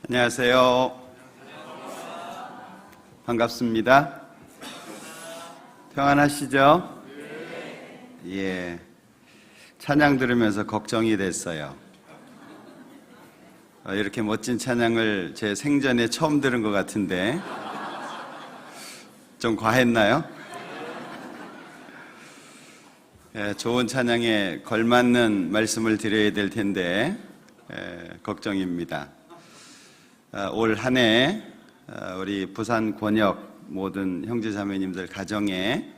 안녕하세요. 반갑습니다. 평안하시죠? 예. 찬양 들으면서 걱정이 됐어요. 이렇게 멋진 찬양을 제 생전에 처음 들은 것 같은데 좀 과했나요? 예, 좋은 찬양에 걸맞는 말씀을 드려야 될 텐데 걱정입니다. 올 한 해 우리 부산 권역 모든 형제자매님들 가정에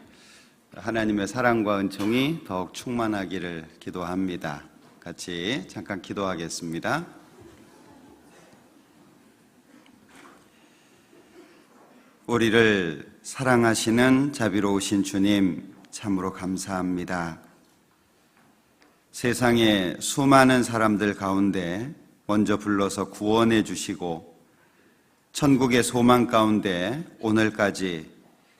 하나님의 사랑과 은총이 더욱 충만하기를 기도합니다. 같이 잠깐 기도하겠습니다. 우리를 사랑하시는 자비로우신 주님, 참으로 감사합니다. 세상에 수많은 사람들 가운데 먼저 불러서 구원해 주시고 천국의 소망 가운데 오늘까지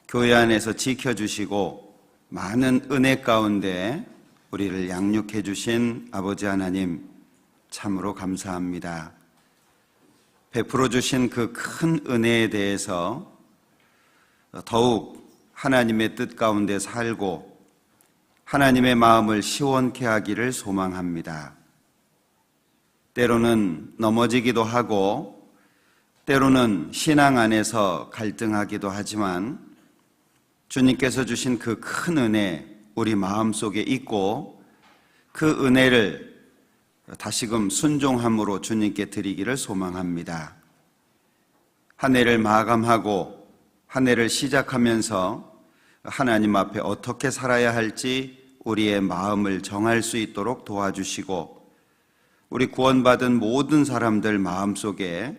교회 안에서 지켜주시고 많은 은혜 가운데 우리를 양육해 주신 아버지 하나님, 참으로 감사합니다. 베풀어 주신 그 큰 은혜에 대해서 더욱 하나님의 뜻 가운데 살고 하나님의 마음을 시원케 하기를 소망합니다. 때로는 넘어지기도 하고 때로는 신앙 안에서 갈등하기도 하지만 주님께서 주신 그 큰 은혜 우리 마음속에 있고 그 은혜를 다시금 순종함으로 주님께 드리기를 소망합니다. 한 해를 마감하고 한 해를 시작하면서 하나님 앞에 어떻게 살아야 할지 우리의 마음을 정할 수 있도록 도와주시고 우리 구원받은 모든 사람들 마음속에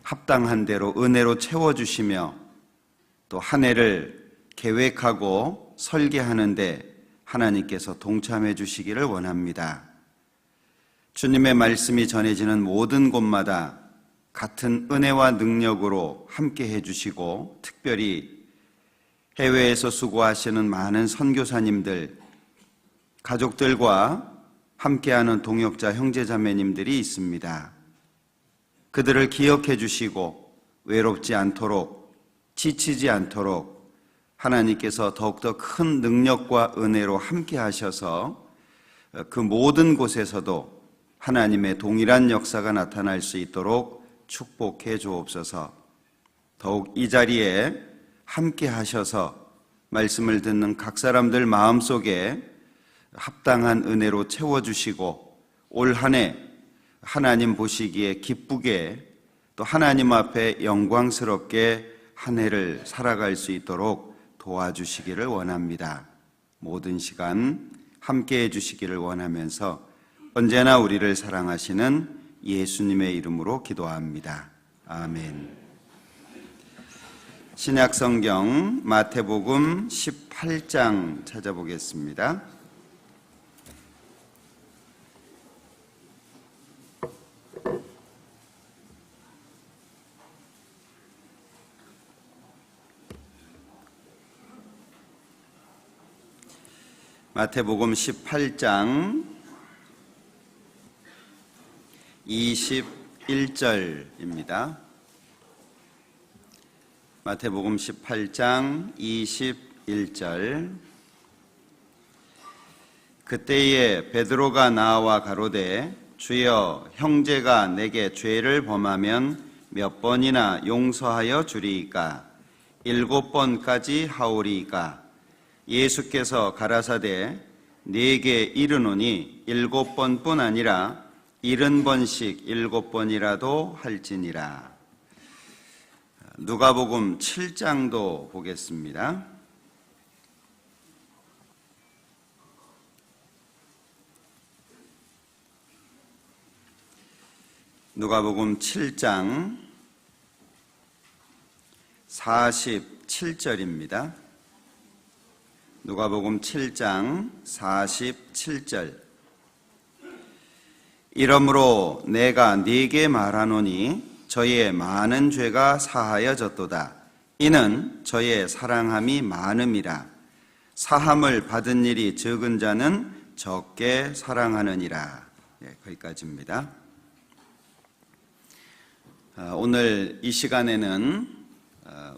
합당한 대로 은혜로 채워주시며 또 한 해를 계획하고 설계하는데 하나님께서 동참해 주시기를 원합니다. 주님의 말씀이 전해지는 모든 곳마다 같은 은혜와 능력으로 함께 해주시고 특별히 해외에서 수고하시는 많은 선교사님들, 가족들과 함께하는 동역자 형제자매님들이 있습니다. 그들을 기억해 주시고 외롭지 않도록 지치지 않도록 하나님께서 더욱더 큰 능력과 은혜로 함께 하셔서 그 모든 곳에서도 하나님의 동일한 역사가 나타날 수 있도록 축복해 주옵소서. 더욱 이 자리에 함께 하셔서 말씀을 듣는 각 사람들 마음속에 합당한 은혜로 채워주시고 올 한 해 하나님 보시기에 기쁘게 또 하나님 앞에 영광스럽게 한 해를 살아갈 수 있도록 도와주시기를 원합니다. 모든 시간 함께 해주시기를 원하면서 언제나 우리를 사랑하시는 예수님의 이름으로 기도합니다. 아멘. 신약성경 마태복음 18장 찾아보겠습니다. 마태복음 18장 21절입니다. 마태복음 18장 21절. 그때에 베드로가 나와 가로되 주여, 형제가 내게 죄를 범하면 몇 번이나 용서하여 주리이까? 7번까지 하오리이까? 예수께서 가라사대 네게 이르노니 7번뿐 아니라 70번씩 7번이라도 할지니라. 누가복음 7장도 보겠습니다. 누가복음 7장 47절입니다. 누가복음 7장 47절. 이러므로 내가 네게 말하노니 저의 많은 죄가 사하여졌도다. 이는 저의 사랑함이 많음이라. 사함을 받은 일이 적은 자는 적게 사랑하느니라. 거기까지입니다. 오늘 이 시간에는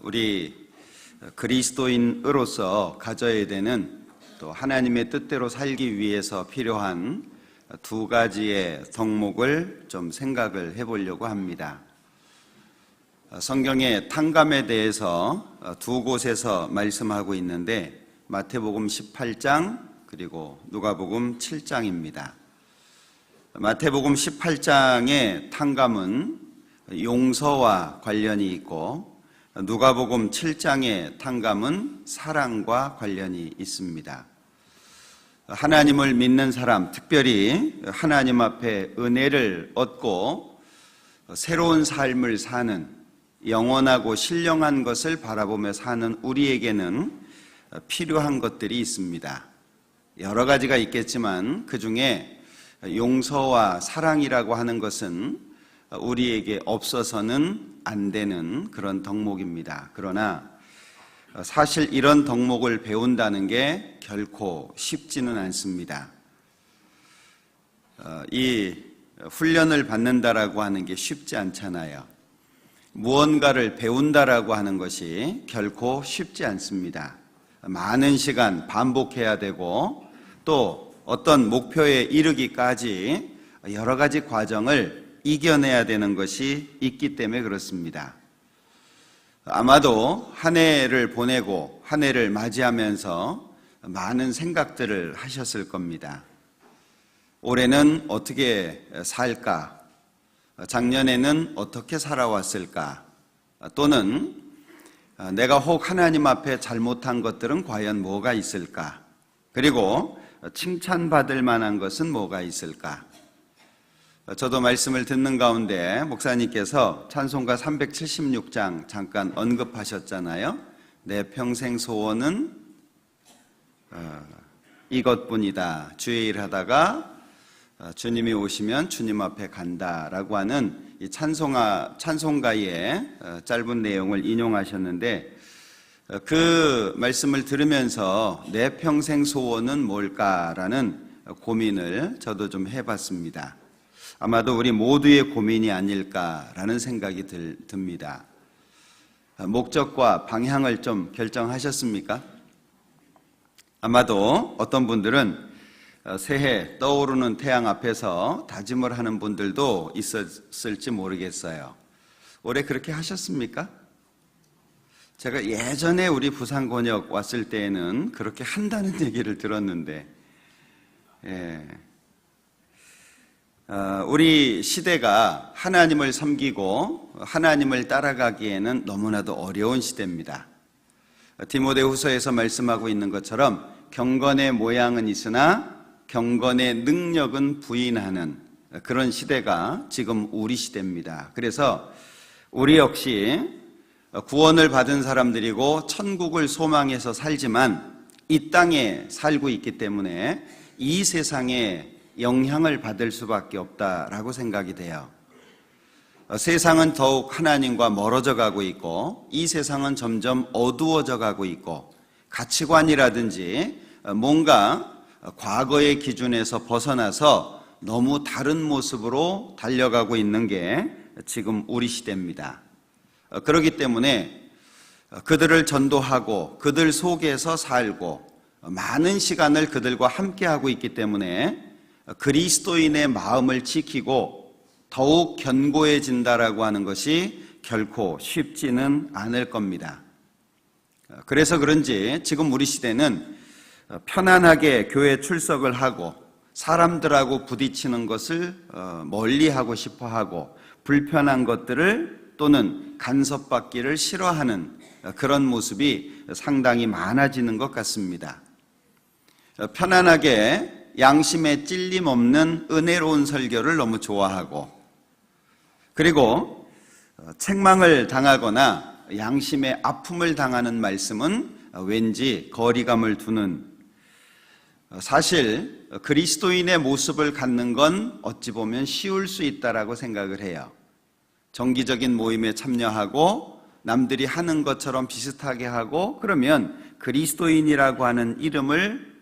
우리 그리스도인으로서 가져야 되는 또 하나님의 뜻대로 살기 위해서 필요한 두 가지의 덕목을 좀 생각을 해보려고 합니다. 성경의 탕감에 대해서 두 곳에서 말씀하고 있는데 마태복음 18장 그리고 누가복음 7장입니다. 마태복음 18장의 탕감은 용서와 관련이 있고 누가복음 7장의 탕감은 사랑과 관련이 있습니다. 하나님을 믿는 사람, 특별히 하나님 앞에 은혜를 얻고 새로운 삶을 사는, 영원하고 신령한 것을 바라보며 사는 우리에게는 필요한 것들이 있습니다. 여러 가지가 있겠지만 그 중에 용서와 사랑이라고 하는 것은 우리에게 없어서는 안 되는 그런 덕목입니다. 그러나 사실 이런 덕목을 배운다는 게 결코 쉽지는 않습니다. 이 훈련을 받는다라고 하는 게 쉽지 않잖아요. 무언가를 배운다라고 하는 것이 결코 쉽지 않습니다. 많은 시간 반복해야 되고 또 어떤 목표에 이르기까지 여러 가지 과정을 이겨내야 되는 것이 있기 때문에 그렇습니다. 아마도 한 해를 보내고 한 해를 맞이하면서 많은 생각들을 하셨을 겁니다. 올해는 어떻게 살까? 작년에는 어떻게 살아왔을까? 또는 내가 혹 하나님 앞에 잘못한 것들은 과연 뭐가 있을까? 그리고 칭찬받을 만한 것은 뭐가 있을까? 저도 말씀을 듣는 가운데 목사님께서 찬송가 376장 잠깐 언급하셨잖아요. 내 평생 소원은 이것뿐이다. 주의 일 하다가 주님이 오시면 주님 앞에 간다라고 하는 이 찬송가의 짧은 내용을 인용하셨는데 그 말씀을 들으면서 내 평생 소원은 뭘까라는 고민을 저도 좀 해봤습니다. 아마도 우리 모두의 고민이 아닐까라는 생각이 듭니다. 목적과 방향을 좀 결정하셨습니까? 아마도 어떤 분들은 새해 떠오르는 태양 앞에서 다짐을 하는 분들도 있었을지 모르겠어요. 올해 그렇게 하셨습니까? 제가 예전에 우리 부산권역 왔을 때에는 그렇게 한다는 얘기를 들었는데 우리 시대가 하나님을 섬기고 하나님을 따라가기에는 너무나도 어려운 시대입니다. 디모데후서에서 말씀하고 있는 것처럼 경건의 모양은 있으나 경건의 능력은 부인하는 그런 시대가 지금 우리 시대입니다. 그래서 우리 역시 구원을 받은 사람들이고 천국을 소망해서 살지만 이 땅에 살고 있기 때문에 이 세상에 영향을 받을 수밖에 없다라고 생각이 돼요. 세상은 더욱 하나님과 멀어져 가고 있고 이 세상은 점점 어두워져 가고 있고 가치관이라든지 뭔가 과거의 기준에서 벗어나서 너무 다른 모습으로 달려가고 있는 게 지금 우리 시대입니다. 그렇기 때문에 그들을 전도하고 그들 속에서 살고 많은 시간을 그들과 함께하고 있기 때문에 그리스도인의 마음을 지키고 더욱 견고해진다라고 하는 것이 결코 쉽지는 않을 겁니다. 그래서 그런지 지금 우리 시대는 편안하게 교회 출석을 하고 사람들하고 부딪히는 것을 멀리하고 싶어하고 불편한 것들을 또는 간섭받기를 싫어하는 그런 모습이 상당히 많아지는 것 같습니다. 편안하게 양심에 찔림 없는 은혜로운 설교를 너무 좋아하고 그리고 책망을 당하거나 양심의 아픔을 당하는 말씀은 왠지 거리감을 두는 사실 그리스도인의 모습을 갖는 건 어찌 보면 쉬울 수 있다라고 생각을 해요. 정기적인 모임에 참여하고 남들이 하는 것처럼 비슷하게 하고 그러면 그리스도인이라고 하는 이름을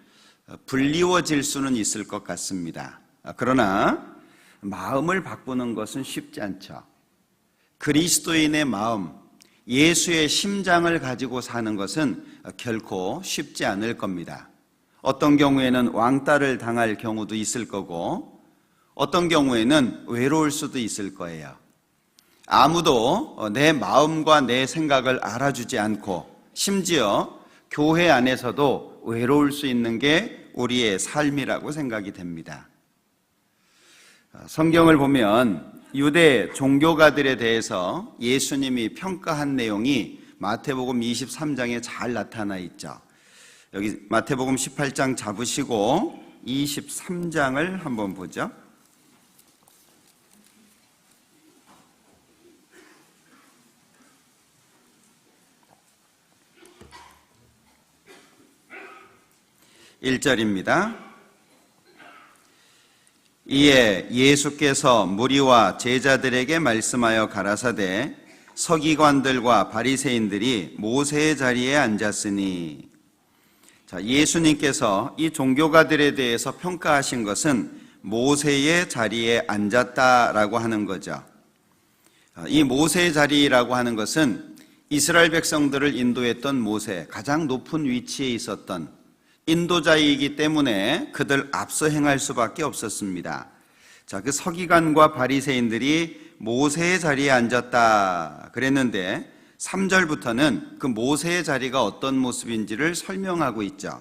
불리워질 수는 있을 것 같습니다. 그러나 마음을 바꾸는 것은 쉽지 않죠. 그리스도인의 마음, 예수의 심장을 가지고 사는 것은 결코 쉽지 않을 겁니다. 어떤 경우에는 왕따를 당할 경우도 있을 거고, 어떤 경우에는 외로울 수도 있을 거예요. 아무도 내 마음과 내 생각을 알아주지 않고, 심지어 교회 안에서도 외로울 수 있는 게 우리의 삶이라고 생각이 됩니다. 성경을 보면 유대 종교가들에 대해서 예수님이 평가한 내용이 마태복음 23장에 잘 나타나 있죠. 여기 마태복음 18장 잡으시고 23장을 한번 보죠. (1절입니다) 이에 예수께서 무리와 제자들에게 말씀하여 가라사대 서기관들과 바리새인들이 모세의 자리에 앉았으니. 자, 예수님께서 이 종교가들에 대해서 평가하신 것은 모세의 자리에 앉았다라고 하는 거죠. 이 모세의 자리라고 하는 것은 이스라엘 백성들을 인도했던 모세, 가장 높은 위치에 있었던 인도자이기 때문에 그들 앞서 행할 수밖에 없었습니다. 자, 그 서기관과 바리새인들이 모세의 자리에 앉았다 그랬는데 3절부터는 그 모세의 자리가 어떤 모습인지를 설명하고 있죠.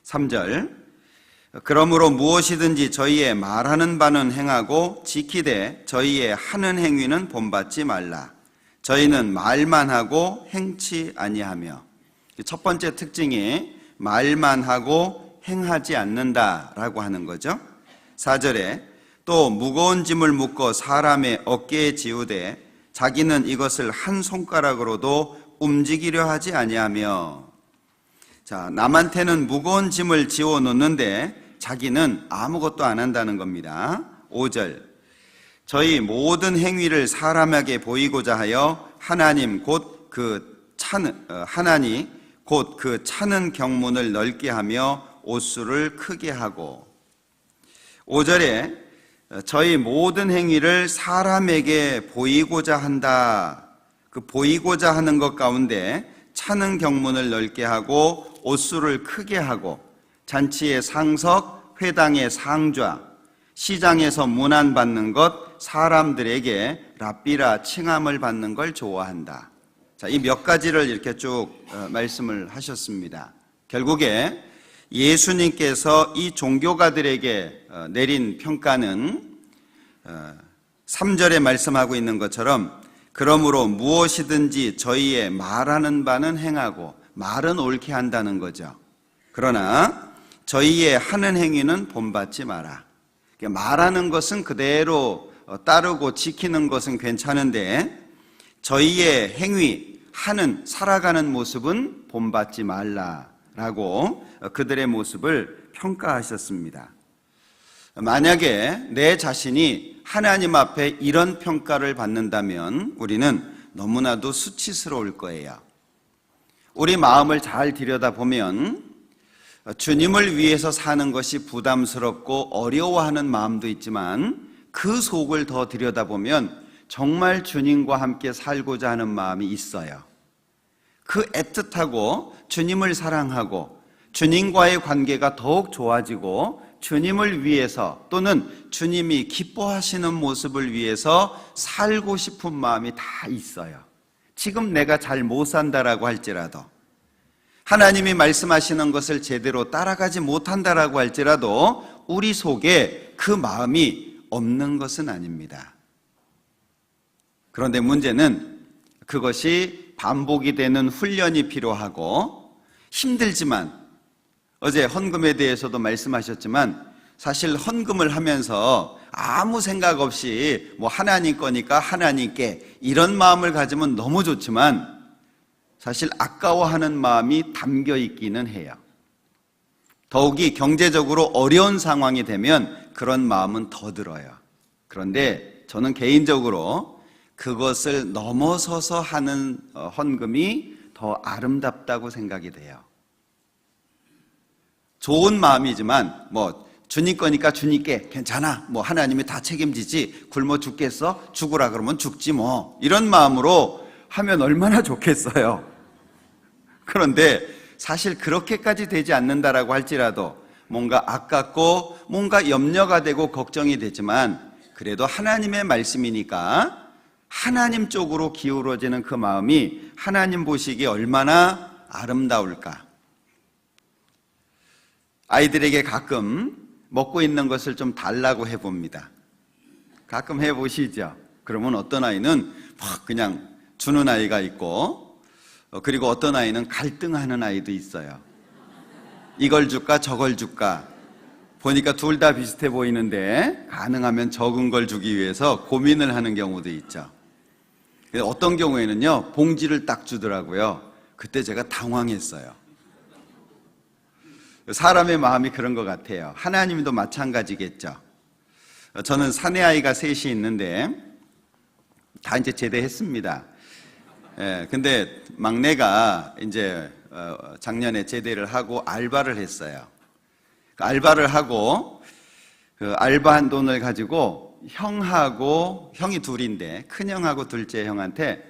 3절, 그러므로 무엇이든지 저희의 말하는 바는 행하고 지키되 저희의 하는 행위는 본받지 말라. 저희는 말만 하고 행치 아니하며. 첫 번째 특징이 말만 하고 행하지 않는다라고 하는 거죠. 4절에 또 무거운 짐을 묶어 사람의 어깨에 지우되 자기는 이것을 한 손가락으로도 움직이려 하지 아니하며. 자, 남한테는 무거운 짐을 지워 놓는데 자기는 아무것도 안 한다는 겁니다. 5절, 저희 모든 행위를 사람에게 보이고자 하여 하나님 곧 그 차는 경문을 넓게 하며 옷수를 크게 하고. 5절에 저희 모든 행위를 사람에게 보이고자 한다. 그 보이고자 하는 것 가운데 차는 경문을 넓게 하고 옷수를 크게 하고 잔치의 상석, 회당의 상좌, 시장에서 문안받는 것, 사람들에게 랍비라 칭함을 받는 걸 좋아한다. 자, 이 몇 가지를 이렇게 쭉 말씀을 하셨습니다. 결국에 예수님께서 이 종교가들에게 내린 평가는 3절에 말씀하고 있는 것처럼 그러므로 무엇이든지 저희의 말하는 바는 행하고, 말은 옳게 한다는 거죠. 그러나 저희의 하는 행위는 본받지 마라. 말하는 것은 그대로 따르고 지키는 것은 괜찮은데 저희의 행위, 하는, 살아가는 모습은 본받지 말라라고 그들의 모습을 평가하셨습니다. 만약에 내 자신이 하나님 앞에 이런 평가를 받는다면 우리는 너무나도 수치스러울 거예요. 우리 마음을 잘 들여다보면 주님을 위해서 사는 것이 부담스럽고 어려워하는 마음도 있지만 그 속을 더 들여다보면 정말 주님과 함께 살고자 하는 마음이 있어요. 그 애틋하고 주님을 사랑하고 주님과의 관계가 더욱 좋아지고 주님을 위해서 또는 주님이 기뻐하시는 모습을 위해서 살고 싶은 마음이 다 있어요. 지금 내가 잘 못 산다라고 할지라도, 하나님이 말씀하시는 것을 제대로 따라가지 못한다라고 할지라도 우리 속에 그 마음이 없는 것은 아닙니다. 그런데 문제는 그것이 반복이 되는 훈련이 필요하고 힘들지만, 어제 헌금에 대해서도 말씀하셨지만 사실 헌금을 하면서 아무 생각 없이 하나님 거니까 하나님께 이런 마음을 가지면 너무 좋지만 사실 아까워하는 마음이 담겨 있기는 해요. 더욱이 경제적으로 어려운 상황이 되면 그런 마음은 더 들어요. 그런데 저는 개인적으로 그것을 넘어서서 하는 헌금이 더 아름답다고 생각이 돼요. 좋은 마음이지만 주님 거니까 주님께 괜찮아. 뭐 하나님이 다 책임지지. 굶어 죽겠어? 죽으라 그러면 죽지 뭐. 이런 마음으로 하면 얼마나 좋겠어요. 그런데 사실 그렇게까지 되지 않는다라고 할지라도 뭔가 아깝고 뭔가 염려가 되고 걱정이 되지만 그래도 하나님의 말씀이니까 하나님 쪽으로 기울어지는 그 마음이 하나님 보시기에 얼마나 아름다울까. 아이들에게 가끔 먹고 있는 것을 좀 달라고 해봅니다. 가끔 해보시죠. 그러면 어떤 아이는 막 그냥 주는 아이가 있고, 그리고 어떤 아이는 갈등하는 아이도 있어요. 이걸 줄까 저걸 줄까. 보니까 둘 다 비슷해 보이는데 가능하면 적은 걸 주기 위해서 고민을 하는 경우도 있죠. 어떤 경우에는요, 봉지를 딱 주더라고요. 그때 제가 당황했어요. 사람의 마음이 그런 것 같아요. 하나님도 마찬가지겠죠. 저는 사내 아이가 셋이 있는데 다 이제 제대했습니다. 근데 막내가 이제 작년에 제대를 하고 알바를 했어요. 그 알바를 하고 그 알바한 돈을 가지고 형이 둘인데 큰형하고 둘째 형한테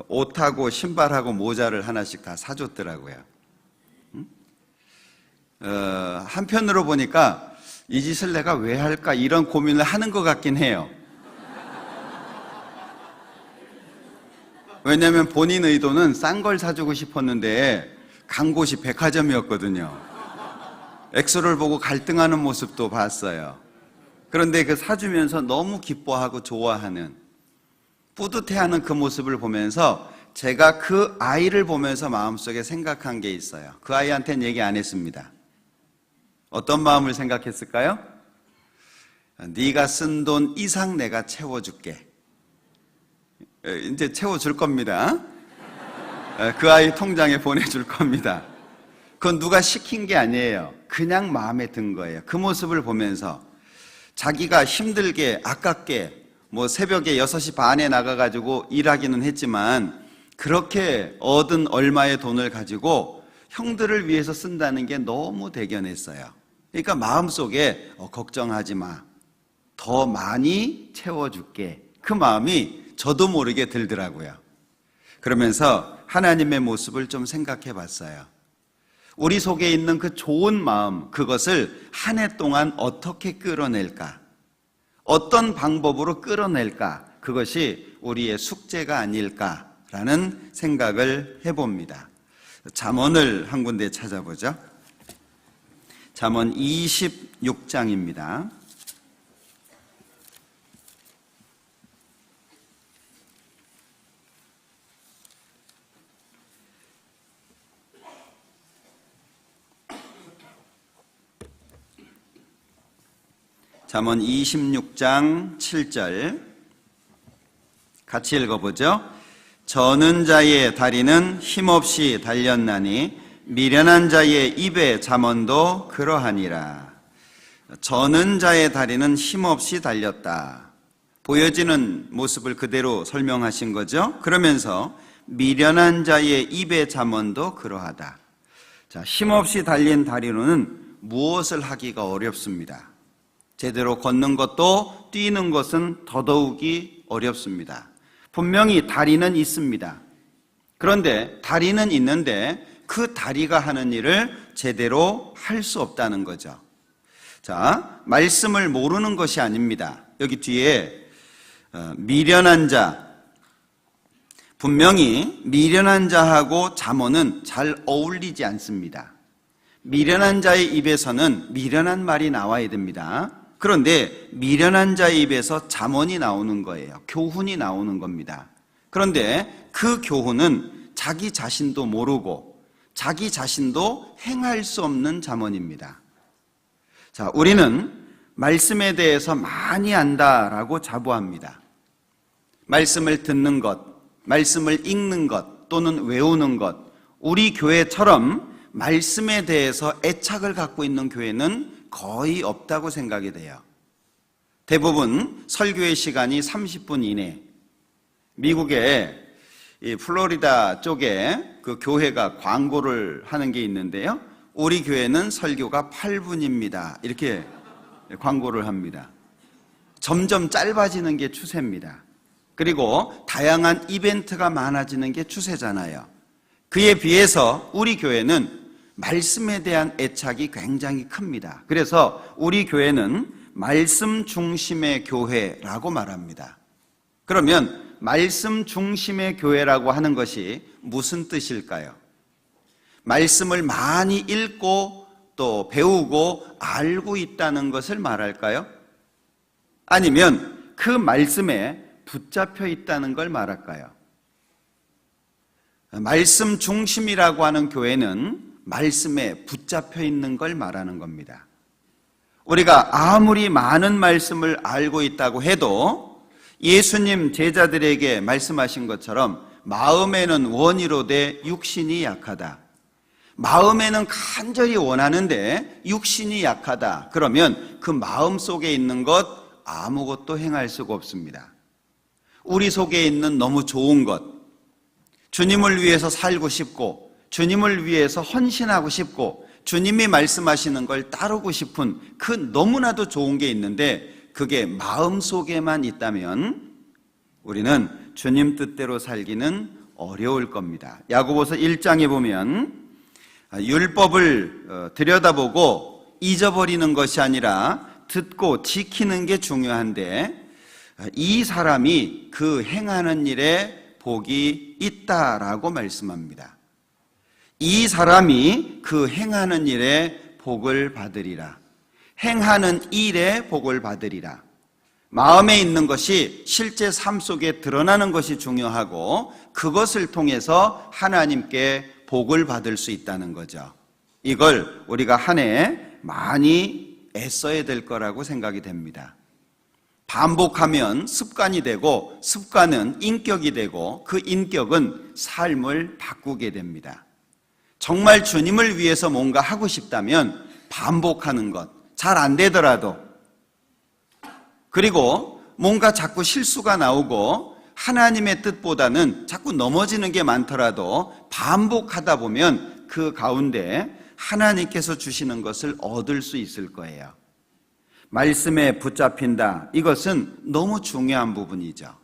옷하고 신발하고 모자를 하나씩 다 사줬더라고요. 한편으로 보니까 이 짓을 내가 왜 할까 이런 고민을 하는 것 같긴 해요. 왜냐하면 본인 의도는 싼 걸 사주고 싶었는데 간 곳이 백화점이었거든요. 엑소를 보고 갈등하는 모습도 봤어요. 그런데 그 사주면서 너무 기뻐하고 좋아하는, 뿌듯해하는 그 모습을 보면서 제가 그 아이를 보면서 마음속에 생각한 게 있어요. 그 아이한테는 얘기 안 했습니다. 어떤 마음을 생각했을까요? 네가 쓴 돈 이상 내가 채워줄게. 이제 채워줄 겁니다. 그 아이 통장에 보내줄 겁니다. 그건 누가 시킨 게 아니에요. 그냥 마음에 든 거예요. 그 모습을 보면서 자기가 힘들게 아깝게 뭐 새벽에 6시 반에 나가가지고 일하기는 했지만 그렇게 얻은 얼마의 돈을 가지고 형들을 위해서 쓴다는 게 너무 대견했어요. 그러니까 마음속에 걱정하지 마. 더 많이 채워줄게. 그 마음이 저도 모르게 들더라고요. 그러면서 하나님의 모습을 좀 생각해 봤어요. 우리 속에 있는 그 좋은 마음, 그것을 한 해 동안 어떻게 끌어낼까? 어떤 방법으로 끌어낼까? 그것이 우리의 숙제가 아닐까라는 생각을 해봅니다. 잠언을 한 군데 찾아보죠. 잠언 26장입니다. 잠언 26장 7절 같이 읽어보죠. 저는 자의 다리는 힘없이 달렸나니 미련한 자의 입의 잠언도 그러하니라. 저는 자의 다리는 힘없이 달렸다. 보여지는 모습을 그대로 설명하신 거죠. 그러면서 미련한 자의 입의 잠언도 그러하다. 자, 힘없이 달린 다리로는 무엇을 하기가 어렵습니다. 제대로 걷는 것도 뛰는 것은 더더욱이 어렵습니다. 분명히 다리는 있습니다. 그런데 다리는 있는데 그 다리가 하는 일을 제대로 할 수 없다는 거죠. 자, 말씀을 모르는 것이 아닙니다. 여기 뒤에 미련한 자, 분명히 미련한 자하고 잠언은 잘 어울리지 않습니다. 미련한 자의 입에서는 미련한 말이 나와야 됩니다. 그런데 미련한 자의 입에서 잠언이 나오는 거예요. 교훈이 나오는 겁니다. 그런데 그 교훈은 자기 자신도 모르고 자기 자신도 행할 수 없는 잠언입니다. 자, 우리는 말씀에 대해서 많이 안다라고 자부합니다. 말씀을 듣는 것, 말씀을 읽는 것 또는 외우는 것, 우리 교회처럼 말씀에 대해서 애착을 갖고 있는 교회는 거의 없다고 생각이 돼요. 대부분 설교의 시간이 30분 이내. 미국의 이 플로리다 쪽에 그 교회가 광고를 하는 게 있는데요. 우리 교회는 설교가 8분입니다. 이렇게 광고를 합니다. 점점 짧아지는 게 추세입니다. 그리고 다양한 이벤트가 많아지는 게 추세잖아요. 그에 비해서 우리 교회는 말씀에 대한 애착이 굉장히 큽니다. 그래서 우리 교회는 말씀 중심의 교회라고 말합니다. 그러면 말씀 중심의 교회라고 하는 것이 무슨 뜻일까요? 말씀을 많이 읽고 또 배우고 알고 있다는 것을 말할까요? 아니면 그 말씀에 붙잡혀 있다는 걸 말할까요? 말씀 중심이라고 하는 교회는 말씀에 붙잡혀 있는 걸 말하는 겁니다. 우리가 아무리 많은 말씀을 알고 있다고 해도 예수님 제자들에게 말씀하신 것처럼 마음에는 원이로되 육신이 약하다. 마음에는 간절히 원하는데 육신이 약하다. 그러면 그 마음 속에 있는 것 아무것도 행할 수가 없습니다. 우리 속에 있는 너무 좋은 것, 주님을 위해서 살고 싶고 주님을 위해서 헌신하고 싶고 주님이 말씀하시는 걸 따르고 싶은 그 너무나도 좋은 게 있는데 그게 마음속에만 있다면 우리는 주님 뜻대로 살기는 어려울 겁니다. 야고보서 1장에 보면 율법을 들여다보고 잊어버리는 것이 아니라 듣고 지키는 게 중요한데 이 사람이 그 행하는 일에 복이 있다라고 말씀합니다. 이 사람이 그 행하는 일에 복을 받으리라. 행하는 일에 복을 받으리라. 마음에 있는 것이 실제 삶 속에 드러나는 것이 중요하고 그것을 통해서 하나님께 복을 받을 수 있다는 거죠. 이걸 우리가 한 해 많이 애써야 될 거라고 생각이 됩니다. 반복하면 습관이 되고 습관은 인격이 되고 그 인격은 삶을 바꾸게 됩니다. 정말 주님을 위해서 뭔가 하고 싶다면 반복하는 것, 잘 안 되더라도 그리고 뭔가 자꾸 실수가 나오고 하나님의 뜻보다는 자꾸 넘어지는 게 많더라도 반복하다 보면 그 가운데 하나님께서 주시는 것을 얻을 수 있을 거예요. 말씀에 붙잡힌다. 이것은 너무 중요한 부분이죠.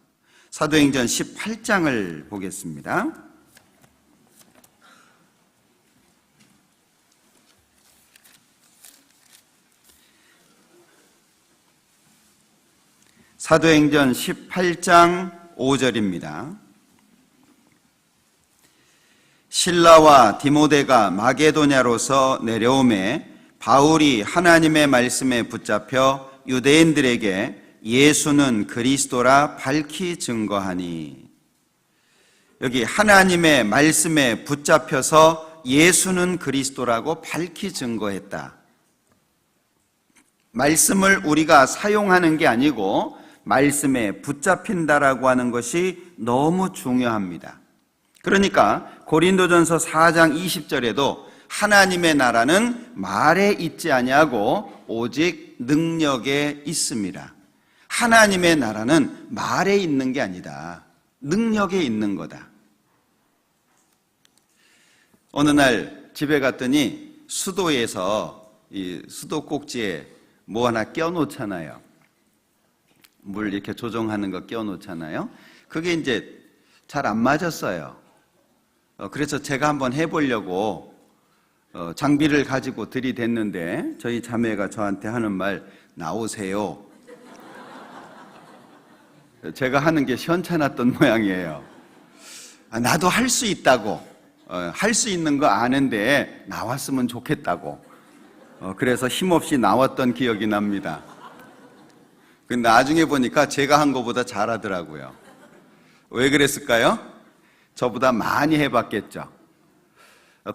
사도행전 18장을 보겠습니다. 사도행전 18장 5절입니다. 실라와 디모데가 마게도냐로서 내려오매 바울이 하나님의 말씀에 붙잡혀 유대인들에게 예수는 그리스도라 밝히 증거하니. 여기 하나님의 말씀에 붙잡혀서 예수는 그리스도라고 밝히 증거했다. 말씀을 우리가 사용하는 게 아니고 말씀에 붙잡힌다라고 하는 것이 너무 중요합니다. 그러니까 고린도전서 4장 20절에도 하나님의 나라는 말에 있지 아니하고 오직 능력에 있습니다. 하나님의 나라는 말에 있는 게 아니다. 능력에 있는 거다. 어느 날 집에 갔더니 수도에서 이 수도 꼭지에 뭐 하나 껴놓잖아요. 물 이렇게 조정하는 거 껴놓잖아요. 그게 이제 잘 안 맞았어요. 그래서 제가 한번 해보려고 장비를 가지고 들이댔는데 저희 자매가 저한테 하는 말, 나오세요. 제가 하는 게 시원찮았던 모양이에요. 나도 할 수 있다고, 할 수 있는 거 아는데 나왔으면 좋겠다고. 그래서 힘없이 나왔던 기억이 납니다. 근데 나중에 보니까 제가 한 것보다 잘하더라고요. 왜 그랬을까요? 저보다 많이 해봤겠죠.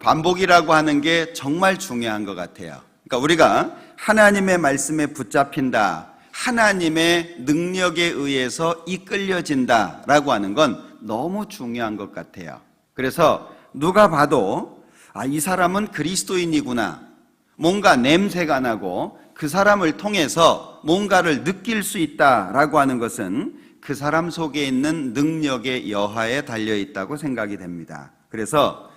반복이라고 하는 게 정말 중요한 것 같아요. 그러니까 우리가 하나님의 말씀에 붙잡힌다, 하나님의 능력에 의해서 이끌려진다라고 하는 건 너무 중요한 것 같아요. 그래서 누가 봐도 이 사람은 그리스도인이구나, 뭔가 냄새가 나고 그 사람을 통해서 뭔가를 느낄 수 있다라고 하는 것은 그 사람 속에 있는 능력의 여하에 달려있다고 생각이 됩니다. 그래서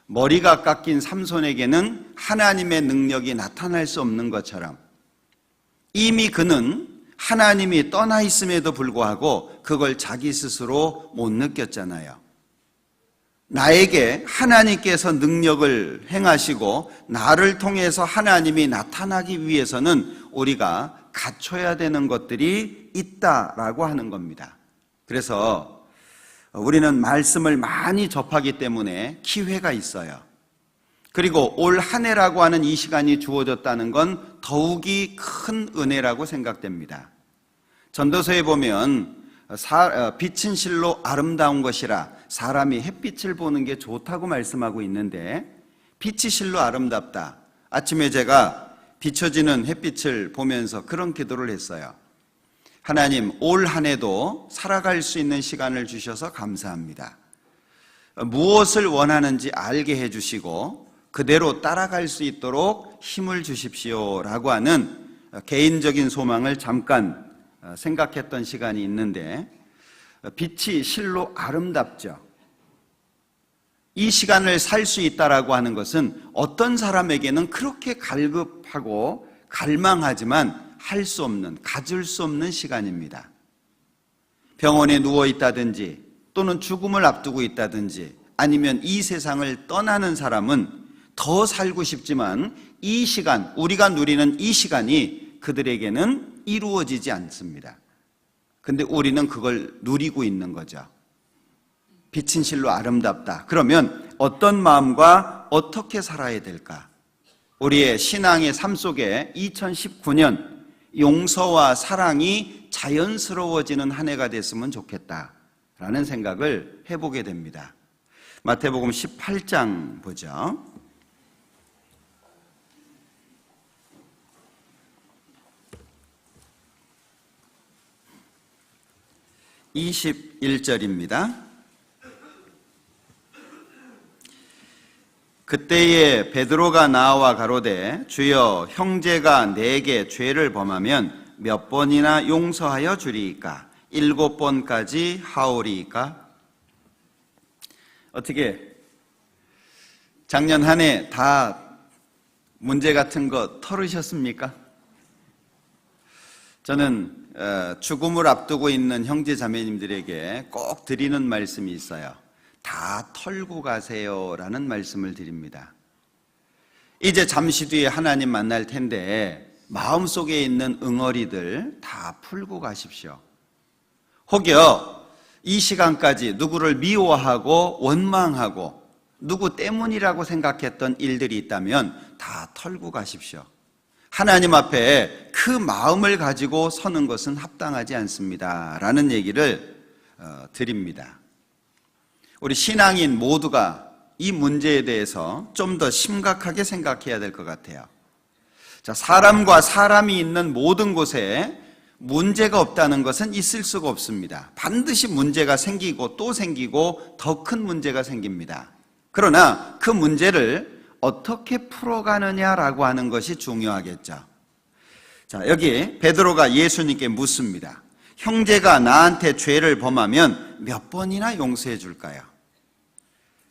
머리가 깎인 삼손에게는 하나님의 능력이 나타날 수 없는 것처럼 이미 그는 하나님이 떠나 있음에도 불구하고 그걸 자기 스스로 못 느꼈잖아요. 나에게 하나님께서 능력을 행하시고 나를 통해서 하나님이 나타나기 위해서는 우리가 갖춰야 되는 것들이 있다라고 하는 겁니다. 그래서 우리는 말씀을 많이 접하기 때문에 기회가 있어요. 그리고 올 한 해라고 하는 이 시간이 주어졌다는 건 더욱이 큰 은혜라고 생각됩니다. 전도서에 보면 빛은 실로 아름다운 것이라 사람이 햇빛을 보는 게 좋다고 말씀하고 있는데, 빛이 실로 아름답다. 아침에 제가 비춰지는 햇빛을 보면서 그런 기도를 했어요. 하나님, 올 한 해도 살아갈 수 있는 시간을 주셔서 감사합니다. 무엇을 원하는지 알게 해주시고 그대로 따라갈 수 있도록 힘을 주십시오라고 하는 개인적인 소망을 잠깐 생각했던 시간이 있는데, 빛이 실로 아름답죠. 이 시간을 살 수 있다라고 하는 것은 어떤 사람에게는 그렇게 갈급하고 갈망하지만 할 수 없는, 가질 수 없는 시간입니다. 병원에 누워 있다든지 또는 죽음을 앞두고 있다든지 아니면 이 세상을 떠나는 사람은 더 살고 싶지만 이 시간, 우리가 누리는 이 시간이 그들에게는 이루어지지 않습니다. 근데 우리는 그걸 누리고 있는 거죠. 빛은 실로 아름답다. 그러면 어떤 마음과 어떻게 살아야 될까? 우리의 신앙의 삶 속에 2019년 용서와 사랑이 자연스러워지는 한 해가 됐으면 좋겠다라는 생각을 해보게 됩니다. 마태복음 18장 보죠. 21절입니다. 그때에 베드로가 나와 가로되 주여 형제가 내게 죄를 범하면 몇 번이나 용서하여 주리이까? 7번까지 하오리이까? 어떻게 작년 한 해 다 문제 같은 거 털으셨습니까? 저는 죽음을 앞두고 있는 형제 자매님들에게 꼭 드리는 말씀이 있어요. 다 털고 가세요라는 말씀을 드립니다. 이제 잠시 뒤에 하나님 만날 텐데 마음속에 있는 응어리들 다 풀고 가십시오. 혹여 이 시간까지 누구를 미워하고 원망하고 누구 때문이라고 생각했던 일들이 있다면 다 털고 가십시오. 하나님 앞에 그 마음을 가지고 서는 것은 합당하지 않습니다 라는 얘기를 드립니다. 우리 신앙인 모두가 이 문제에 대해서 좀 더 심각하게 생각해야 될 것 같아요. 자, 사람과 사람이 있는 모든 곳에 문제가 없다는 것은 있을 수가 없습니다. 반드시 문제가 생기고 또 생기고 더 큰 문제가 생깁니다. 그러나 그 문제를 어떻게 풀어가느냐라고 하는 것이 중요하겠죠. 자, 여기 베드로가 예수님께 묻습니다. 형제가 나한테 죄를 범하면 몇 번이나 용서해 줄까요?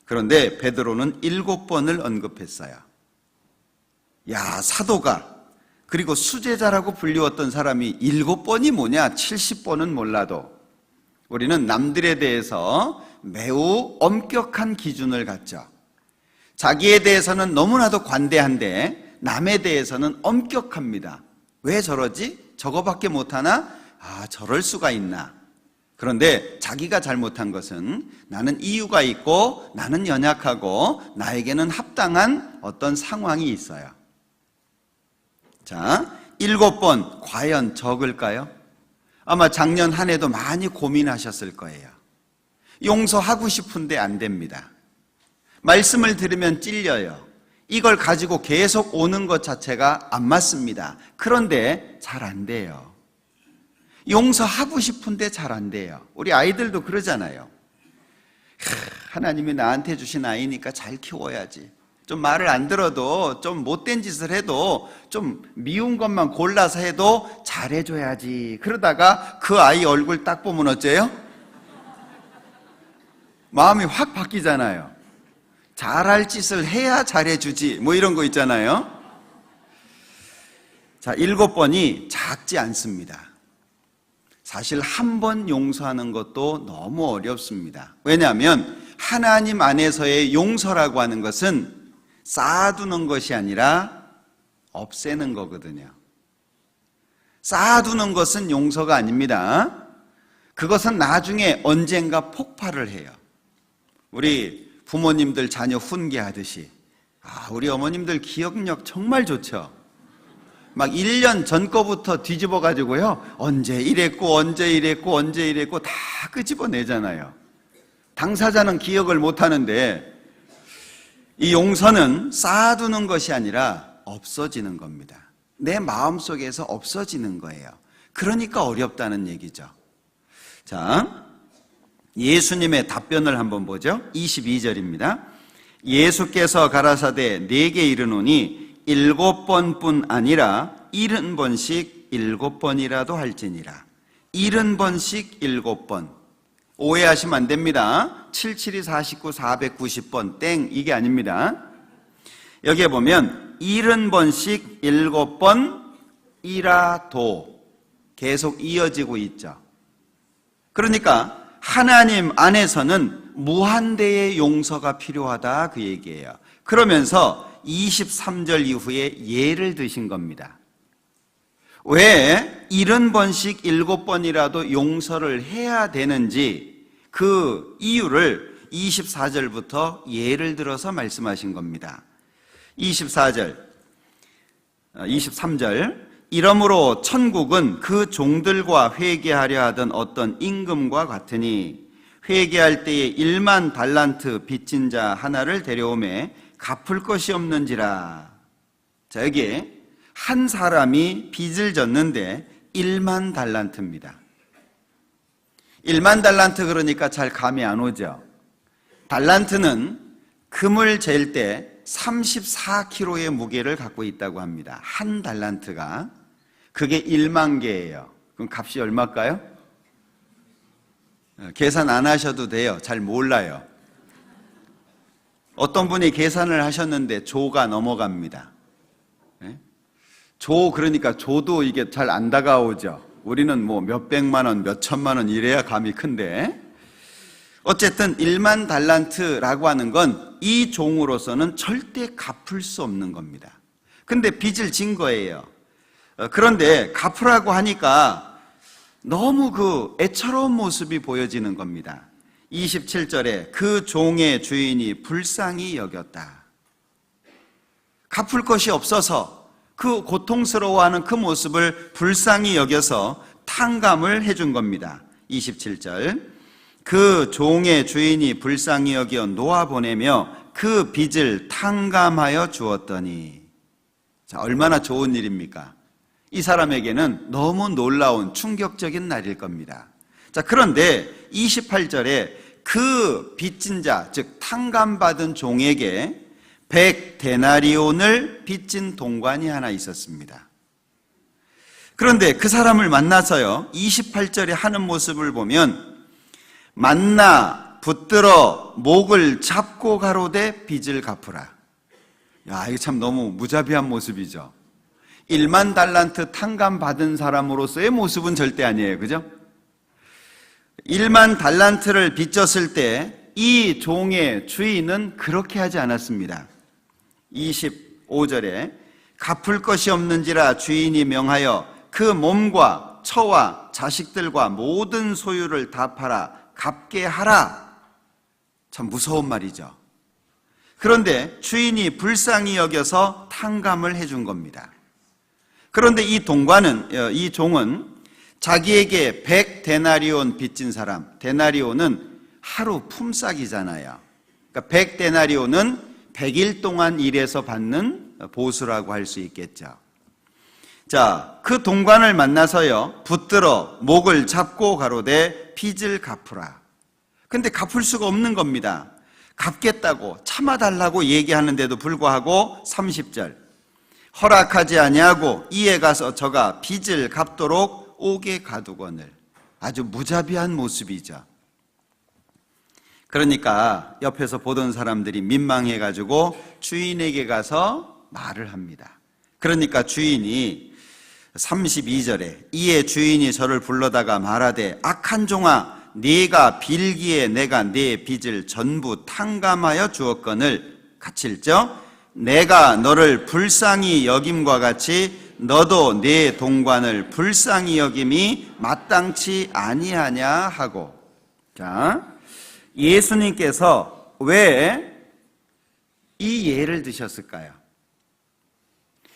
그런데 베드로는 7번을 언급했어요. 야, 사도가 그리고 수제자라고 불리웠던 사람이 7번이 뭐냐? 70번은 몰라도 우리는 남들에 대해서 매우 엄격한 기준을 갖죠. 자기에 대해서는 너무나도 관대한데 남에 대해서는 엄격합니다. 왜 저러지? 저거밖에 못하나? 아, 저럴 수가 있나? 그런데 자기가 잘못한 것은 나는 이유가 있고 나는 연약하고 나에게는 합당한 어떤 상황이 있어요. 자, 7번 과연 적을까요? 아마 작년 한 해도 많이 고민하셨을 거예요. 용서하고 싶은데 안 됩니다. 말씀을 들으면 찔려요. 이걸 가지고 계속 오는 것 자체가 안 맞습니다. 그런데 잘 안 돼요. 용서하고 싶은데 잘 안 돼요. 우리 아이들도 그러잖아요. 하나님이 나한테 주신 아이니까 잘 키워야지. 좀 말을 안 들어도 좀 못된 짓을 해도 좀 미운 것만 골라서 해도 잘해줘야지. 그러다가 그 아이 얼굴 딱 보면 어째요? 마음이 확 바뀌잖아요. 잘할 짓을 해야 잘해주지. 뭐 이런 거 있잖아요. 자, 7번이 작지 않습니다. 사실 한 번 용서하는 것도 너무 어렵습니다. 왜냐하면 하나님 안에서의 용서라고 하는 것은 쌓아두는 것이 아니라 없애는 거거든요. 쌓아두는 것은 용서가 아닙니다. 그것은 나중에 언젠가 폭발을 해요. 우리 부모님들 자녀 훈계하듯이, 우리 어머님들 기억력 정말 좋죠. 막 1년 전 거부터 뒤집어 가지고요, 언제 이랬고 다 끄집어내잖아요. 당사자는 기억을 못하는데, 이 용서는 쌓아두는 것이 아니라 없어지는 겁니다. 내 마음속에서 없어지는 거예요. 그러니까 어렵다는 얘기죠. 자, 예수님의 답변을 한번 보죠. 22절입니다. 예수께서 가라사대 내게 이르노니 7번뿐 아니라 70번씩 7번이라도 할지니라. 70번씩 7번. 오해하시면 안 됩니다. 772 49 490번 땡, 이게 아닙니다. 여기에 보면 70번씩 7번이라도 계속 이어지고 있죠. 그러니까 하나님 안에서는 무한대의 용서가 필요하다, 그 얘기예요. 그러면서 23절 이후에 예를 드신 겁니다. 왜 70번씩 7번이라도 용서를 해야 되는지 그 이유를 24절부터 예를 들어서 말씀하신 겁니다. 23절 이러므로 천국은 그 종들과 회개하려 하던 어떤 임금과 같으니 회개할 때에 1만 달란트 빚진 자 하나를 데려오매 갚을 것이 없는지라. 자, 여기에 한 사람이 빚을 졌는데 1만 달란트입니다. 1만 달란트 그러니까 잘 감이 안 오죠. 달란트는 금을 잴 때 34kg의 무게를 갖고 있다고 합니다. 한 달란트가. 그게 1만 개예요. 그럼 값이 얼마일까요? 계산 안 하셔도 돼요. 잘 몰라요. 어떤 분이 계산을 하셨는데 조가 넘어갑니다. 조, 그러니까 조도 이게 잘 안 다가오죠. 우리는 뭐 몇백만 원, 몇천만 원 이래야 감이 큰데, 어쨌든 1만 달란트라고 하는 건 이 종으로서는 절대 갚을 수 없는 겁니다. 근데 빚을 진 거예요. 그런데 갚으라고 하니까 너무 그 애처로운 모습이 보여지는 겁니다. 27절에 그 종의 주인이 불쌍히 여겼다. 갚을 것이 없어서 그 고통스러워하는 그 모습을 불쌍히 여겨서 탕감을 해준 겁니다. 27절 그 종의 주인이 불쌍히 여겨 놓아보내며 그 빚을 탕감하여 주었더니, 자, 얼마나 좋은 일입니까? 이 사람에게는 너무 놀라운 충격적인 날일 겁니다. 자, 그런데 28절에 그 빚진 자, 즉 탕감받은 종에게 100데나리온을 빚진 동관이 하나 있었습니다. 그런데 그 사람을 만나서요, 28절에 하는 모습을 보면 만나 붙들어 목을 잡고 가로되 빚을 갚으라. 야, 이게 참 너무 무자비한 모습이죠. 1만 달란트 탕감 받은 사람으로서의 모습은 절대 아니에요. 그죠? 1만 달란트를 빚졌을 때 이 종의 주인은 그렇게 하지 않았습니다. 25절에 갚을 것이 없는지라 주인이 명하여 그 몸과 처와 자식들과 모든 소유를 다 팔아 갚게 하라. 참 무서운 말이죠. 그런데 주인이 불쌍히 여겨서 탕감을 해준 겁니다. 그런데 이 동관은, 이 종은 자기에게 100데나리온 빚진 사람, 데나리온은 하루 품삯이잖아요. 그러니까 100데나리온은 100일 동안 일해서 받는 보수라고 할 수 있겠죠. 자, 그 동관을 만나서요, 붙들어 목을 잡고 가로되 빚을 갚으라. 근데 갚을 수가 없는 겁니다. 갚겠다고 참아달라고 얘기하는데도 불구하고 30절 허락하지 아니하고 이에 가서 저가 빚을 갚도록 옥에 가두거늘. 아주 무자비한 모습이죠. 그러니까 옆에서 보던 사람들이 민망해가지고 주인에게 가서 말을 합니다. 그러니까 주인이 32절에 이에 주인이 저를 불러다가 말하되 악한 종아 네가 빌기에 내가 네 빚을 전부 탕감하여 주었거늘 같이 읽죠. 내가 너를 불쌍히 여김과 같이 너도 네 동관을 불쌍히 여김이 마땅치 아니하냐 하고. 자, 예수님께서 왜 이 예를 드셨을까요?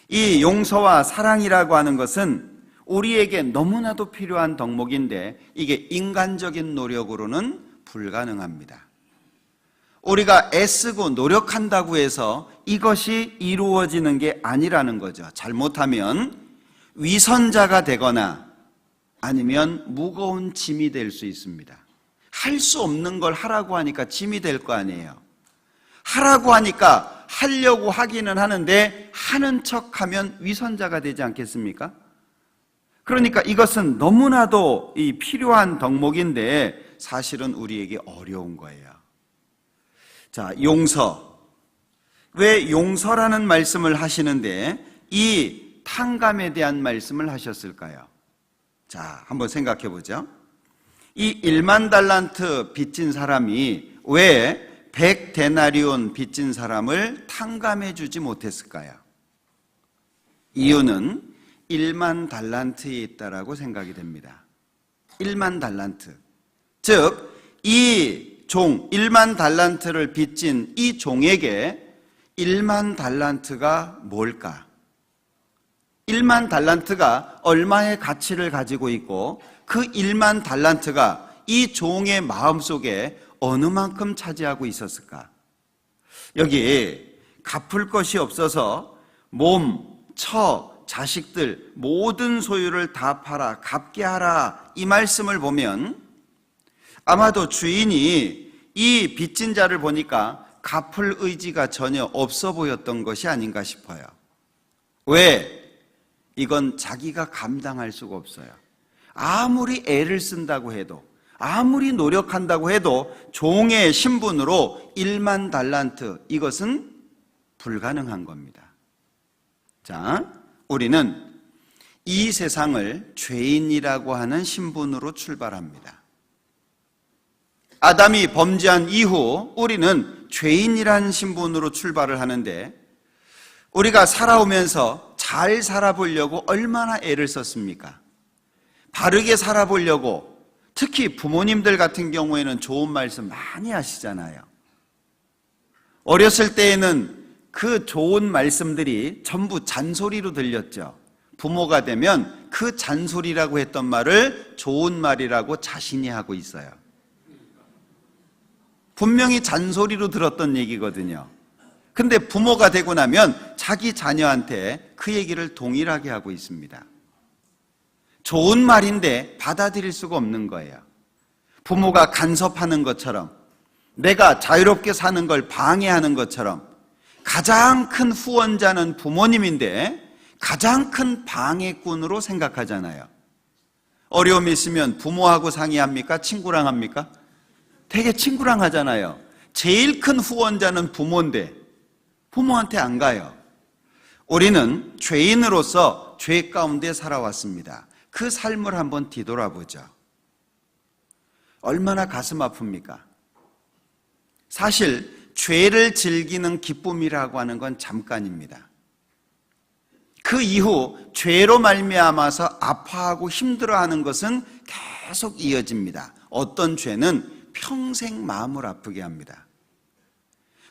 이 용서와 사랑이라고 하는 것은 우리에게 너무나도 필요한 덕목인데 이게 인간적인 노력으로는 불가능합니다. 우리가 애쓰고 노력한다고 해서 이것이 이루어지는 게 아니라는 거죠. 잘못하면 위선자가 되거나 아니면 무거운 짐이 될 수 있습니다. 할 수 없는 걸 하라고 하니까 짐이 될 거 아니에요. 하라고 하니까 하려고 하기는 하는데 하는 척하면 위선자가 되지 않겠습니까? 그러니까 이것은 너무나도 이 필요한 덕목인데 사실은 우리에게 어려운 거예요. 자, 용서. 왜 용서라는 말씀을 하시는데 이 탕감에 대한 말씀을 하셨을까요? 자, 한번 생각해 보죠. 이 1만 달란트 빚진 사람이 왜 100데나리온 빚진 사람을 탕감해 주지 못했을까요? 이유는 1만 달란트에 있다라고 생각이 됩니다. 1만 달란트. 즉, 이 종, 1만 달란트를 빚진 이 종에게 1만 달란트가 뭘까? 1만 달란트가 얼마의 가치를 가지고 있고 그 1만 달란트가 이 종의 마음속에 어느 만큼 차지하고 있었을까? 여기 갚을 것이 없어서 몸, 처, 자식들 모든 소유를 다 팔아 갚게 하라 이 말씀을 보면 아마도 주인이 이 빚진 자를 보니까 갚을 의지가 전혀 없어 보였던 것이 아닌가 싶어요. 왜? 이건 자기가 감당할 수가 없어요. 아무리 애를 쓴다고 해도 아무리 노력한다고 해도 종의 신분으로 1만 달란트 이것은 불가능한 겁니다. 자, 우리는 이 세상을 죄인이라고 하는 신분으로 출발합니다. 아담이 범죄한 이후 우리는 죄인이라는 신분으로 출발을 하는데 우리가 살아오면서 잘 살아보려고 얼마나 애를 썼습니까? 바르게 살아보려고 특히 부모님들 같은 경우에는 좋은 말씀 많이 하시잖아요. 어렸을 때에는 그 좋은 말씀들이 전부 잔소리로 들렸죠. 부모가 되면 그 잔소리라고 했던 말을 좋은 말이라고 자신이 하고 있어요. 분명히 잔소리로 들었던 얘기거든요. 근데 부모가 되고 나면 자기 자녀한테 그 얘기를 동일하게 하고 있습니다. 좋은 말인데 받아들일 수가 없는 거예요. 부모가 간섭하는 것처럼 내가 자유롭게 사는 걸 방해하는 것처럼 가장 큰 후원자는 부모님인데 가장 큰 방해꾼으로 생각하잖아요. 어려움이 있으면 부모하고 상의합니까? 친구랑 합니까? 되게 친구랑 하잖아요. 제일 큰 후원자는 부모인데 부모한테 안 가요. 우리는 죄인으로서 죄 가운데 살아왔습니다. 그 삶을 한번 뒤돌아보죠. 얼마나 가슴 아픕니까? 사실 죄를 즐기는 기쁨이라고 하는 건 잠깐입니다. 그 이후 죄로 말미암아서 아파하고 힘들어하는 것은 계속 이어집니다. 어떤 죄는 평생 마음을 아프게 합니다.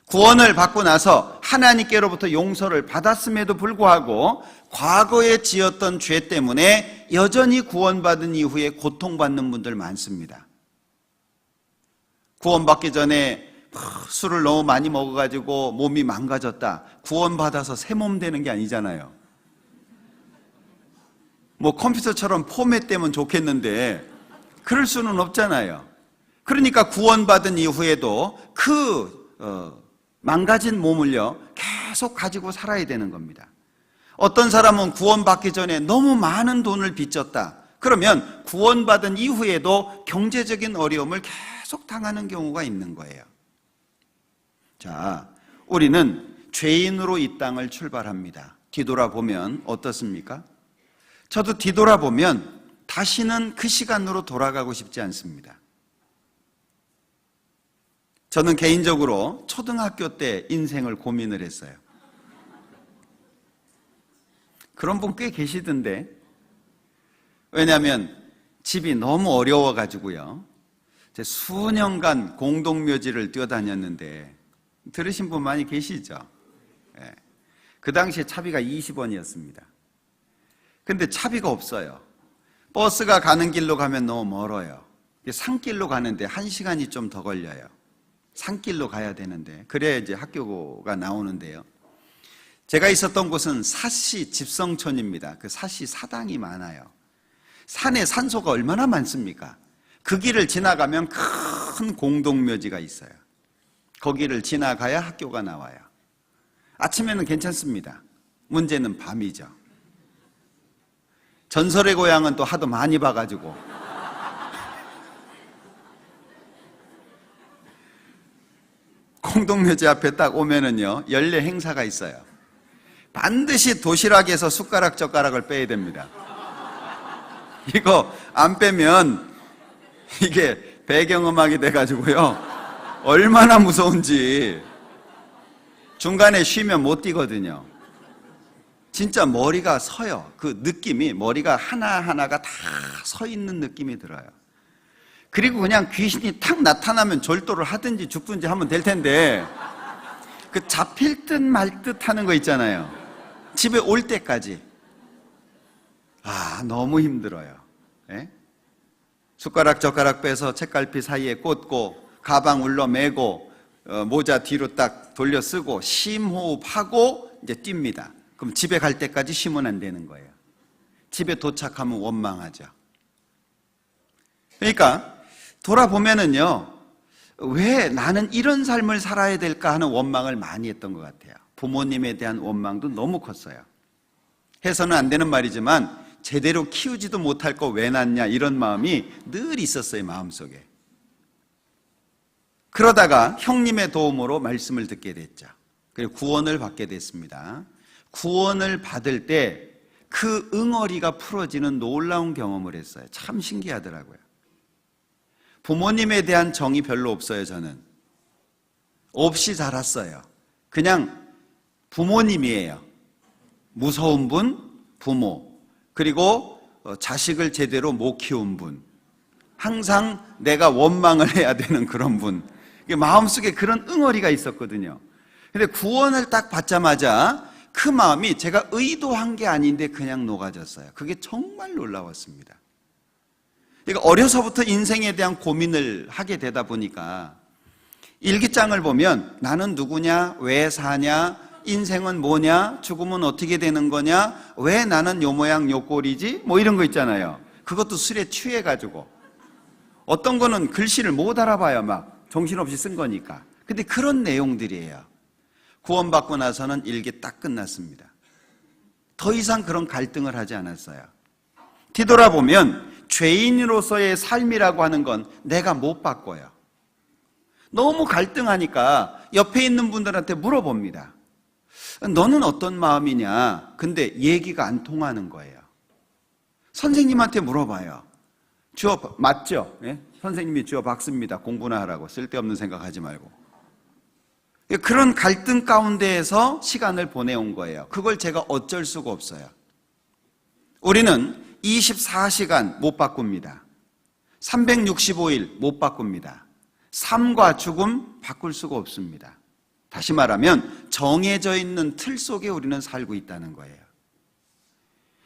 구원을 받고 나서 하나님께로부터 용서를 받았음에도 불구하고 과거에 지었던 죄 때문에 여전히 구원받은 이후에 고통받는 분들 많습니다. 구원받기 전에 술을 너무 많이 먹어가지고 몸이 망가졌다. 구원받아서 새 몸 되는 게 아니잖아요. 뭐 컴퓨터처럼 포맷되면 좋겠는데 그럴 수는 없잖아요. 그러니까 구원받은 이후에도 망가진 몸을요 계속 가지고 살아야 되는 겁니다. 어떤 사람은 구원받기 전에 너무 많은 돈을 빚졌다. 그러면 구원받은 이후에도 경제적인 어려움을 계속 당하는 경우가 있는 거예요. 자, 우리는 죄인으로 이 땅을 출발합니다. 뒤돌아보면 어떻습니까? 저도 뒤돌아보면 다시는 그 시간으로 돌아가고 싶지 않습니다. 저는 개인적으로 초등학교 때 인생을 고민을 했어요. 그런 분 꽤 계시던데. 왜냐하면 집이 너무 어려워가지고요. 제 수년간 공동묘지를 뛰어다녔는데, 들으신 분 많이 계시죠? 네. 그 당시에 차비가 20원이었습니다. 근데 차비가 없어요. 버스가 가는 길로 가면 너무 멀어요. 산길로 가는데 1시간이 좀 더 걸려요. 산길로 가야 되는데, 그래야 이제 학교가 나오는데요. 제가 있었던 곳은 사시 집성촌입니다. 그 사시 사당이 많아요. 산에 산소가 얼마나 많습니까? 그 길을 지나가면 큰 공동묘지가 있어요. 거기를 지나가야 학교가 나와요. 아침에는 괜찮습니다. 문제는 밤이죠. 전설의 고향은 또 하도 많이 봐가지고 공동묘지 앞에 딱 오면은요, 연례 행사가 있어요. 반드시 도시락에서 숟가락 젓가락을 빼야 됩니다. 이거 안 빼면 이게 배경음악이 돼가지고요, 얼마나 무서운지. 중간에 쉬면 못 뛰거든요. 진짜 머리가 서요. 그 느낌이, 머리가 하나하나가 다 서 있는 느낌이 들어요. 그리고 그냥 귀신이 탁 나타나면 절도를 하든지 죽든지 하면 될 텐데, 그 잡힐 듯 말 듯 하는 거 있잖아요. 집에 올 때까지. 너무 힘들어요. 예? 숟가락 젓가락 빼서 책갈피 사이에 꽂고, 가방 울러매고, 모자 뒤로 딱 돌려 쓰고, 심호흡하고 이제 뜁니다. 그럼 집에 갈 때까지 쉬면 안 되는 거예요. 집에 도착하면 원망하죠. 그러니까 돌아보면은요, 왜 나는 이런 삶을 살아야 될까 하는 원망을 많이 했던 것 같아요. 부모님에 대한 원망도 너무 컸어요. 해서는 안 되는 말이지만 제대로 키우지도 못할 거 왜 낳냐, 이런 마음이 늘 있었어요, 마음속에. 그러다가 형님의 도움으로 말씀을 듣게 됐죠. 그리고 구원을 받게 됐습니다. 구원을 받을 때 그 응어리가 풀어지는 놀라운 경험을 했어요. 참 신기하더라고요. 부모님에 대한 정이 별로 없어요, 저는. 없이 자랐어요. 그냥 부모님이에요. 무서운 분, 부모. 그리고 자식을 제대로 못 키운 분. 항상 내가 원망을 해야 되는 그런 분. 마음속에 그런 응어리가 있었거든요. 근데 구원을 딱 받자마자 그 마음이 제가 의도한 게 아닌데 그냥 녹아졌어요. 그게 정말 놀라웠습니다. 그러니까 어려서부터 인생에 대한 고민을 하게 되다 보니까 일기장을 보면 나는 누구냐, 왜 사냐, 인생은 뭐냐, 죽으면 어떻게 되는 거냐, 왜 나는 요 모양 요 꼴이지, 뭐 이런 거 있잖아요. 그것도 술에 취해가지고 어떤 거는 글씨를 못 알아봐요. 막 정신없이 쓴 거니까. 근데 그런 내용들이에요. 구원받고 나서는 일기 딱 끝났습니다. 더 이상 그런 갈등을 하지 않았어요. 뒤돌아보면 죄인으로서의 삶이라고 하는 건 내가 못 바꿔요. 너무 갈등하니까 옆에 있는 분들한테 물어봅니다. 너는 어떤 마음이냐? 근데 얘기가 안 통하는 거예요. 선생님한테 물어봐요. 주어 맞죠? 예? 선생님이 주어 박습니다. 공부나 하라고. 쓸데없는 생각하지 말고. 그런 갈등 가운데에서 시간을 보내온 거예요. 그걸 제가 어쩔 수가 없어요. 우리는 24시간 못 바꿉니다. 365일 못 바꿉니다. 삶과 죽음 바꿀 수가 없습니다. 다시 말하면 정해져 있는 틀 속에 우리는 살고 있다는 거예요.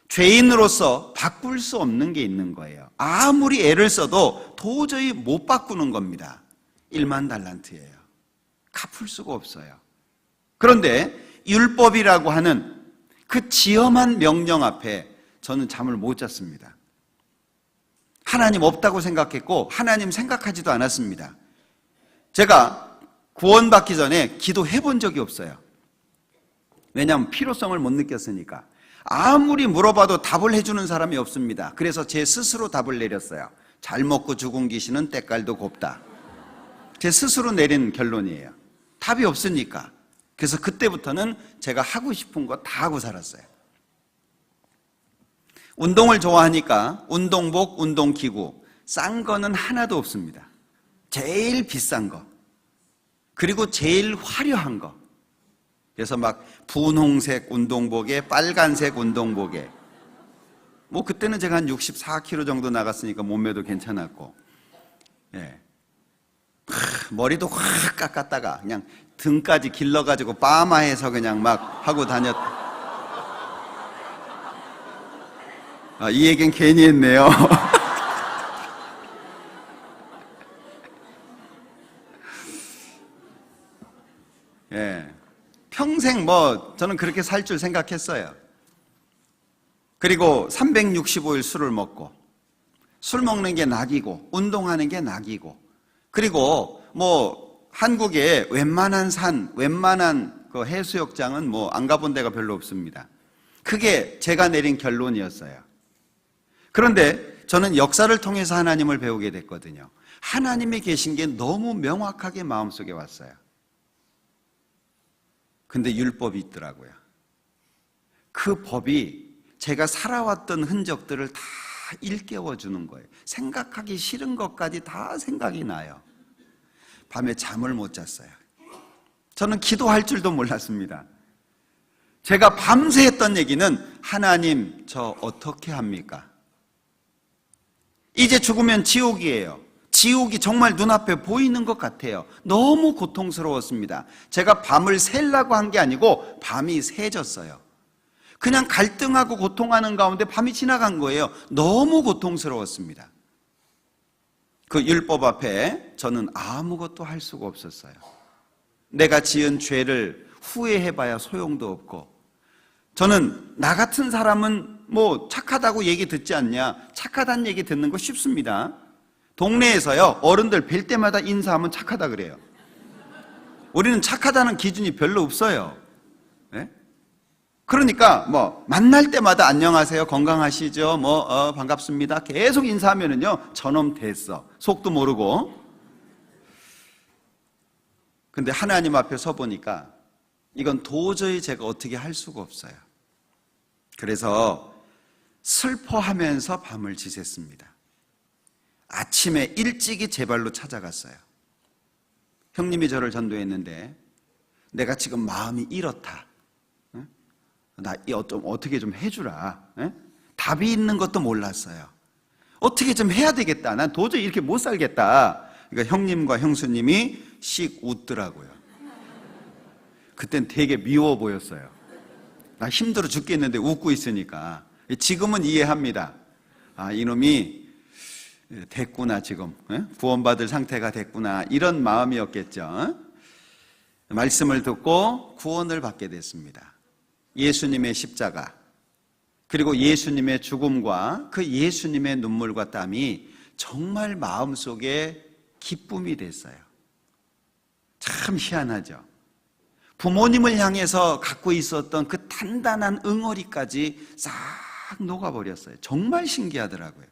죄인으로서 바꿀 수 없는 게 있는 거예요. 아무리 애를 써도 도저히 못 바꾸는 겁니다. 1만 달란트예요. 갚을 수가 없어요. 그런데 율법이라고 하는 그 지엄한 명령 앞에 저는 잠을 못 잤습니다. 하나님 없다고 생각했고 하나님 생각하지도 않았습니다. 제가 구원받기 전에 기도해 본 적이 없어요. 왜냐하면 필요성을 못 느꼈으니까. 아무리 물어봐도 답을 해주는 사람이 없습니다. 그래서 제 스스로 답을 내렸어요. 잘 먹고 죽은 귀신은 때깔도 곱다. 제 스스로 내린 결론이에요. 답이 없으니까. 그래서 그때부터는 제가 하고 싶은 거 다 하고 살았어요. 운동을 좋아하니까 운동복, 운동기구 싼 거는 하나도 없습니다. 제일 비싼 거, 그리고 제일 화려한 거. 그래서 막 분홍색 운동복에 빨간색 운동복에, 뭐 그때는 제가 한 64kg 정도 나갔으니까 몸매도 괜찮았고, 예. 머리도 확 깎았다가 그냥 등까지 길러가지고 파마해서 그냥 막 하고 다녔다. 이 얘기는 괜히 했네요. 예. 평생 저는 그렇게 살 줄 생각했어요. 그리고 365일 술을 먹고, 술 먹는 게 낙이고, 운동하는 게 낙이고, 그리고 한국에 웬만한 웬만한 그 해수욕장은 안 가본 데가 별로 없습니다. 그게 제가 내린 결론이었어요. 그런데 저는 역사를 통해서 하나님을 배우게 됐거든요. 하나님이 계신 게 너무 명확하게 마음속에 왔어요. 근데 율법이 있더라고요. 그 법이 제가 살아왔던 흔적들을 다 일깨워 주는 거예요. 생각하기 싫은 것까지 다 생각이 나요. 밤에 잠을 못 잤어요. 저는 기도할 줄도 몰랐습니다. 제가 밤새 했던 얘기는, 하나님, 저 어떻게 합니까? 이제 죽으면 지옥이에요. 지옥이 정말 눈앞에 보이는 것 같아요. 너무 고통스러웠습니다. 제가 밤을 새려고 한 게 아니고 밤이 새졌어요. 그냥 갈등하고 고통하는 가운데 밤이 지나간 거예요. 너무 고통스러웠습니다. 그 율법 앞에 저는 아무것도 할 수가 없었어요. 내가 지은 죄를 후회해봐야 소용도 없고, 저는 나 같은 사람은 착하다고 얘기 듣지 않냐, 착하다는 얘기 듣는 거 쉽습니다. 동네에서요, 어른들 뵐 때마다 인사하면 착하다 그래요. 우리는 착하다는 기준이 별로 없어요. 네? 그러니까 만날 때마다 안녕하세요, 건강하시죠, 반갑습니다 계속 인사하면은요, 저놈 됐어, 속도 모르고. 근데 하나님 앞에 서 보니까 이건 도저히 제가 어떻게 할 수가 없어요. 그래서 슬퍼하면서 밤을 지샜습니다. 아침에 일찍이 제 발로 찾아갔어요. 형님이 저를 전도했는데, 내가 지금 마음이 이렇다, 나 어떻게 좀 해주라. 답이 있는 것도 몰랐어요. 어떻게 좀 해야 되겠다, 난 도저히 이렇게 못 살겠다. 그러니까 형님과 형수님이 씩 웃더라고요. 그땐 되게 미워 보였어요. 나 힘들어 죽겠는데 웃고 있으니까. 지금은 이해합니다. 이놈이 됐구나, 지금 구원받을 상태가 됐구나, 이런 마음이었겠죠. 말씀을 듣고 구원을 받게 됐습니다. 예수님의 십자가, 그리고 예수님의 죽음과 그 예수님의 눈물과 땀이 정말 마음속에 기쁨이 됐어요. 참 희한하죠. 부모님을 향해서 갖고 있었던 그 단단한 응어리까지 싹 녹아버렸어요. 정말 신기하더라고요.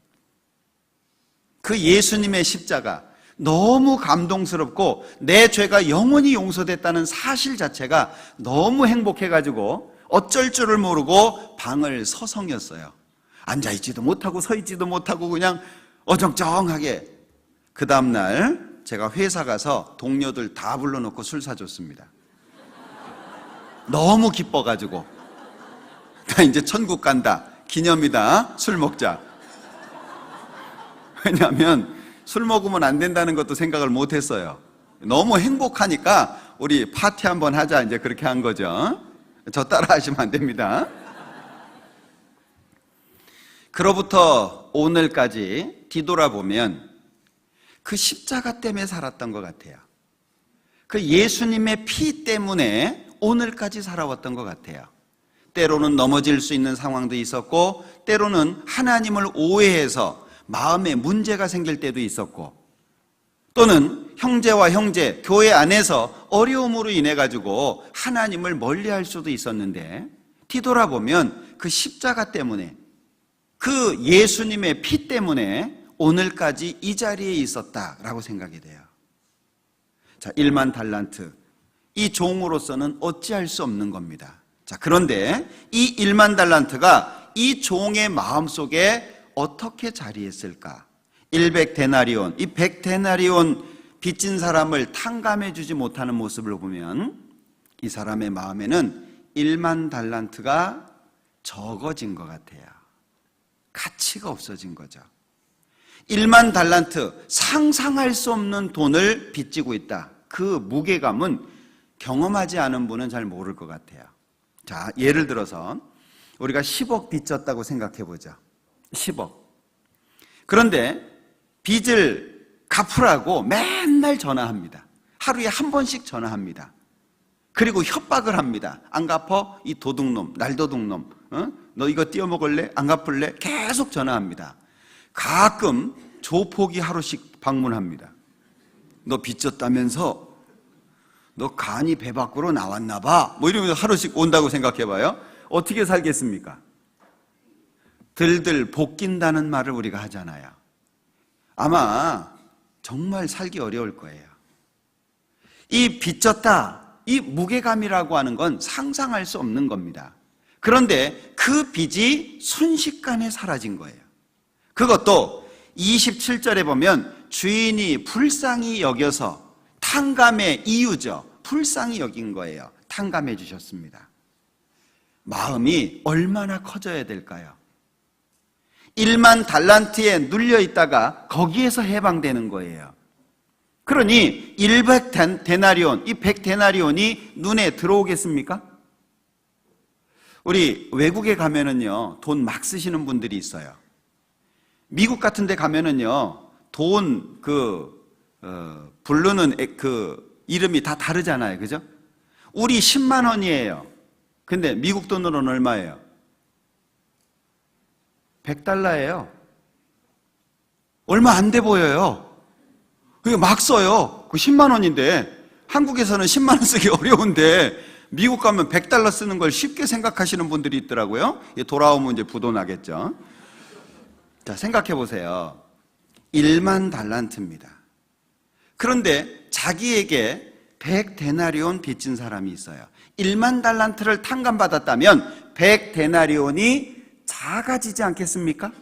그 예수님의 십자가, 너무 감동스럽고 내 죄가 영원히 용서됐다는 사실 자체가 너무 행복해가지고 어쩔 줄을 모르고 방을 서성였어요. 앉아있지도 못하고 서있지도 못하고 그냥 어정쩡하게. 그 다음날 제가 회사 가서 동료들 다 불러놓고 술 사줬습니다. 너무 기뻐가지고, 나 이제 천국 간다, 기념이다, 술 먹자. 왜냐하면 술 먹으면 안 된다는 것도 생각을 못했어요. 너무 행복하니까 우리 파티 한번 하자, 이제 그렇게 한 거죠. 저 따라 하시면 안 됩니다. 그로부터 오늘까지 뒤돌아보면 그 십자가 때문에 살았던 것 같아요. 그 예수님의 피 때문에 오늘까지 살아왔던 것 같아요. 때로는 넘어질 수 있는 상황도 있었고, 때로는 하나님을 오해해서 마음에 문제가 생길 때도 있었고, 또는 형제와 형제, 교회 안에서 어려움으로 인해 가지고 하나님을 멀리할 수도 있었는데, 뒤돌아보면 그 십자가 때문에, 그 예수님의 피 때문에 오늘까지 이 자리에 있었다라고 생각이 돼요. 자, 1만 달란트, 이 종으로서는 어찌할 수 없는 겁니다. 자, 그런데 이 1만 달란트가 이 종의 마음속에 어떻게 자리했을까? 100데나리온, 이 100데나리온 빚진 사람을 탕감해 주지 못하는 모습을 보면 이 사람의 마음에는 1만 달란트가 적어진 것 같아요. 가치가 없어진 거죠. 1만 달란트, 상상할 수 없는 돈을 빚지고 있다. 그 무게감은 경험하지 않은 분은 잘 모를 것 같아요. 자, 예를 들어서 우리가 10억 빚졌다고 생각해 보죠. 10억. 그런데 빚을 갚으라고 맨날 전화합니다. 하루에 한 번씩 전화합니다. 그리고 협박을 합니다. 안 갚어? 이 도둑놈, 날도둑놈. 너 이거 띄어먹을래? 안 갚을래? 계속 전화합니다. 가끔 조폭이 하루씩 방문합니다. 너 빚졌다면서? 너 간이 배 밖으로 나왔나 봐. 뭐 이러면서 하루씩 온다고 생각해봐요. 어떻게 살겠습니까? 들들 볶인다는 말을 우리가 하잖아요. 아마 정말 살기 어려울 거예요. 이 빚졌다, 이 무게감이라고 하는 건 상상할 수 없는 겁니다. 그런데 그 빚이 순식간에 사라진 거예요. 그것도 27절에 보면 주인이 불쌍히 여겨서 탕감의 이유죠. 불쌍히 여긴 거예요. 탕감해 주셨습니다. 마음이 얼마나 커져야 될까요? 1만 달란트에 눌려 있다가 거기에서 해방되는 거예요. 그러니 100데나리온, 이 100데나리온이 눈에 들어오겠습니까? 우리 외국에 가면은요, 돈 막 쓰시는 분들이 있어요. 미국 같은 데 가면은요, 돈 부르는 이름이 다 다르잖아요. 그죠? 우리 10만 원이에요. 근데 미국 돈으로는 얼마예요? 100달러예요. 얼마 안 돼 보여요. 그게 막 써요. 그 10만 원인데 한국에서는 10만 원 쓰기 어려운데 미국 가면 100달러 쓰는 걸 쉽게 생각하시는 분들이 있더라고요. 돌아오면 이제 부도 나겠죠. 자, 생각해 보세요. 1만 달란트입니다. 그런데 자기에게 100데나리온 빚진 사람이 있어요. 1만 달란트를 탕감받았다면 100데나리온이 작아지지 않겠습니까?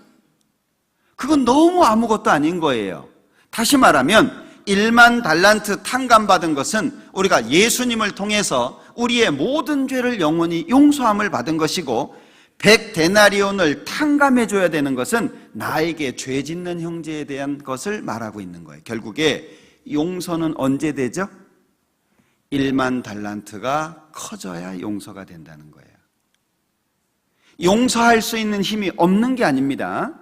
그건 너무 아무것도 아닌 거예요. 다시 말하면 1만 달란트 탕감받은 것은 우리가 예수님을 통해서 우리의 모든 죄를 영원히 용서함을 받은 것이고 100데나리온을 탕감해 줘야 되는 것은 나에게 죄 짓는 형제에 대한 것을 말하고 있는 거예요. 결국에 용서는 언제 되죠? 1만 달란트가 커져야 용서가 된다는 거예요. 용서할 수 있는 힘이 없는 게 아닙니다.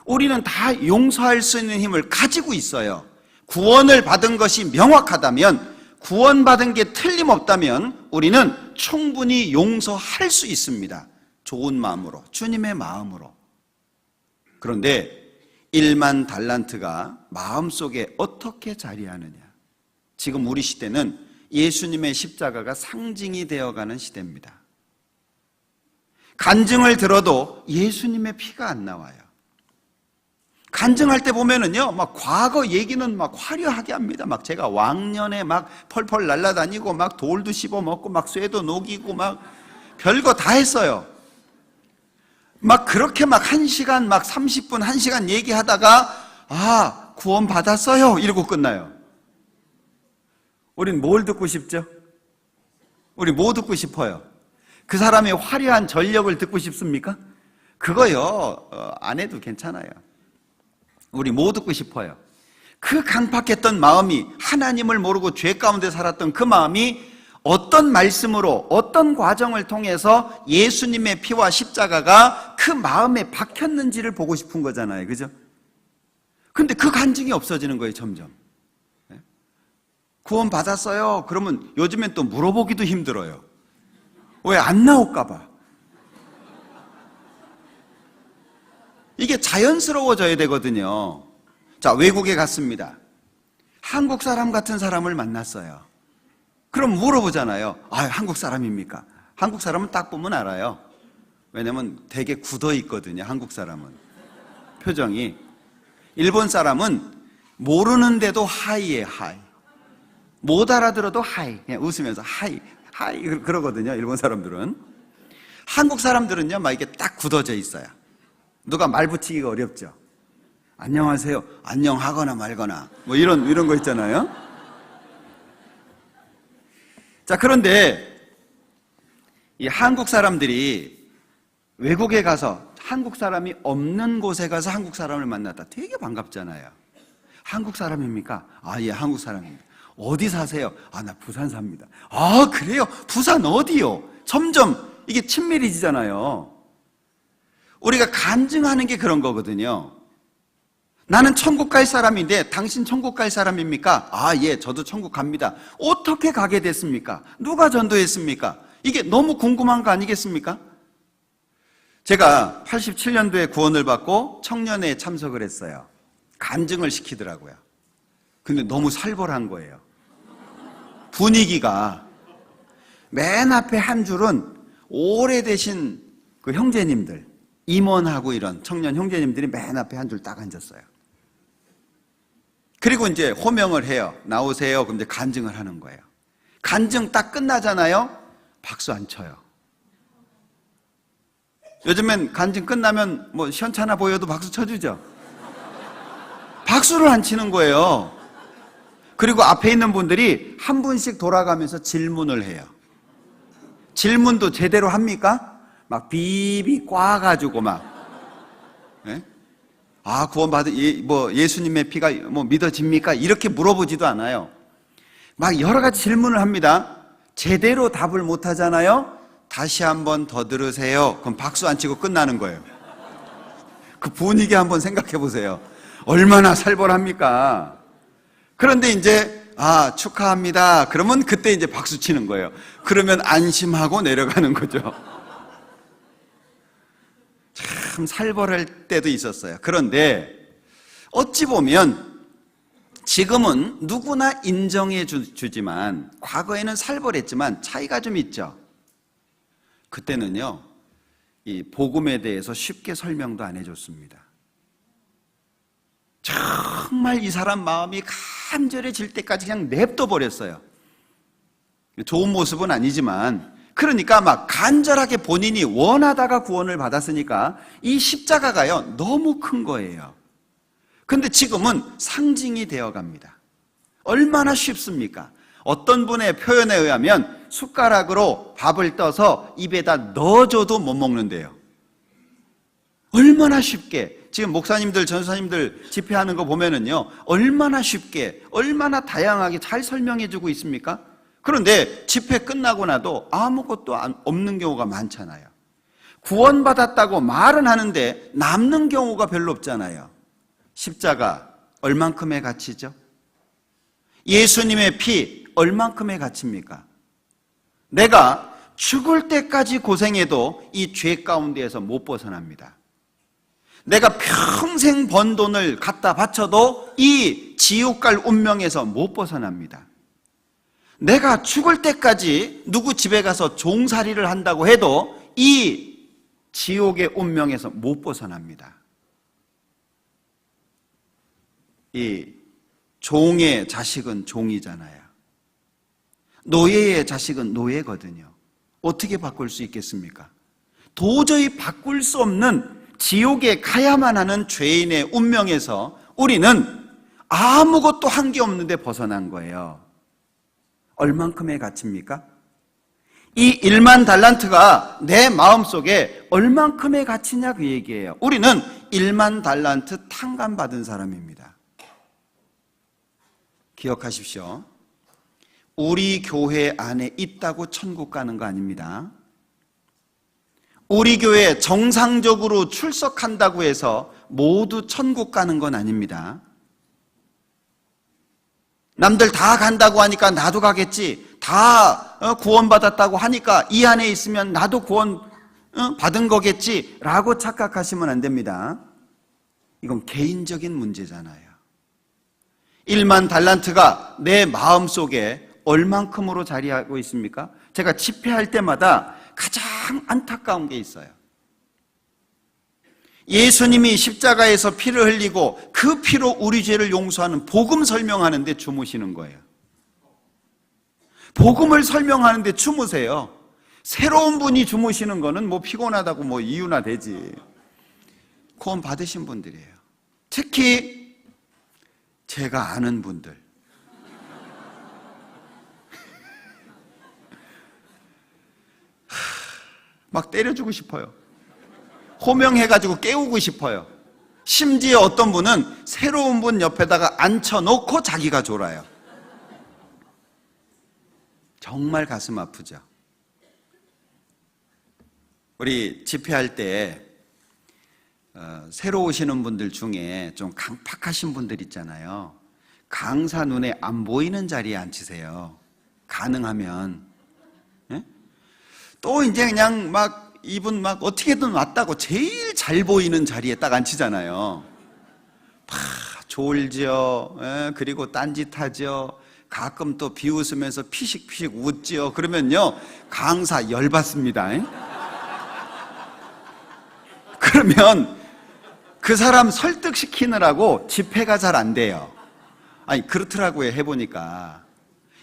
우리는 다 용서할 수 있는 힘을 가지고 있어요. 구원을 받은 것이 명확하다면, 구원받은 게 틀림없다면 우리는 충분히 용서할 수 있습니다. 좋은 마음으로, 주님의 마음으로. 그런데 1만 달란트가 마음속에 어떻게 자리하느냐. 지금 우리 시대는 예수님의 십자가가 상징이 되어가는 시대입니다. 간증을 들어도 예수님의 피가 안 나와요. 간증할 때 보면은요, 막 과거 얘기는 막 화려하게 합니다. 막 제가 왕년에 막 펄펄 날아다니고 막 돌도 씹어먹고 막 쇠도 녹이고 막 별거 다 했어요. 막 그렇게 막 1시간 막 30분 1시간 얘기하다가 구원 받았어요 이러고 끝나요. 우린 뭘 듣고 싶죠? 우리 뭐 듣고 싶어요? 그 사람의 화려한 전력을 듣고 싶습니까? 그거요 안 해도 괜찮아요. 우리 뭐 듣고 싶어요? 그 강팍했던 마음이, 하나님을 모르고 죄 가운데 살았던 그 마음이 어떤 말씀으로, 어떤 과정을 통해서 예수님의 피와 십자가가 그 마음에 박혔는지를 보고 싶은 거잖아요. 그죠? 근데 그 간증이 없어지는 거예요, 점점. 구원 받았어요. 그러면 요즘엔 또 물어보기도 힘들어요. 왜 안 나올까 봐. 이게 자연스러워져야 되거든요. 자, 외국에 갔습니다. 한국 사람 같은 사람을 만났어요. 그럼 물어보잖아요. 한국 사람입니까? 한국 사람은 딱 보면 알아요. 왜냐면 되게 굳어 있거든요, 한국 사람은. 표정이. 일본 사람은 모르는데도 하이에 하이. 못 알아들어도 하이. 그냥 웃으면서 하이, 하이. 그러거든요, 일본 사람들은. 한국 사람들은요, 막 이게 딱 굳어져 있어요. 누가 말 붙이기가 어렵죠. 안녕하세요. 안녕하거나 말거나. 뭐 이런 거 있잖아요. 자, 그런데 이 한국 사람들이 외국에 가서 한국 사람이 없는 곳에 가서 한국 사람을 만났다. 되게 반갑잖아요. 한국 사람입니까? 아, 예, 한국 사람입니다. 어디 사세요? 아, 나 부산 삽니다. 아, 그래요? 부산 어디요? 점점 이게 친밀해지잖아요. 우리가 간증하는 게 그런 거거든요. 나는 천국 갈 사람인데 당신 천국 갈 사람입니까? 아, 예, 저도 천국 갑니다. 어떻게 가게 됐습니까? 누가 전도했습니까? 이게 너무 궁금한 거 아니겠습니까? 제가 87년도에 구원을 받고 청년회에 참석을 했어요. 간증을 시키더라고요. 근데 너무 살벌한 거예요. 분위기가 맨 앞에 한 줄은 오래되신 그 형제님들, 임원하고 이런 청년 형제님들이 맨 앞에 한 줄 딱 앉았어요. 그리고 이제 호명을 해요. 나오세요. 그럼 이제 간증을 하는 거예요. 간증 딱 끝나잖아요. 박수 안 쳐요. 요즘엔 간증 끝나면 뭐 시원찮아 보여도 박수 쳐주죠. 박수를 안 치는 거예요. 그리고 앞에 있는 분들이 한 분씩 돌아가면서 질문을 해요. 질문도 제대로 합니까? 막 비비 꽈가지고 막. 네? 아, 구원받은 예수님의 피가 뭐 믿어집니까? 이렇게 물어보지도 않아요. 막 여러 가지 질문을 합니다. 제대로 답을 못 하잖아요. 다시 한번 더 들으세요. 그럼 박수 안 치고 끝나는 거예요. 그 분위기 한번 생각해 보세요. 얼마나 살벌합니까? 그런데 이제 축하합니다. 그러면 그때 이제 박수 치는 거예요. 그러면 안심하고 내려가는 거죠. 참 살벌할 때도 있었어요. 그런데 어찌 보면 지금은 누구나 인정해 주지만 과거에는 살벌했지만 차이가 좀 있죠. 그때는요, 이 복음에 대해서 쉽게 설명도 안 해줬습니다. 정말 이 사람 마음이 간절해질 때까지 그냥 냅둬 버렸어요. 좋은 모습은 아니지만, 그러니까 막 간절하게 본인이 원하다가 구원을 받았으니까 이 십자가가요, 너무 큰 거예요. 근데 지금은 상징이 되어 갑니다. 얼마나 쉽습니까? 어떤 분의 표현에 의하면 숟가락으로 밥을 떠서 입에다 넣어줘도 못 먹는데요. 얼마나 쉽게, 지금 목사님들, 전사님들 집회하는 거 보면은요, 얼마나 쉽게, 얼마나 다양하게 잘 설명해 주고 있습니까? 그런데 집회 끝나고 나도 아무것도 없는 경우가 많잖아요. 구원받았다고 말은 하는데 남는 경우가 별로 없잖아요. 십자가 얼만큼의 가치죠? 예수님의 피 얼만큼의 가치입니까? 내가 죽을 때까지 고생해도 이 죄 가운데에서 못 벗어납니다. 내가 평생 번 돈을 갖다 바쳐도 이 지옥 갈 운명에서 못 벗어납니다. 내가 죽을 때까지 누구 집에 가서 종살이를 한다고 해도 이 지옥의 운명에서 못 벗어납니다. 이 종의 자식은 종이잖아요. 노예의 자식은 노예거든요. 어떻게 바꿀 수 있겠습니까? 도저히 바꿀 수 없는 지옥에 가야만 하는 죄인의 운명에서 우리는 아무것도 한 게 없는데 벗어난 거예요. 얼만큼의 가치입니까? 이 1만 달란트가 내 마음속에 얼만큼의 가치냐 그 얘기예요. 우리는 1만 달란트 탕감받은 사람입니다. 기억하십시오. 우리 교회 안에 있다고 천국 가는 거 아닙니다. 우리 교회에 정상적으로 출석한다고 해서 모두 천국 가는 건 아닙니다. 남들 다 간다고 하니까 나도 가겠지. 다 구원받았다고 하니까 이 안에 있으면 나도 구원 받은 거겠지 라고 착각하시면 안 됩니다. 이건 개인적인 문제잖아요. 1만 달란트가 내 마음속에 얼만큼으로 자리하고 있습니까? 제가 집회할 때마다 가장 안타까운 게 있어요. 예수님이 십자가에서 피를 흘리고 그 피로 우리 죄를 용서하는 복음 설명하는데 주무시는 거예요. 복음을 설명하는데 주무세요. 새로운 분이 주무시는 거는 뭐 피곤하다고 뭐 이유나 되지. 구원 받으신 분들이에요. 특히 제가 아는 분들. 막 때려주고 싶어요. 호명해가지고 깨우고 싶어요. 심지어 어떤 분은 새로운 분 옆에다가 앉혀놓고 자기가 졸아요. 정말 가슴 아프죠. 우리 집회할 때 새로 오시는 분들 중에 좀 강팍하신 분들 있잖아요. 강사 눈에 안 보이는 자리에 앉히세요. 가능하면. 예? 또 이제 그냥 막 이분 막 어떻게든 왔다고 제일 잘 보이는 자리에 딱 앉히잖아요. 졸죠. 예? 그리고 딴짓하죠. 가끔 또 비웃으면서 피식피식 웃죠. 그러면요 강사 열받습니다. 예? 그러면 그 사람 설득시키느라고 집회가 잘 안 돼요. 아니 그렇더라고요. 해보니까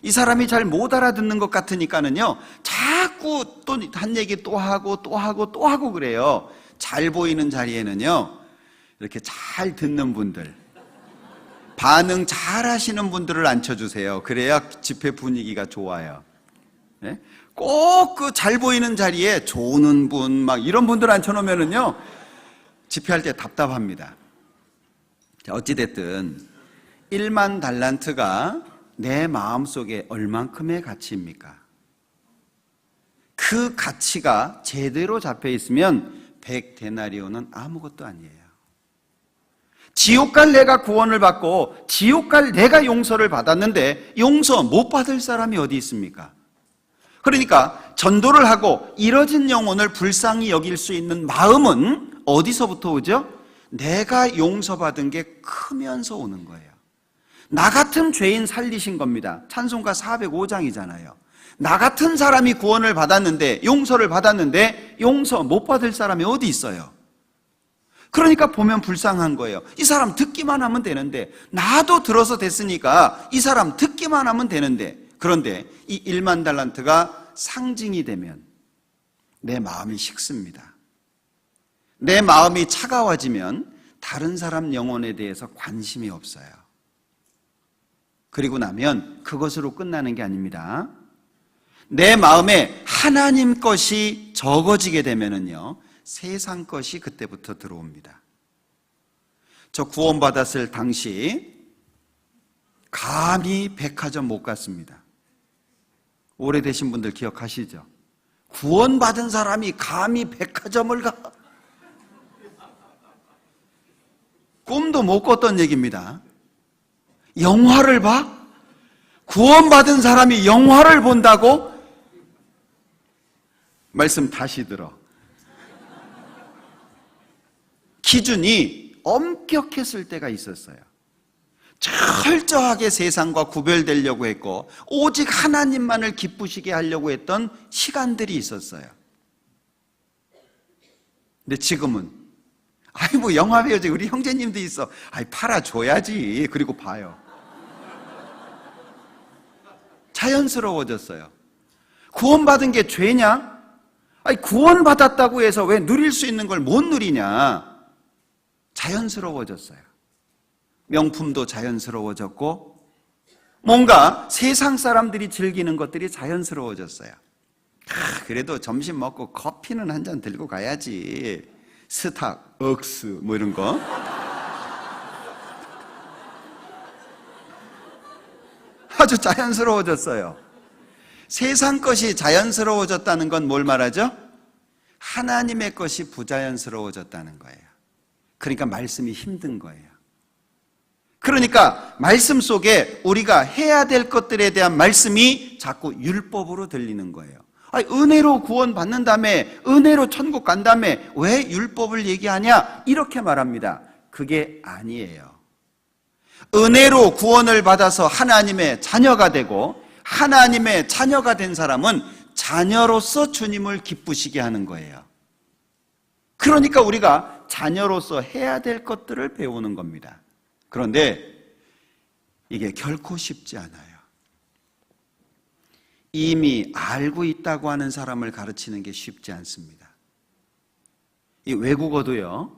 이 사람이 잘 못 알아듣는 것 같으니까는요 자꾸 또 한 얘기 또 하고 또 하고 또 하고 그래요. 잘 보이는 자리에는요 이렇게 잘 듣는 분들, 반응 잘 하시는 분들을 앉혀주세요. 그래야 집회 분위기가 좋아요. 네? 꼭 그 잘 보이는 자리에 조는 분 막 이런 분들 앉혀놓으면은요 집회할 때 답답합니다. 자, 어찌됐든 1만 달란트가 내 마음속에 얼만큼의 가치입니까? 그 가치가 제대로 잡혀 있으면 100데나리온은 아무것도 아니에요. 지옥 갈 내가 구원을 받고 지옥 갈 내가 용서를 받았는데 용서 못 받을 사람이 어디 있습니까? 그러니까 전도를 하고 잃어진 영혼을 불쌍히 여길 수 있는 마음은 어디서부터 오죠? 내가 용서받은 게 크면서 오는 거예요. 나 같은 죄인 살리신 겁니다. 찬송가 405장이잖아요. 나 같은 사람이 구원을 받았는데 용서를 받았는데 용서 못 받을 사람이 어디 있어요? 그러니까 보면 불쌍한 거예요. 이 사람 듣기만 하면 되는데 나도 들어서 됐으니까 이 사람 듣기만 하면 되는데 그런데 이 1만 달란트가 상징이 되면 내 마음이 식습니다. 내 마음이 차가워지면 다른 사람 영혼에 대해서 관심이 없어요. 그리고 나면 그것으로 끝나는 게 아닙니다. 내 마음에 하나님 것이 적어지게 되면은요 세상 것이 그때부터 들어옵니다. 저 구원받았을 당시 감히 백화점 못 갔습니다. 오래되신 분들 기억하시죠? 구원받은 사람이 감히 백화점을 가? 꿈도 못 꿨던 얘기입니다. 영화를 봐? 구원받은 사람이 영화를 본다고? 말씀 다시 들어. 기준이 엄격했을 때가 있었어요. 철저하게 세상과 구별되려고 했고 오직 하나님만을 기쁘시게 하려고 했던 시간들이 있었어요. 근데 지금은 아이 뭐 영화 배우지 우리 형제님도 있어. 아이 팔아줘야지. 그리고 봐요. 자연스러워졌어요. 구원받은 게 죄냐? 아니 구원받았다고 해서 왜 누릴 수 있는 걸 못 누리냐? 자연스러워졌어요. 명품도 자연스러워졌고 뭔가 세상 사람들이 즐기는 것들이 자연스러워졌어요. 그래도 점심 먹고 커피는 한 잔 들고 가야지. 스탁, 억스 뭐 이런 거. 아주 자연스러워졌어요. 세상 것이 자연스러워졌다는 건 뭘 말하죠? 하나님의 것이 부자연스러워졌다는 거예요. 그러니까 말씀이 힘든 거예요. 그러니까 말씀 속에 우리가 해야 될 것들에 대한 말씀이 자꾸 율법으로 들리는 거예요. 아니, 은혜로 구원 받는 다음에 은혜로 천국 간 다음에 왜 율법을 얘기하냐? 이렇게 말합니다. 그게 아니에요. 은혜로 구원을 받아서 하나님의 자녀가 되고 하나님의 자녀가 된 사람은 자녀로서 주님을 기쁘시게 하는 거예요. 그러니까 우리가 자녀로서 해야 될 것들을 배우는 겁니다. 그런데 이게 결코 쉽지 않아요. 이미 알고 있다고 하는 사람을 가르치는 게 쉽지 않습니다. 이 외국어도요,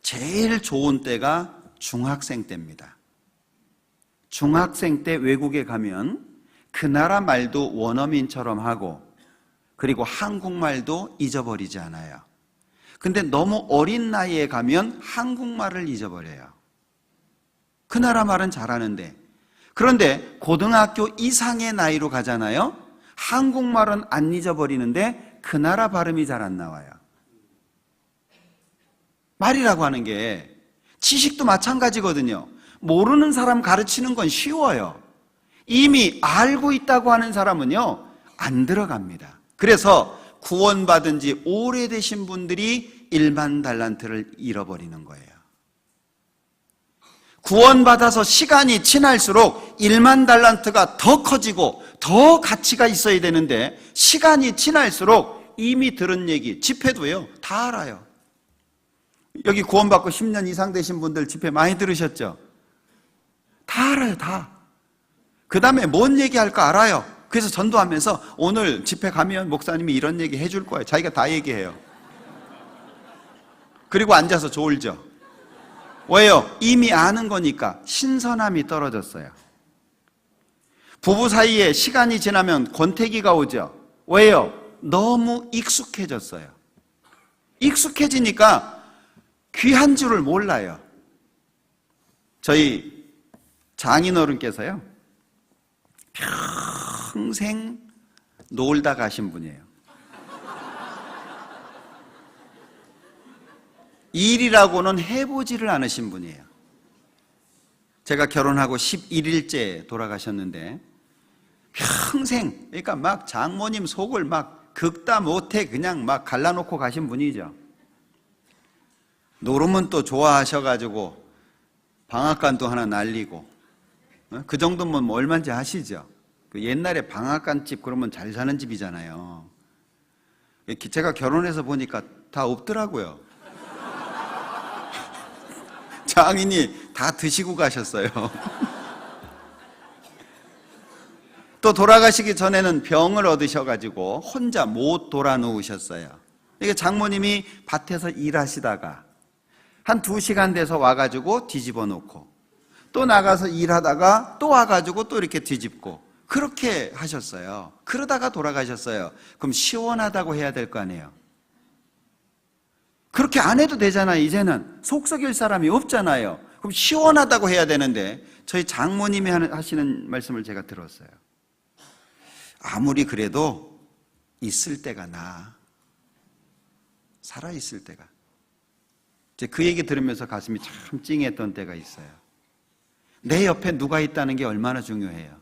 제일 좋은 때가 중학생 때입니다. 중학생 때 외국에 가면 그 나라 말도 원어민처럼 하고, 그리고 한국말도 잊어버리지 않아요. 근데 너무 어린 나이에 가면 한국말을 잊어버려요. 그 나라 말은 잘하는데. 그런데 고등학교 이상의 나이로 가잖아요. 한국말은 안 잊어버리는데 그 나라 발음이 잘 안 나와요. 말이라고 하는 게 지식도 마찬가지거든요. 모르는 사람 가르치는 건 쉬워요. 이미 알고 있다고 하는 사람은요, 안 들어갑니다. 그래서 구원받은 지 오래되신 분들이 1만 달란트를 잃어버리는 거예요. 구원받아서 시간이 지날수록 1만 달란트가 더 커지고 더 가치가 있어야 되는데, 시간이 지날수록 이미 들은 얘기, 집회도요, 다 알아요. 여기 구원받고 10년 이상 되신 분들 집회 많이 들으셨죠? 다 알아요, 다. 그 다음에 뭔 얘기할까 알아요. 그래서 전도하면서 오늘 집회 가면 목사님이 이런 얘기 해줄 거예요. 자기가 다 얘기해요. 그리고 앉아서 졸죠. 왜요? 이미 아는 거니까 신선함이 떨어졌어요. 부부 사이에 시간이 지나면 권태기가 오죠. 왜요? 너무 익숙해졌어요. 익숙해지니까 귀한 줄을 몰라요. 저희 장인어른께서요, 평생 놀다 가신 분이에요. 일이라고는 해보지를 않으신 분이에요. 제가 결혼하고 11일째 돌아가셨는데, 평생, 그러니까 막 장모님 속을 막 긁다 못해 그냥 막 갈라놓고 가신 분이죠. 노름은 또 좋아하셔가지고 방앗간도 하나 날리고, 그 정도면 뭐 얼마인지 아시죠? 그 옛날에 방앗간 집 그러면 잘 사는 집이잖아요. 제가 결혼해서 보니까 다 없더라고요. 장인이 다 드시고 가셨어요. 또 돌아가시기 전에는 병을 얻으셔가지고 혼자 못 돌아 누우셨어요. 이게 장모님이 밭에서 일하시다가 한 2시간 돼서 와가지고 뒤집어 놓고, 또 나가서 일하다가 또 와가지고 또 이렇게 뒤집고, 그렇게 하셨어요. 그러다가 돌아가셨어요. 그럼 시원하다고 해야 될 거 아니에요. 그렇게 안 해도 되잖아요. 이제는 속 썩일 사람이 없잖아요. 그럼 시원하다고 해야 되는데, 저희 장모님이 하시는 말씀을 제가 들었어요. 아무리 그래도 있을 때가 나아. 살아있을 때가. 그 얘기 들으면서 가슴이 참 찡했던 때가 있어요. 내 옆에 누가 있다는 게 얼마나 중요해요.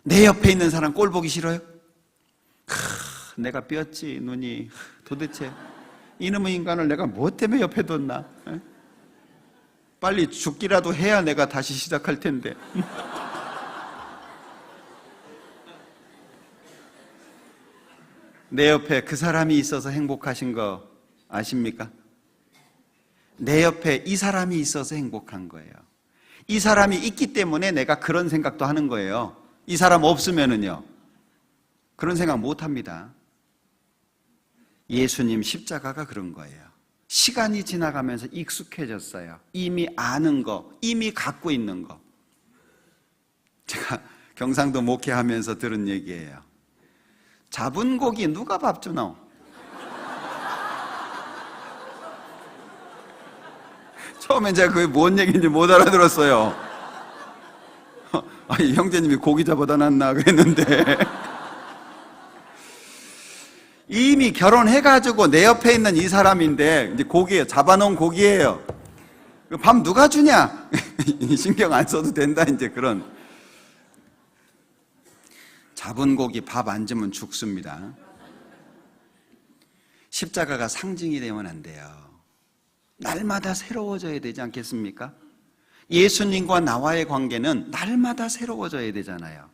내 옆에 있는 사람 꼴 보기 싫어요? 내가 뼈지 눈이, 도대체 이놈의 인간을 내가 뭐 때문에 옆에 뒀나? 빨리 죽기라도 해야 내가 다시 시작할 텐데. 내 옆에 그 사람이 있어서 행복하신 거 아십니까? 내 옆에 이 사람이 있어서 행복한 거예요. 이 사람이 있기 때문에 내가 그런 생각도 하는 거예요. 이 사람 없으면은요, 그런 생각 못 합니다. 예수님 십자가가 그런 거예요. 시간이 지나가면서 익숙해졌어요. 이미 아는 거, 이미 갖고 있는 거. 제가 경상도 목회하면서 들은 얘기예요. 잡은 고기 누가 밥 주노? 처음엔 제가 그게 뭔 얘기인지 못 알아들었어요. 아니, 형제님이 고기 잡아다 놨나 그랬는데, 이미 결혼해가지고 내 옆에 있는 이 사람인데, 이제 고기예요. 잡아놓은 고기예요. 밥 누가 주냐? 신경 안 써도 된다, 이제 그런. 잡은 고기 밥 안 주면 죽습니다. 십자가가 상징이 되면 안 돼요. 날마다 새로워져야 되지 않겠습니까? 예수님과 나와의 관계는 날마다 새로워져야 되잖아요.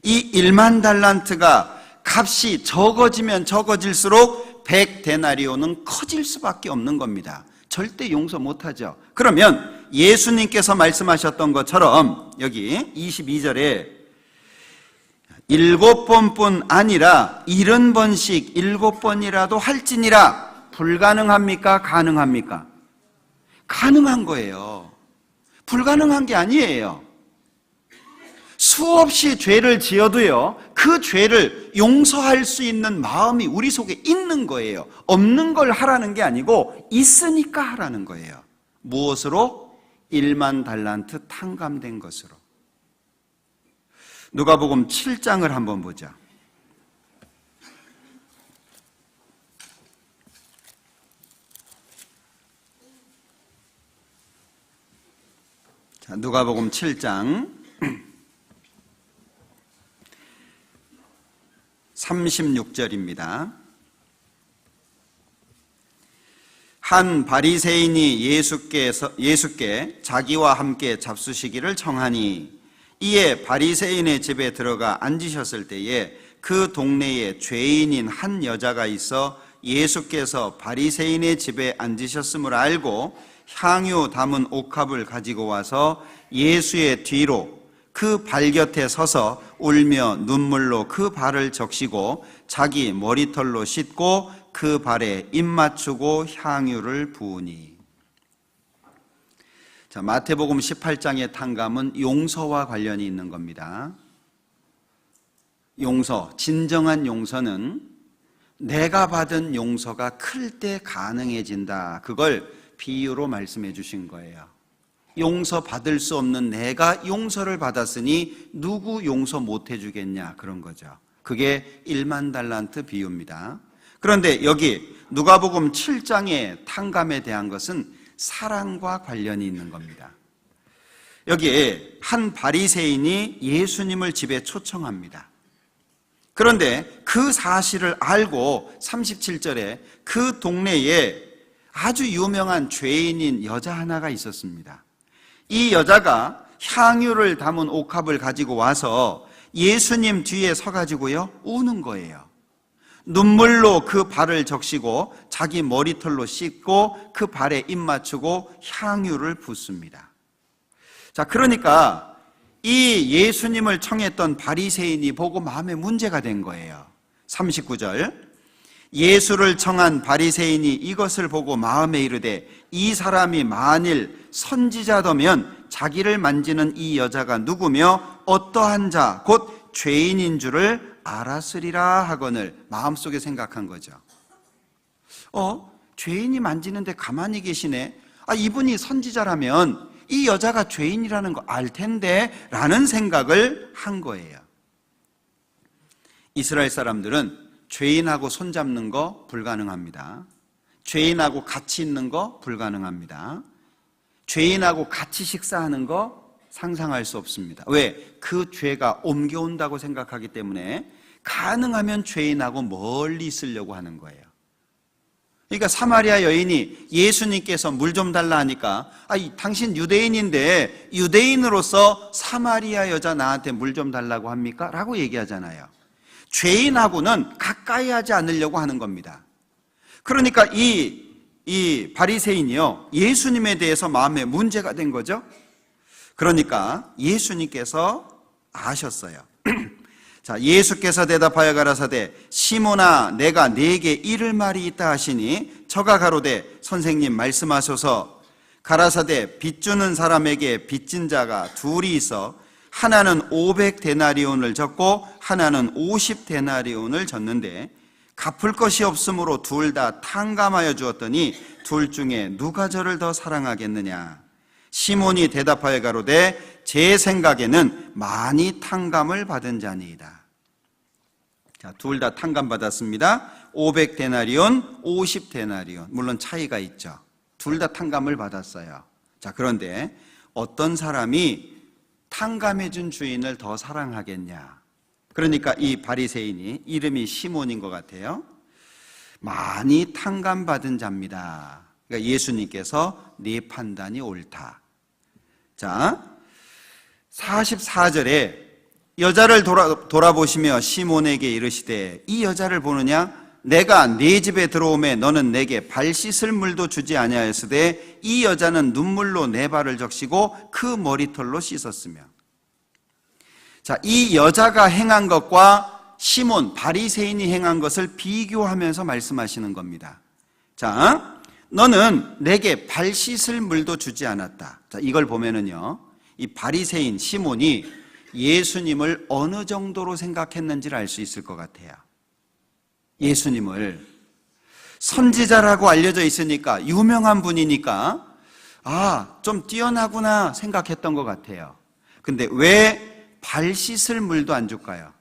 이 1만 달란트가 값이 적어지면 적어질수록 100데나리오는 커질 수밖에 없는 겁니다. 절대 용서 못하죠. 그러면 예수님께서 말씀하셨던 것처럼 여기 22절에 7번뿐 아니라 70번씩 7번이라도 할지니라. 불가능합니까? 가능합니까? 가능한 거예요. 불가능한 게 아니에요. 수없이 죄를 지어도요, 그 죄를 용서할 수 있는 마음이 우리 속에 있는 거예요. 없는 걸 하라는 게 아니고 있으니까 하라는 거예요. 무엇으로? 1만 달란트 탕감된 것으로. 누가복음 7장을 한번 보자. 자, 누가복음 7장 36절입니다. 한 바리새인이 예수께 자기와 함께 잡수시기를 청하니 이에 바리새인의 집에 들어가 앉으셨을 때에 그 동네에 죄인인 한 여자가 있어 예수께서 바리새인의 집에 앉으셨음을 알고 향유 담은 옥합을 가지고 와서 예수의 뒤로 그 발 곁에 서서 울며 눈물로 그 발을 적시고 자기 머리털로 씻고 그 발에 입 맞추고 향유를 부으니. 자, 마태복음 18장의 탕감은 용서와 관련이 있는 겁니다. 용서, 진정한 용서는 내가 받은 용서가 클 때 가능해진다. 그걸 비유로 말씀해 주신 거예요. 용서 받을 수 없는 내가 용서를 받았으니 누구 용서 못 해주겠냐, 그런 거죠. 그게 1만 달란트 비유입니다. 그런데 여기 누가복음 7장의 탕감에 대한 것은 사랑과 관련이 있는 겁니다. 여기에 한 바리새인이 예수님을 집에 초청합니다. 그런데 그 사실을 알고 37절에 그 동네에 아주 유명한 죄인인 여자 하나가 있었습니다. 이 여자가 향유를 담은 옥합을 가지고 와서 예수님 뒤에 서가지고요, 우는 거예요. 눈물로 그 발을 적시고 자기 머리털로 씻고 그 발에 입 맞추고 향유를 붓습니다. 자, 그러니까 이 예수님을 청했던 바리새인이 보고 마음에 문제가 된 거예요. 39절, 예수를 청한 바리새인이 이것을 보고 마음에 이르되 이 사람이 만일 선지자더면 자기를 만지는 이 여자가 누구며 어떠한 자 곧 죄인인 줄을 알았으리라 하거늘. 마음속에 생각한 거죠. 죄인이 만지는데 가만히 계시네. 이분이 선지자라면 이 여자가 죄인이라는 거 알 텐데 라는 생각을 한 거예요. 이스라엘 사람들은 죄인하고 손잡는 거 불가능합니다. 죄인하고 같이 있는 거 불가능합니다. 죄인하고 같이 식사하는 거 상상할 수 없습니다. 왜? 그 죄가 옮겨온다고 생각하기 때문에 가능하면 죄인하고 멀리 있으려고 하는 거예요. 그러니까 사마리아 여인이 예수님께서 물 좀 달라 하니까 당신 유대인인데 유대인으로서 사마리아 여자 나한테 물 좀 달라고 합니까? 라고 얘기하잖아요. 죄인하고는 가까이 하지 않으려고 하는 겁니다. 그러니까 이 바리새인이요, 예수님에 대해서 마음에 문제가 된 거죠. 그러니까 예수님께서 아셨어요. 자, 예수께서 대답하여 가라사대 시몬아 내가 네게 이를 말이 있다 하시니 저가 가로되 선생님 말씀하소서. 가라사대 빚주는 사람에게 빚진 자가 둘이 있어 하나는 500데나리온을 졌고 하나는 50데나리온을 졌는데 갚을 것이 없으므로 둘 다 탕감하여 주었더니 둘 중에 누가 저를 더 사랑하겠느냐. 시몬이 대답하여 가로되 제 생각에는 많이 탕감을 받은 자니이다. 자, 둘 다 탕감받았습니다. 500데나리온, 50데나리온. 물론 차이가 있죠. 둘 다 탕감을 받았어요. 자, 그런데 어떤 사람이 탕감해준 주인을 더 사랑하겠냐. 그러니까 이 바리새인이 이름이 시몬인 것 같아요. 많이 탕감받은 자입니다. 그러니까 예수님께서 네 판단이 옳다. 자, 44절에 여자를 돌아보시며 시몬에게 이르시되 이 여자를 보느냐? 내가 네 집에 들어오매 너는 내게 발 씻을 물도 주지 아니하였으되 이 여자는 눈물로 내 발을 적시고 그 머리털로 씻었으며. 자, 이 여자가 행한 것과 시몬 바리새인이 행한 것을 비교하면서 말씀하시는 겁니다. 자, 너는 내게 발 씻을 물도 주지 않았다. 자, 이걸 보면은요, 이 바리새인 시몬이 예수님을 어느 정도로 생각했는지를 알 수 있을 것 같아요. 예수님을 선지자라고 알려져 있으니까, 유명한 분이니까 좀 뛰어나구나 생각했던 것 같아요. 근데 왜 발 씻을 물도 안 줄까요?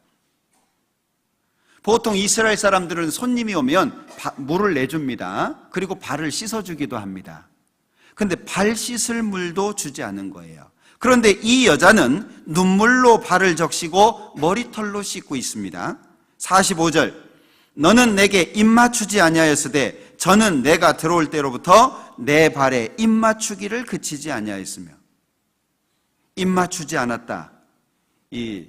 보통 이스라엘 사람들은 손님이 오면 물을 내줍니다. 그리고 발을 씻어주기도 합니다. 근데 발 씻을 물도 주지 않은 거예요. 그런데 이 여자는 눈물로 발을 적시고 머리털로 씻고 있습니다. 45절, 너는 내게 입맞추지 아니하였으되 저는 내가 들어올 때로부터 내 발에 입맞추기를 그치지 아니하였으며. 입맞추지 않았다. 이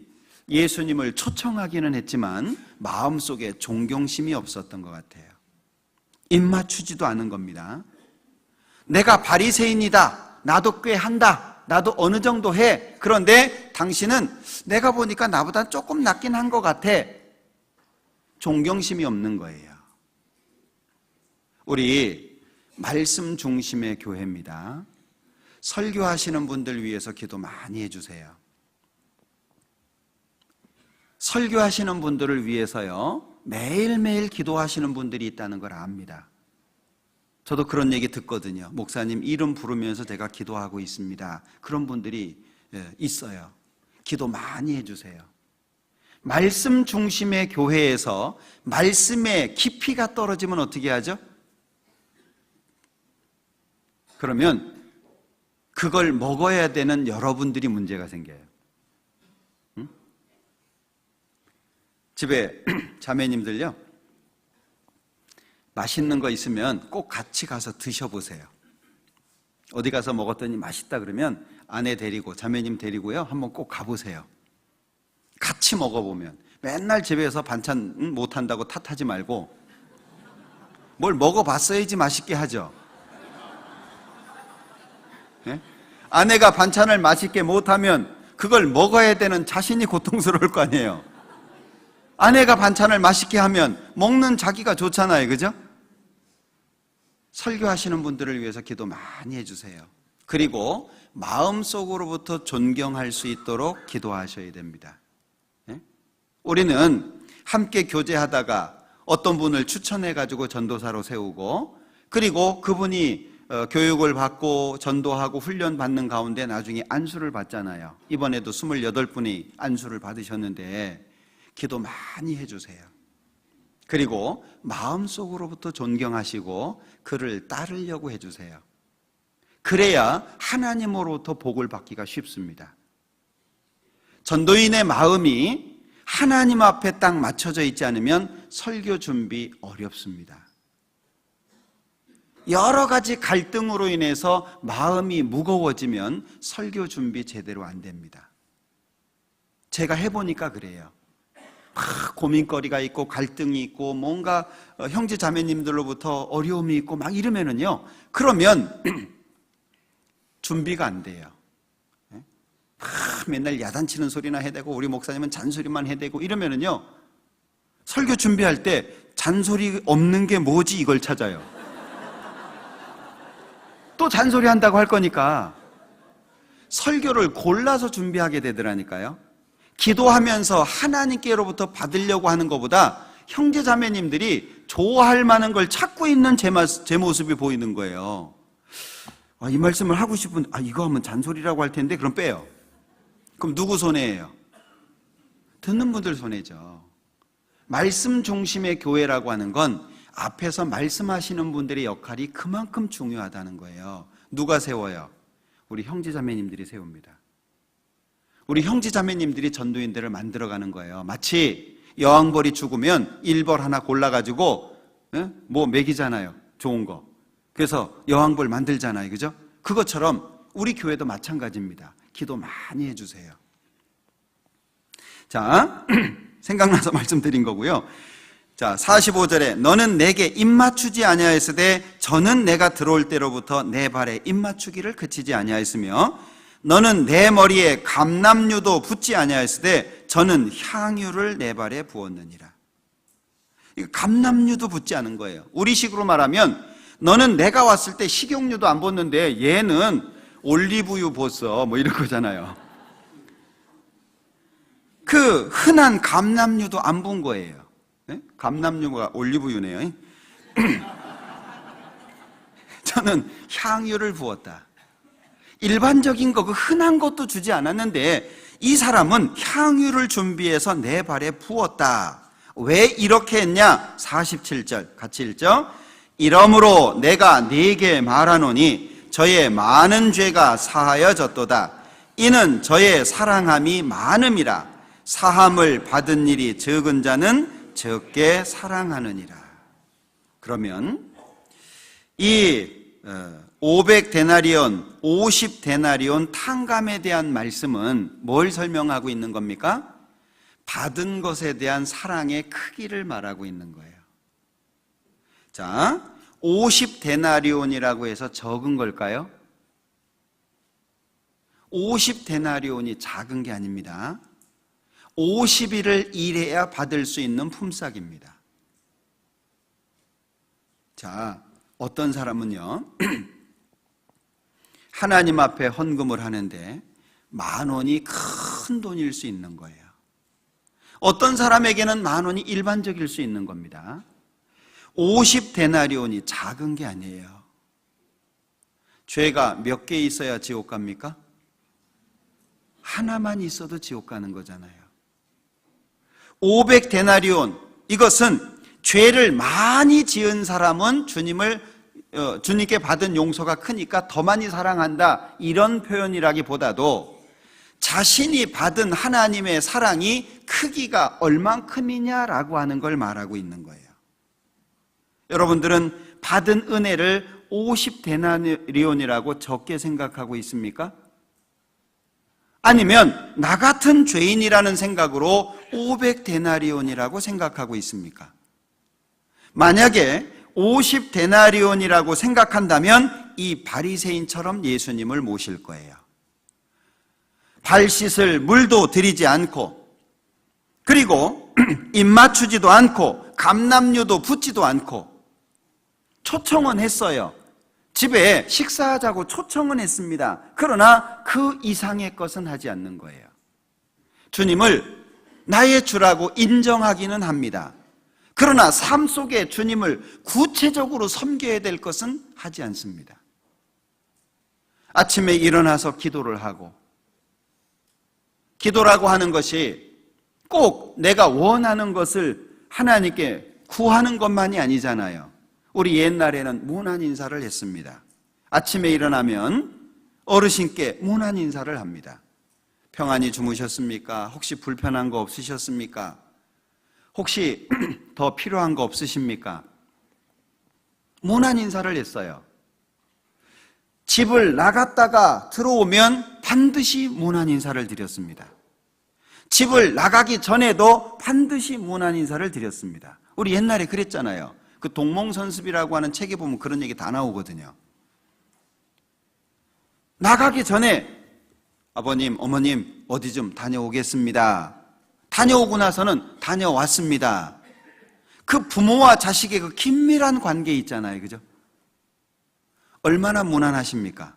예수님을 초청하기는 했지만 마음속에 존경심이 없었던 것 같아요. 입맞추지도 않은 겁니다. 내가 바리새인이다. 나도 꽤 한다. 나도 어느 정도 해. 그런데 당신은 내가 보니까 나보다 조금 낫긴 한 것 같아. 존경심이 없는 거예요. 우리 말씀 중심의 교회입니다. 설교하시는 분들 위해서 기도 많이 해주세요. 설교하시는 분들을 위해서요, 매일매일 기도하시는 분들이 있다는 걸 압니다. 저도 그런 얘기 듣거든요. 목사님 이름 부르면서 제가 기도하고 있습니다. 그런 분들이 있어요. 기도 많이 해주세요. 말씀 중심의 교회에서 말씀의 깊이가 떨어지면 어떻게 하죠? 그러면 그걸 먹어야 되는 여러분들이 문제가 생겨요. 응? 집에 자매님들요, 맛있는 거 있으면 꼭 같이 가서 드셔보세요. 어디 가서 먹었더니 맛있다 그러면 아내 데리고 자매님 데리고요 한번 꼭 가보세요. 같이 먹어보면, 맨날 집에서 반찬 못한다고 탓하지 말고 뭘 먹어봤어야지 맛있게 하죠. 네? 아내가 반찬을 맛있게 못하면 그걸 먹어야 되는 자신이 고통스러울 거 아니에요. 아내가 반찬을 맛있게 하면 먹는 자기가 좋잖아요. 그죠? 설교하시는 분들을 위해서 기도 많이 해주세요. 그리고 마음속으로부터 존경할 수 있도록 기도하셔야 됩니다. 네? 우리는 함께 교제하다가 어떤 분을 추천해가지고 전도사로 세우고, 그리고 그분이 교육을 받고 전도하고 훈련 받는 가운데 나중에 안수를 받잖아요. 이번에도 28분이 안수를 받으셨는데 기도 많이 해주세요. 그리고 마음속으로부터 존경하시고 그를 따르려고 해주세요. 그래야 하나님으로부터 복을 받기가 쉽습니다. 전도인의 마음이 하나님 앞에 딱 맞춰져 있지 않으면 설교 준비 어렵습니다. 여러 가지 갈등으로 인해서 마음이 무거워지면 설교 준비 제대로 안 됩니다. 제가 해보니까 그래요. 막 고민거리가 있고 갈등이 있고 뭔가 형제 자매님들로부터 어려움이 있고 막 이러면은요, 그러면 준비가 안 돼요. 맨날 야단치는 소리나 해대고 우리 목사님은 잔소리만 해대고 이러면은요, 설교 준비할 때 잔소리 없는 게 뭐지 이걸 찾아요. 또 잔소리 한다고 할 거니까 설교를 골라서 준비하게 되더라니까요. 기도하면서 하나님께로부터 받으려고 하는 것보다 형제 자매님들이 좋아할 만한 걸 찾고 있는 제 모습이 보이는 거예요. 이 말씀을 하고 싶은, 이거 하면 잔소리라고 할 텐데, 그럼 빼요. 그럼 누구 손해예요? 듣는 분들 손해죠. 말씀 중심의 교회라고 하는 건 앞에서 말씀하시는 분들의 역할이 그만큼 중요하다는 거예요. 누가 세워요? 우리 형제 자매님들이 세웁니다. 우리 형제 자매님들이 전도인들을 만들어가는 거예요. 마치 여왕벌이 죽으면 일벌 하나 골라가지고 뭐 먹이잖아요. 좋은 거. 그래서 여왕벌 만들잖아요. 그죠? 그것처럼 우리 교회도 마찬가지입니다. 기도 많이 해주세요. 자, 생각나서 말씀드린 거고요. 자, 45절에 너는 내게 입맞추지 아니하였으되 저는 내가 들어올 때로부터 내 발에 입맞추기를 그치지 아니하였으며 너는 내 머리에 감람류도 붓지 아니하였으되 저는 향유를 내 발에 부었느니라. 감람류도 붓지 않은 거예요. 우리식으로 말하면 너는 내가 왔을 때 식용유도 안 붓는데 얘는 올리브유 붓어 뭐 이런 거잖아요. 그 흔한 감람류도 안 분 거예요. 네? 감람류가 올리브유네요. 저는 향유를 부었다. 일반적인 거, 그 흔한 것도 주지 않았는데 이 사람은 향유를 준비해서 내 발에 부었다. 왜 이렇게 했냐? 47절 같이 읽죠. 이러므로 내가 네게 말하노니 저의 많은 죄가 사하여졌도다. 이는 저의 사랑함이 많음이라. 사함을 받은 일이 적은 자는 적게 사랑하느니라. 그러면 이 500데나리온, 50데나리온 탕감에 대한 말씀은 뭘 설명하고 있는 겁니까? 받은 것에 대한 사랑의 크기를 말하고 있는 거예요. 자, 50데나리온이라고 해서 적은 걸까요? 50데나리온이 작은 게 아닙니다. 50일을 일해야 받을 수 있는 품삯입니다. 자, 어떤 사람은요, 하나님 앞에 헌금을 하는데 10,000원이 큰 돈일 수 있는 거예요. 어떤 사람에게는 10,000원이 일반적일 수 있는 겁니다. 50데나리온이 작은 게 아니에요. 죄가 몇 개 있어야 지옥 갑니까? 하나만 있어도 지옥 가는 거잖아요. 500데나리온, 이것은 죄를 많이 지은 사람은 주님께 받은 용서가 크니까 더 많이 사랑한다, 이런 표현이라기보다도 자신이 받은 하나님의 사랑이 크기가 얼만큼이냐라고 하는 걸 말하고 있는 거예요. 여러분들은 받은 은혜를 50데나리온이라고 적게 생각하고 있습니까? 아니면 나 같은 죄인이라는 생각으로 500데나리온이라고 생각하고 있습니까? 만약에 50데나리온이라고 생각한다면 이 바리새인처럼 예수님을 모실 거예요. 발 씻을 물도 들이지 않고, 그리고 입 맞추지도 않고, 감람류도 붓지도 않고, 초청은 했어요. 집에 식사하자고 초청은 했습니다. 그러나 그 이상의 것은 하지 않는 거예요. 주님을 나의 주라고 인정하기는 합니다. 그러나 삶 속에 주님을 구체적으로 섬겨야 될 것은 하지 않습니다. 아침에 일어나서 기도를 하고, 기도라고 하는 것이 꼭 내가 원하는 것을 하나님께 구하는 것만이 아니잖아요. 우리 옛날에는 문안 인사를 했습니다. 아침에 일어나면 어르신께 문안 인사를 합니다. 평안히 주무셨습니까? 혹시 불편한 거 없으셨습니까? 혹시 더 필요한 거 없으십니까? 문안 인사를 했어요. 집을 나갔다가 들어오면 반드시 문안 인사를 드렸습니다. 집을 나가기 전에도 반드시 문안 인사를 드렸습니다. 우리 옛날에 그랬잖아요. 그 동몽선습이라고 하는 책에 보면 그런 얘기 다 나오거든요. 나가기 전에 아버님, 어머님 어디 좀 다녀오겠습니다. 다녀오고 나서는 다녀왔습니다. 그 부모와 자식의 그 긴밀한 관계 있잖아요. 그죠? 얼마나 무난하십니까?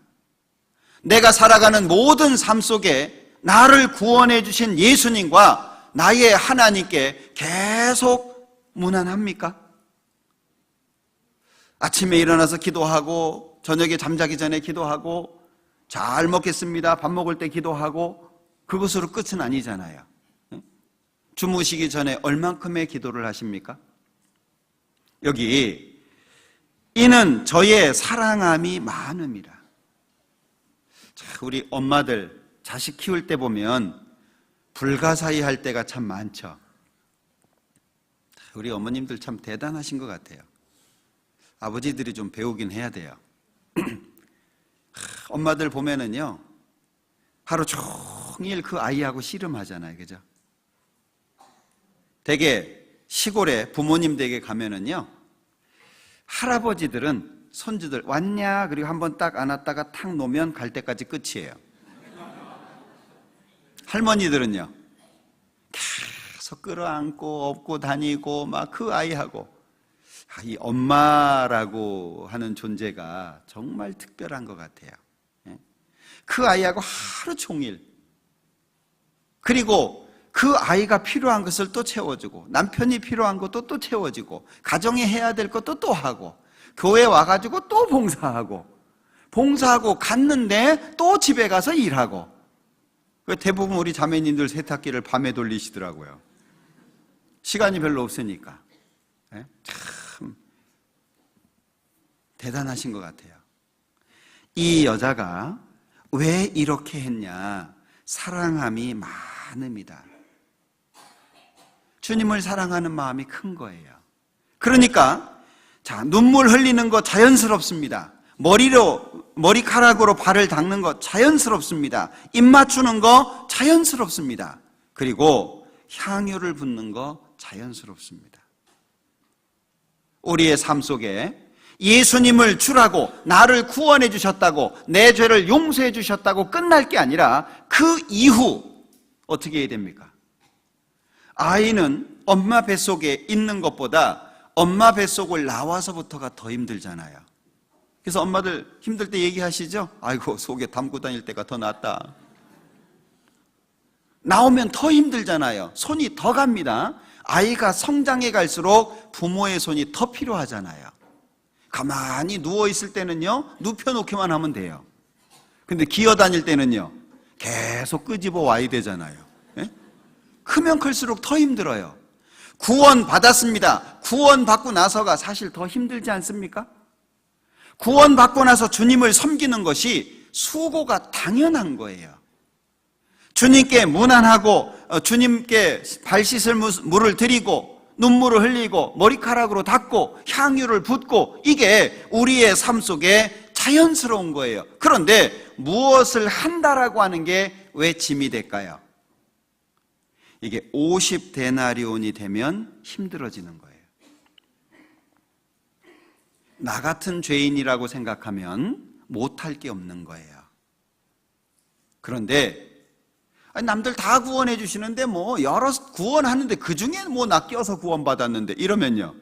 내가 살아가는 모든 삶 속에 나를 구원해 주신 예수님과 나의 하나님께 계속 무난합니까? 아침에 일어나서 기도하고, 저녁에 잠자기 전에 기도하고, 잘 먹겠습니다, 밥 먹을 때 기도하고, 그것으로 끝은 아니잖아요. 주무시기 전에 얼만큼의 기도를 하십니까? 여기 이는 저의 사랑함이 많음이라. 자, 우리 엄마들 자식 키울 때 보면 불가사의 할 때가 참 많죠. 우리 어머님들 참 대단하신 것 같아요. 아버지들이 좀 배우긴 해야 돼요. 엄마들 보면은요, 하루 종일 그 아이하고 씨름하잖아요. 그죠? 되게 시골에 부모님 댁에 가면은요, 할아버지들은 손주들 왔냐? 그리고 한번 딱 안았다가 탁 놓으면 갈 때까지 끝이에요. 할머니들은요, 계속 끌어안고 업고 다니고 막 그 아이하고, 이 엄마라고 하는 존재가 정말 특별한 것 같아요. 그 아이하고 하루 종일, 그리고 그 아이가 필요한 것을 또 채워주고, 남편이 필요한 것도 또 채워주고, 가정에 해야 될 것도 또 하고, 교회 와가지고 또 봉사하고 갔는데 또 집에 가서 일하고. 대부분 우리 자매님들 세탁기를 밤에 돌리시더라고요. 시간이 별로 없으니까. 참 대단하신 것 같아요. 이 여자가 왜 이렇게 했냐? 사랑함이 많습니다. 주님을 사랑하는 마음이 큰 거예요. 그러니까 자, 눈물 흘리는 거 자연스럽습니다. 머리카락으로 발을 닦는 거 자연스럽습니다. 입 맞추는 거 자연스럽습니다. 그리고 향유를 붓는 거 자연스럽습니다. 우리의 삶 속에 예수님을 주라고, 나를 구원해 주셨다고, 내 죄를 용서해 주셨다고 끝날 게 아니라 그 이후 어떻게 해야 됩니까? 아이는 엄마 뱃속에 있는 것보다 엄마 뱃속을 나와서부터가 더 힘들잖아요. 그래서 엄마들 힘들 때 얘기하시죠? 아이고, 속에 담고 다닐 때가 더 낫다. 나오면 더 힘들잖아요. 손이 더 갑니다. 아이가 성장해 갈수록 부모의 손이 더 필요하잖아요. 가만히 누워있을 때는요, 눕혀놓기만 하면 돼요. 근데 기어다닐 때는요, 계속 끄집어 와야 되잖아요. 예? 크면 클수록 더 힘들어요. 구원 받았습니다. 구원 받고 나서가 사실 더 힘들지 않습니까? 구원 받고 나서 주님을 섬기는 것이 수고가 당연한 거예요. 주님께 문안하고, 주님께 발 씻을 물을 드리고, 눈물을 흘리고, 머리카락으로 닦고, 향유를 붓고, 이게 우리의 삶 속에 자연스러운 거예요. 그런데 무엇을 한다라고 하는 게 왜 짐이 될까요? 이게 50데나리온이 되면 힘들어지는 거예요. 나 같은 죄인이라고 생각하면 못할 게 없는 거예요. 그런데 남들 다 구원해 주시는데 뭐 여러 구원하는데 그중에 뭐 나 껴서 구원받았는데 이러면요,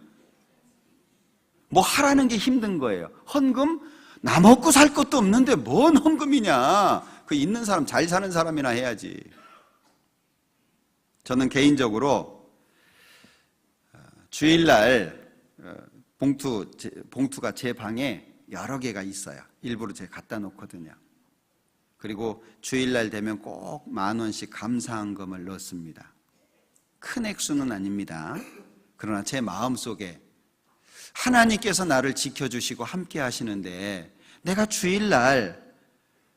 뭐 하라는 게 힘든 거예요. 헌금? 나 먹고 살 것도 없는데 뭔 헌금이냐. 그 있는 사람, 잘 사는 사람이나 해야지. 저는 개인적으로 주일날 봉투가 제 방에 여러 개가 있어요. 일부러 제가 갖다 놓거든요. 그리고 주일날 되면 꼭 10,000원씩 감사헌금을 넣습니다. 큰 액수는 아닙니다. 그러나 제 마음속에 하나님께서 나를 지켜주시고 함께 하시는데 내가 주일날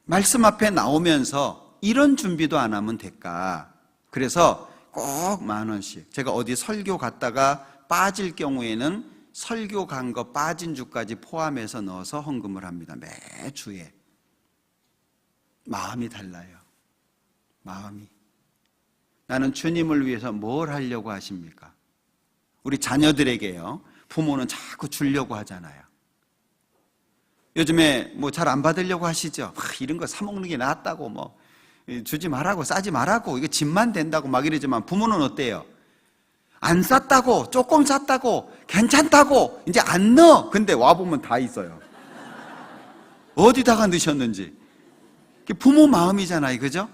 말씀 앞에 나오면서 이런 준비도 안 하면 될까? 그래서 꼭 10,000원씩, 제가 어디 설교 갔다가 빠질 경우에는 설교 간 거 빠진 주까지 포함해서 넣어서 헌금을 합니다. 매주에. 마음이 달라요. 마음이. 나는 주님을 위해서 뭘 하려고 하십니까? 우리 자녀들에게요, 부모는 자꾸 주려고 하잖아요. 요즘에 뭐 잘 안 받으려고 하시죠? 이런 거 사먹는 게 낫다고, 뭐 주지 말라고, 싸지 말라고, 이거 집만 된다고 막 이러지만 부모는 어때요? 안 쌌다고, 조금 쌌다고, 괜찮다고, 이제 안 넣어. 근데 와보면 다 있어요. 어디다가 넣으셨는지. 부모 마음이잖아요. 그죠?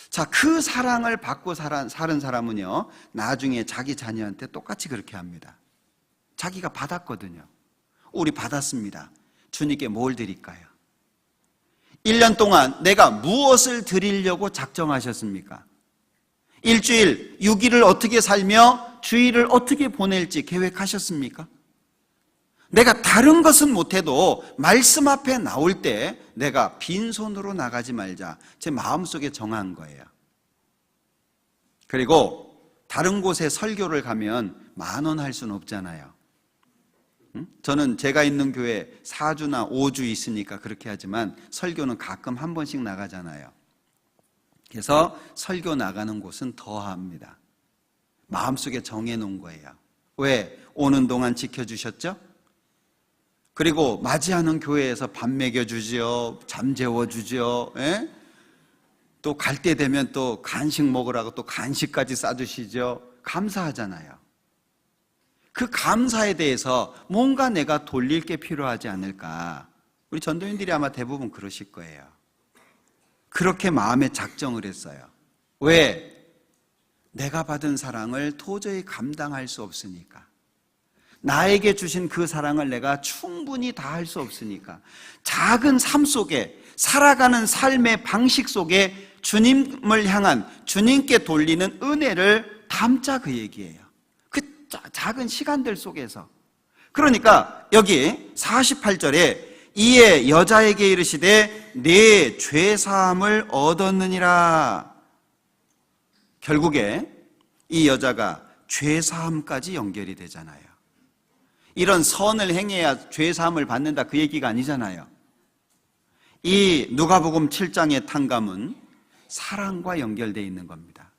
자, 그 사랑을 받고 사는 사람은요, 나중에 자기 자녀한테 똑같이 그렇게 합니다. 자기가 받았거든요. 우리 받았습니다. 주님께 뭘 드릴까요? 1년 동안 내가 무엇을 드리려고 작정하셨습니까? 일주일, 6일을 어떻게 살며 주일을 어떻게 보낼지 계획하셨습니까? 내가 다른 것은 못해도 말씀 앞에 나올 때 내가 빈손으로 나가지 말자, 제 마음속에 정한 거예요. 그리고 다른 곳에 설교를 가면 10,000원 할 수는 없잖아요. 저는 제가 있는 교회 4주나 5주 있으니까 그렇게 하지만 설교는 가끔 한 번씩 나가잖아요. 그래서 설교 나가는 곳은 더 합니다. 마음속에 정해놓은 거예요. 왜? 오는 동안 지켜주셨죠? 그리고 맞이하는 교회에서 밥 먹여주죠, 잠 재워주죠. 예? 또 갈 때 되면 또 간식 먹으라고 또 간식까지 싸주시죠. 감사하잖아요. 그 감사에 대해서 뭔가 내가 돌릴 게 필요하지 않을까. 우리 전도인들이 아마 대부분 그러실 거예요. 그렇게 마음에 작정을 했어요. 왜? 내가 받은 사랑을 도저히 감당할 수 없으니까. 나에게 주신 그 사랑을 내가 충분히 다할 수 없으니까. 작은 삶 속에, 살아가는 삶의 방식 속에 주님을 향한, 주님께 돌리는 은혜를 담자, 그 얘기예요. 그 작은 시간들 속에서. 그러니까 여기 48절에 이에 여자에게 이르시되 내 죄사함을 얻었느니라. 결국에 이 여자가 죄사함까지 연결이 되잖아요. 이런 선을 행해야 죄사함을 받는다, 그 얘기가 아니잖아요. 이 누가복음 7장의 탕감은 사랑과 연결되어 있는 겁니다.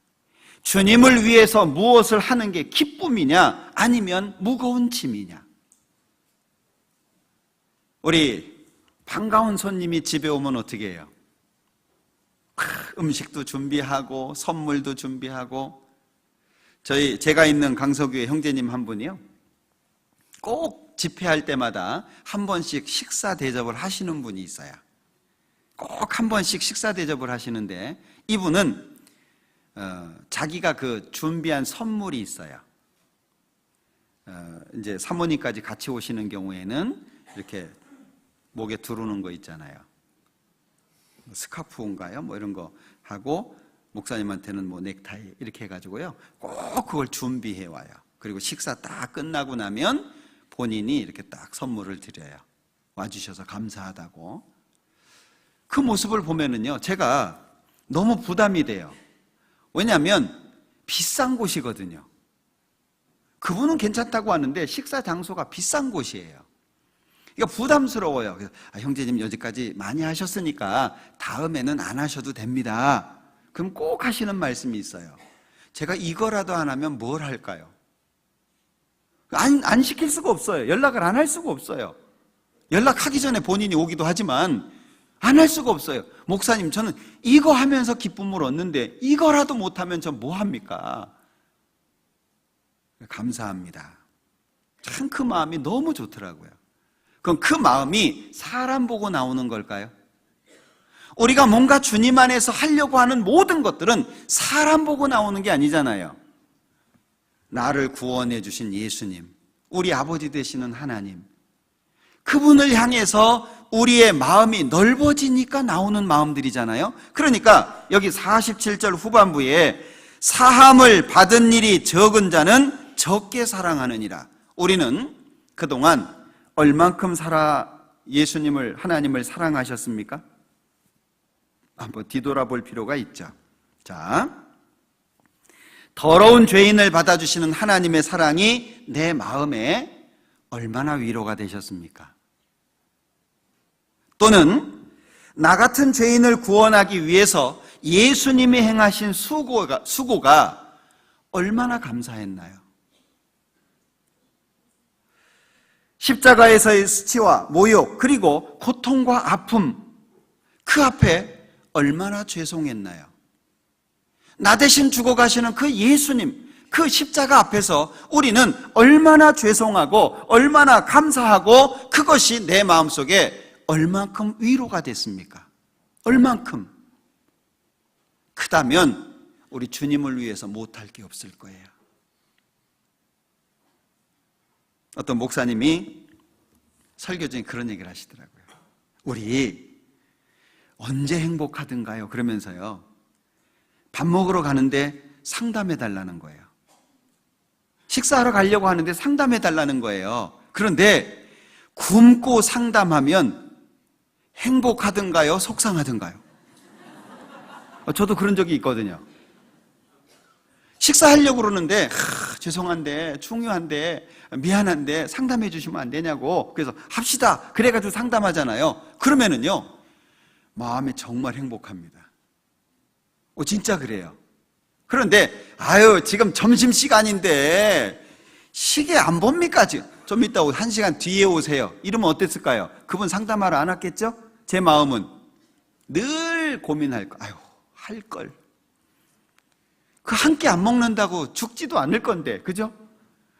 주님을 위해서 무엇을 하는 게 기쁨이냐, 아니면 무거운 짐이냐. 우리 반가운 손님이 집에 오면 어떻게 해요? 음식도 준비하고 선물도 준비하고. 제가 있는 강서교회 형제님 한 분이요, 꼭 집회할 때마다 한 번씩 식사 대접을 하시는 분이 있어요. 꼭 한 번씩 식사 대접을 하시는데, 이분은 자기가 그 준비한 선물이 있어요. 이제 사모님까지 같이 오시는 경우에는 이렇게 목에 두르는 거 있잖아요. 스카프인가요? 뭐 이런 거 하고, 목사님한테는 뭐 넥타이 이렇게 해가지고요, 꼭 그걸 준비해 와요. 그리고 식사 딱 끝나고 나면 본인이 이렇게 딱 선물을 드려요. 와주셔서 감사하다고. 그 모습을 보면은요, 제가 너무 부담이 돼요. 왜냐하면 비싼 곳이거든요. 그분은 괜찮다고 하는데 식사 장소가 비싼 곳이에요. 그러니까 부담스러워요. 그래서 형제님 여기까지 많이 하셨으니까 다음에는 안 하셔도 됩니다. 그럼 꼭 하시는 말씀이 있어요. 제가 이거라도 안 하면 뭘 할까요? 안 시킬 수가 없어요. 연락을 안 할 수가 없어요. 연락하기 전에 본인이 오기도 하지만 안 할 수가 없어요. 목사님, 저는 이거 하면서 기쁨을 얻는데 이거라도 못하면 전 뭐 합니까? 감사합니다. 참 그 마음이 너무 좋더라고요. 그럼 그 마음이 사람 보고 나오는 걸까요? 우리가 뭔가 주님 안에서 하려고 하는 모든 것들은 사람 보고 나오는 게 아니잖아요. 나를 구원해 주신 예수님, 우리 아버지 되시는 하나님, 그분을 향해서 우리의 마음이 넓어지니까 나오는 마음들이잖아요. 그러니까 여기 47절 후반부에 사함을 받은 일이 적은 자는 적게 사랑하느니라. 우리는 그동안 얼만큼 예수님을, 하나님을 사랑하셨습니까? 한번 뒤돌아볼 필요가 있죠. 자, 더러운 죄인을 받아주시는 하나님의 사랑이 내 마음에 얼마나 위로가 되셨습니까? 또는 나 같은 죄인을 구원하기 위해서 예수님이 행하신 수고가 얼마나 감사했나요? 십자가에서의 수치와 모욕, 그리고 고통과 아픔, 그 앞에 얼마나 죄송했나요? 나 대신 죽어가시는 그 예수님, 그 십자가 앞에서 우리는 얼마나 죄송하고 얼마나 감사하고, 그것이 내 마음속에 얼만큼 위로가 됐습니까? 얼만큼. 크다면 우리 주님을 위해서 못할 게 없을 거예요. 어떤 목사님이 설교 중에 그런 얘기를 하시더라고요. 우리 언제 행복하든가요? 그러면서요, 밥 먹으러 가는데 상담해 달라는 거예요. 식사하러 가려고 하는데 상담해 달라는 거예요. 그런데 굶고 상담하면 행복하든가요? 속상하든가요? 저도 그런 적이 있거든요. 식사하려고 그러는데 죄송한데, 중요한데, 미안한데 상담해 주시면 안 되냐고. 그래서 합시다. 그래가지고 상담하잖아요. 그러면은요, 마음이 정말 행복합니다. 진짜 그래요. 그런데 지금 점심시간인데 시계 안 봅니까? 좀 이따 1시간 뒤에 오세요. 이러면 어땠을까요? 그분 상담하러 안 왔겠죠? 제 마음은 늘 고민할 거. 할 걸. 그 한 끼 안 먹는다고 죽지도 않을 건데, 그죠?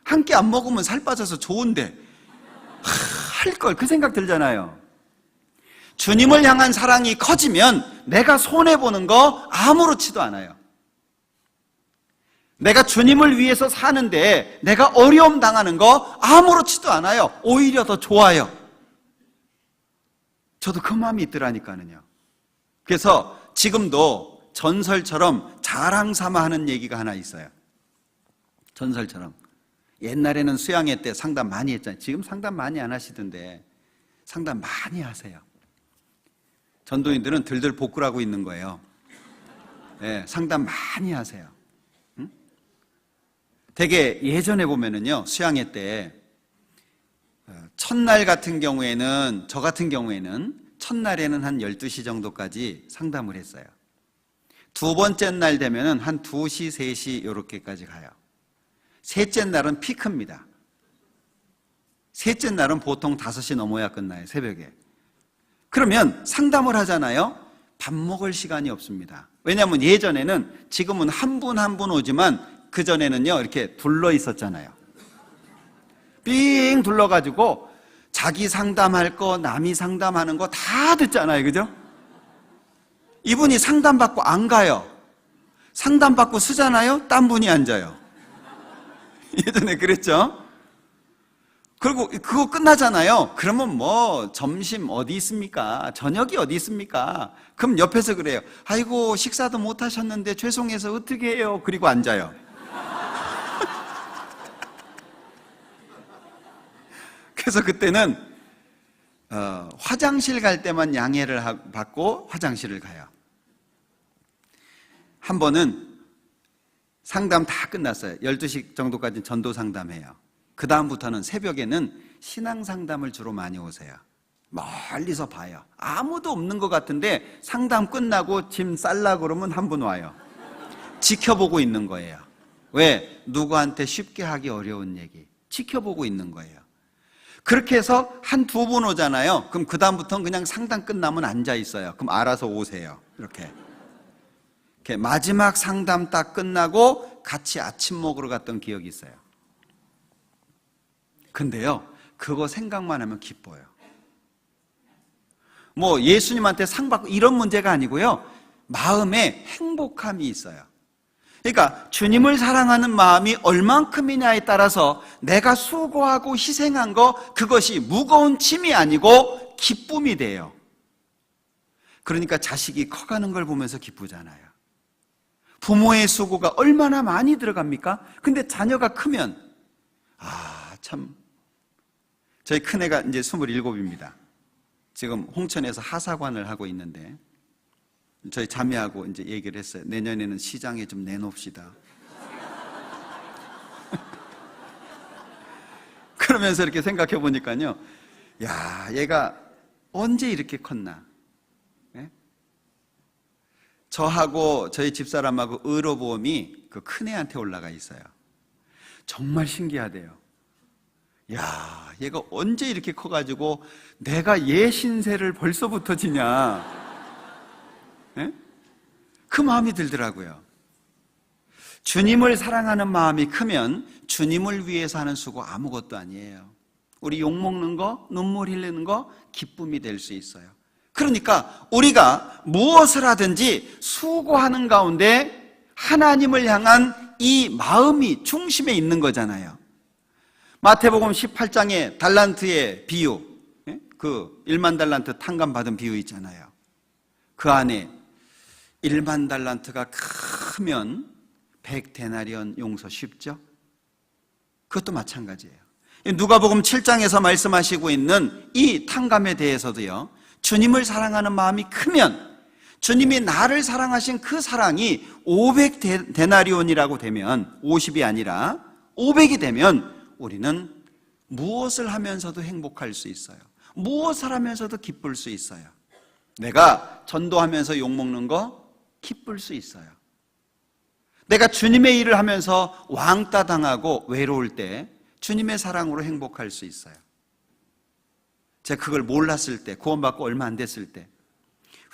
한 끼 안 먹으면 살 빠져서 좋은데 할 걸, 그 생각 들잖아요. 주님을 향한 사랑이 커지면 내가 손해보는 거 아무렇지도 않아요. 내가 주님을 위해서 사는데 내가 어려움 당하는 거 아무렇지도 않아요. 오히려 더 좋아요. 저도 그 마음이 있더라니까요. 그래서 지금도 전설처럼 자랑 삼아 하는 얘기가 하나 있어요. 전설처럼. 옛날에는 수양회 때 상담 많이 했잖아요. 지금 상담 많이 안 하시던데 상담 많이 하세요. 전도인들은 들들 복구하고 있는 거예요. 네, 상담 많이 하세요. 응? 되게 예전에 보면은요, 수양회 때 첫날 같은 경우에는, 저 같은 경우에는 첫날에는 한 12시 정도까지 상담을 했어요. 두 번째 날 되면은 한 2시, 3시 이렇게까지 가요. 셋째 날은 피크입니다. 셋째 날은 보통 5시 넘어야 끝나요, 새벽에. 그러면 상담을 하잖아요. 밥 먹을 시간이 없습니다. 왜냐하면 예전에는, 지금은 한 분 한 분 오지만 그전에는요 이렇게 둘러 있었잖아요. 삥 둘러가지고 자기 상담할 거, 남이 상담하는 거 다 듣잖아요, 그죠? 이분이 상담받고 안 가요. 상담받고 쓰잖아요. 딴 분이 앉아요. 예전에 그랬죠? 그리고 그거 끝나잖아요. 그러면 뭐 점심 어디 있습니까? 저녁이 어디 있습니까? 그럼 옆에서 그래요. 아이고, 식사도 못 하셨는데 죄송해서 어떻게 해요? 그리고 앉아요. 그래서 그때는 화장실 갈 때만 양해를 받고 화장실을 가요. 한 번은 상담 다 끝났어요. 12시 정도까지 전도 상담해요. 그 다음부터는 새벽에는 신앙 상담을 주로 많이 오세요. 멀리서 봐요. 아무도 없는 것 같은데 상담 끝나고 짐 쌀라 그러면 한 분 와요. 지켜보고 있는 거예요. 왜? 누구한테 쉽게 하기 어려운 얘기. 지켜보고 있는 거예요. 그렇게 해서 한 2분 오잖아요. 그럼 그 다음부터는 그냥 상담 끝나면 앉아 있어요. 그럼 알아서 오세요. 이렇게 마지막 상담 딱 끝나고 같이 아침 먹으러 갔던 기억이 있어요. 근데요, 그거 생각만 하면 기뻐요. 뭐 예수님한테 상 받고 이런 문제가 아니고요, 마음에 행복함이 있어요. 그러니까 주님을 사랑하는 마음이 얼만큼이냐에 따라서 내가 수고하고 희생한 거, 그것이 무거운 짐이 아니고 기쁨이 돼요. 그러니까 자식이 커가는 걸 보면서 기쁘잖아요. 부모의 수고가 얼마나 많이 들어갑니까? 근데 자녀가 크면, 참, 저희 큰애가 이제 27입니다. 지금 홍천에서 하사관을 하고 있는데, 저희 자매하고 이제 얘기를 했어요. 내년에는 시장에 좀 내놓읍시다. 그러면서 이렇게 생각해 보니까요, 야, 얘가 언제 이렇게 컸나? 예? 저하고 저희 집사람하고 의료보험이 그 큰애한테 올라가 있어요. 정말 신기하대요. 야, 얘가 언제 이렇게 커가지고 내가 얘 신세를 벌써부터 지냐? 네? 그 마음이 들더라고요. 주님을 사랑하는 마음이 크면 주님을 위해서 하는 수고 아무것도 아니에요. 우리 욕먹는 거, 눈물 흘리는 거 기쁨이 될 수 있어요. 그러니까 우리가 무엇을 하든지 수고하는 가운데 하나님을 향한 이 마음이 중심에 있는 거잖아요. 마태복음 18장의 달란트의 비유, 그 1만 달란트 탕감 받은 비유 있잖아요. 그 안에 1만 달란트가 크면 100데나리온 용서 쉽죠? 그것도 마찬가지예요. 누가복음 7장에서 말씀하시고 있는 이 탕감에 대해서도요, 주님을 사랑하는 마음이 크면, 주님이 나를 사랑하신 그 사랑이 500데나리온이라고 되면, 50이 아니라 500이 되면 우리는 무엇을 하면서도 행복할 수 있어요. 무엇을 하면서도 기쁠 수 있어요. 내가 전도하면서 욕먹는 거 기쁠 수 있어요. 내가 주님의 일을 하면서 왕따 당하고 외로울 때 주님의 사랑으로 행복할 수 있어요. 제가 그걸 몰랐을 때, 구원받고 얼마 안 됐을 때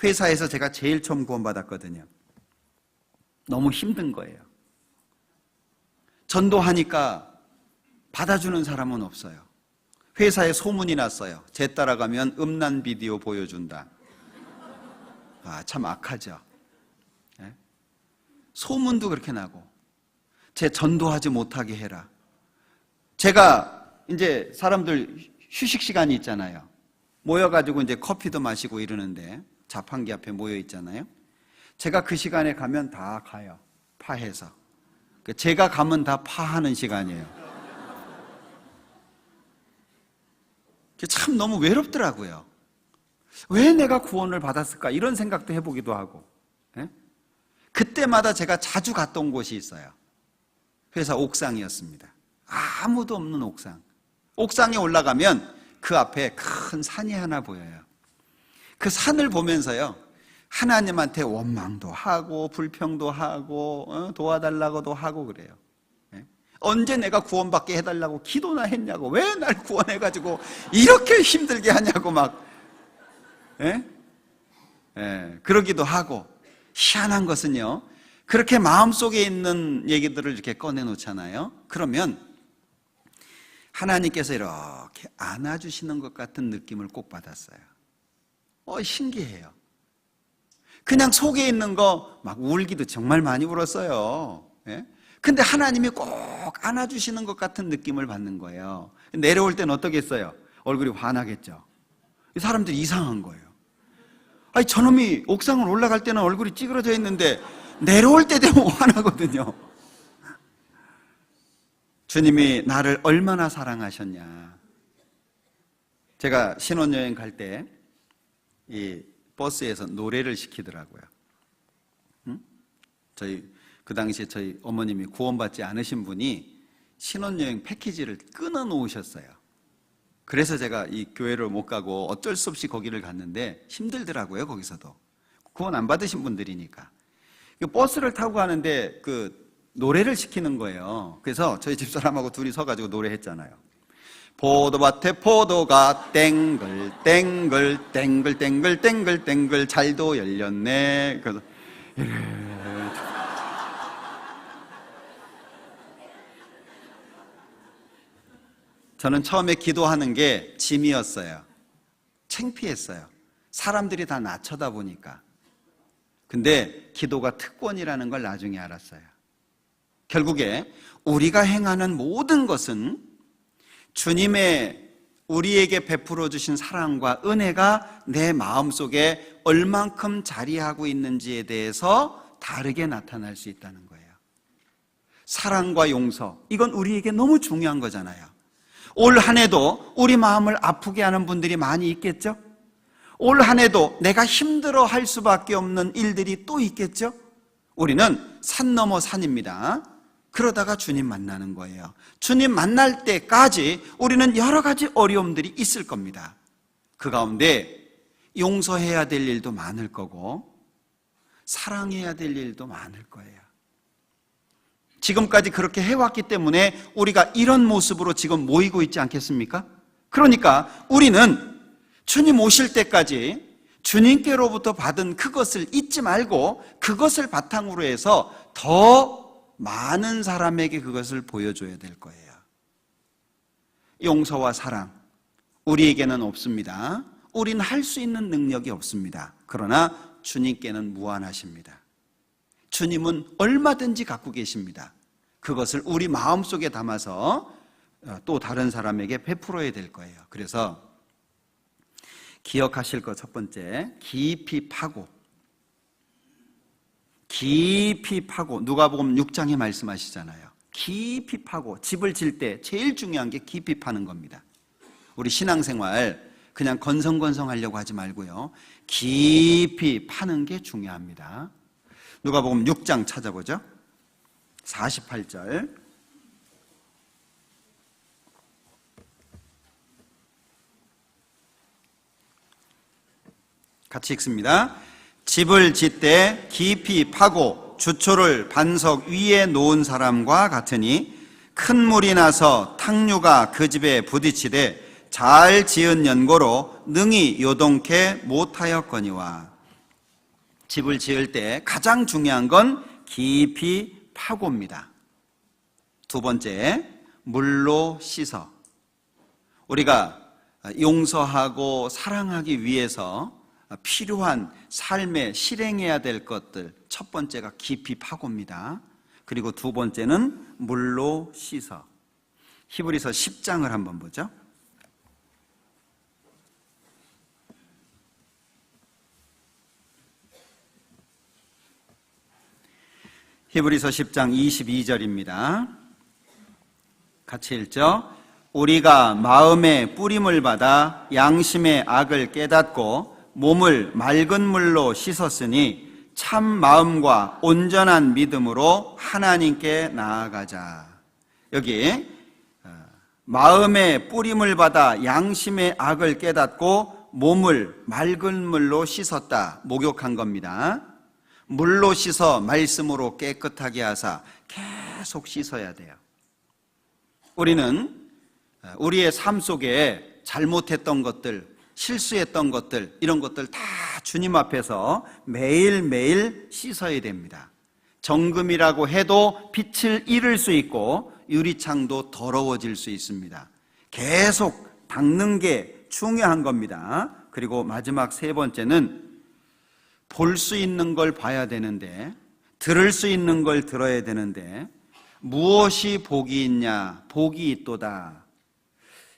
회사에서 제가 제일 처음 구원받았거든요. 너무 힘든 거예요. 전도하니까 받아주는 사람은 없어요. 회사에 소문이 났어요. 쟤 따라가면 음란 비디오 보여준다. 참 악하죠. 네? 소문도 그렇게 나고, 쟤 전도하지 못하게 해라. 제가 이제 사람들 휴식 시간이 있잖아요. 모여가지고 이제 커피도 마시고 이러는데 자판기 앞에 모여 있잖아요. 제가 그 시간에 가면 다 가요. 파해서. 제가 가면 다 파하는 시간이에요. 참 너무 외롭더라고요. 왜 내가 구원을 받았을까? 이런 생각도 해보기도 하고. 예? 그때마다 제가 자주 갔던 곳이 있어요. 회사 옥상이었습니다. 아무도 없는 옥상. 옥상에 올라가면 그 앞에 큰 산이 하나 보여요. 그 산을 보면서요, 하나님한테 원망도 하고 불평도 하고 도와달라고도 하고 그래요. 예? 언제 내가 구원받게 해달라고 기도나 했냐고, 왜 날 구원해가지고 이렇게 힘들게 하냐고 막, 예? 예, 그러기도 하고. 희한한 것은요, 그렇게 마음속에 있는 얘기들을 이렇게 꺼내놓잖아요. 그러면 하나님께서 이렇게 안아주시는 것 같은 느낌을 꼭 받았어요. 신기해요. 그냥 속에 있는 거 막 울기도 정말 많이 울었어요. 예? 근데 하나님이 꼭 안아주시는 것 같은 느낌을 받는 거예요. 내려올 때는 어떻겠어요? 얼굴이 환하겠죠. 사람들이 이상한 거예요. 아니, 저놈이 옥상을 올라갈 때는 얼굴이 찌그러져 있는데 내려올 때 되면 환하거든요. 주님이 나를 얼마나 사랑하셨냐. 제가 신혼여행 갈 때 이 버스에서 노래를 시키더라고요. 그 당시에 저희 어머님이 구원받지 않으신 분이 신혼여행 패키지를 끊어 놓으셨어요. 그래서 제가 이 교회를 못 가고 어쩔 수 없이 거기를 갔는데 힘들더라고요. 거기서도 구원 안 받으신 분들이니까. 버스를 타고 가는데 그 노래를 시키는 거예요. 그래서 저희 집사람하고 둘이 서가지고 노래했잖아요. 포도밭에 포도가 땡글 땡글 땡글 땡글 땡글 땡글 잘도 열렸네. 그래서 저는 처음에 기도하는 게 짐이었어요. 창피했어요. 사람들이 다 나 쳐다보니까. 근데 기도가 특권이라는 걸 나중에 알았어요. 결국에 우리가 행하는 모든 것은 주님의 우리에게 베풀어 주신 사랑과 은혜가 내 마음속에 얼만큼 자리하고 있는지에 대해서 다르게 나타날 수 있다는 거예요. 사랑과 용서, 이건 우리에게 너무 중요한 거잖아요. 올 한 해도 우리 마음을 아프게 하는 분들이 많이 있겠죠? 올 한 해도 내가 힘들어 할 수밖에 없는 일들이 또 있겠죠? 우리는 산 넘어 산입니다. 그러다가 주님 만나는 거예요. 주님 만날 때까지 우리는 여러 가지 어려움들이 있을 겁니다. 그 가운데 용서해야 될 일도 많을 거고 사랑해야 될 일도 많을 거예요. 지금까지 그렇게 해왔기 때문에 우리가 이런 모습으로 지금 모이고 있지 않겠습니까? 그러니까 우리는 주님 오실 때까지 주님께로부터 받은 그것을 잊지 말고 그것을 바탕으로 해서 더 많은 사람에게 그것을 보여줘야 될 거예요. 용서와 사랑, 우리에게는 없습니다. 우린 할 수 있는 능력이 없습니다. 그러나 주님께는 무한하십니다. 주님은 얼마든지 갖고 계십니다. 그것을 우리 마음속에 담아서 또 다른 사람에게 베풀어야 될 거예요. 그래서 기억하실 것 첫 번째, 깊이 파고. 깊이 파고. 누가복음 6장에 말씀하시잖아요. 깊이 파고. 집을 질 때 제일 중요한 게 깊이 파는 겁니다. 우리 신앙생활 그냥 건성건성 하려고 하지 말고요, 깊이 파는 게 중요합니다. 누가복음 6장 찾아보죠. 48절. 같이 읽습니다. 집을 짓되 깊이 파고 주초를 반석 위에 놓은 사람과 같으니 큰 물이 나서 탕류가 그 집에 부딪히되 잘 지은 연고로 능히 요동케 못하였거니와. 집을 지을 때 가장 중요한 건 깊이 파고입니다. 두 번째, 물로 씻어. 우리가 용서하고 사랑하기 위해서 필요한 삶에 실행해야 될 것들, 첫 번째가 깊이 파고입니다. 그리고 두 번째는 물로 씻어. 히브리서 10장을 한번 보죠. 히브리서 10장 22절입니다. 같이 읽죠. 우리가 마음의 뿌림을 받아 양심의 악을 깨닫고 몸을 맑은 물로 씻었으니 참 마음과 온전한 믿음으로 하나님께 나아가자. 여기 마음의 뿌림을 받아 양심의 악을 깨닫고 몸을 맑은 물로 씻었다, 목욕한 겁니다. 물로 씻어 말씀으로 깨끗하게 하사 계속 씻어야 돼요. 우리는 우리의 삶 속에 잘못했던 것들, 실수했던 것들, 이런 것들 다 주님 앞에서 매일매일 씻어야 됩니다. 정금이라고 해도 빛을 잃을 수 있고 유리창도 더러워질 수 있습니다. 계속 닦는 게 중요한 겁니다. 그리고 마지막 세 번째는 볼 수 있는 걸 봐야 되는데, 들을 수 있는 걸 들어야 되는데, 무엇이 복이 있냐? 복이 있도다.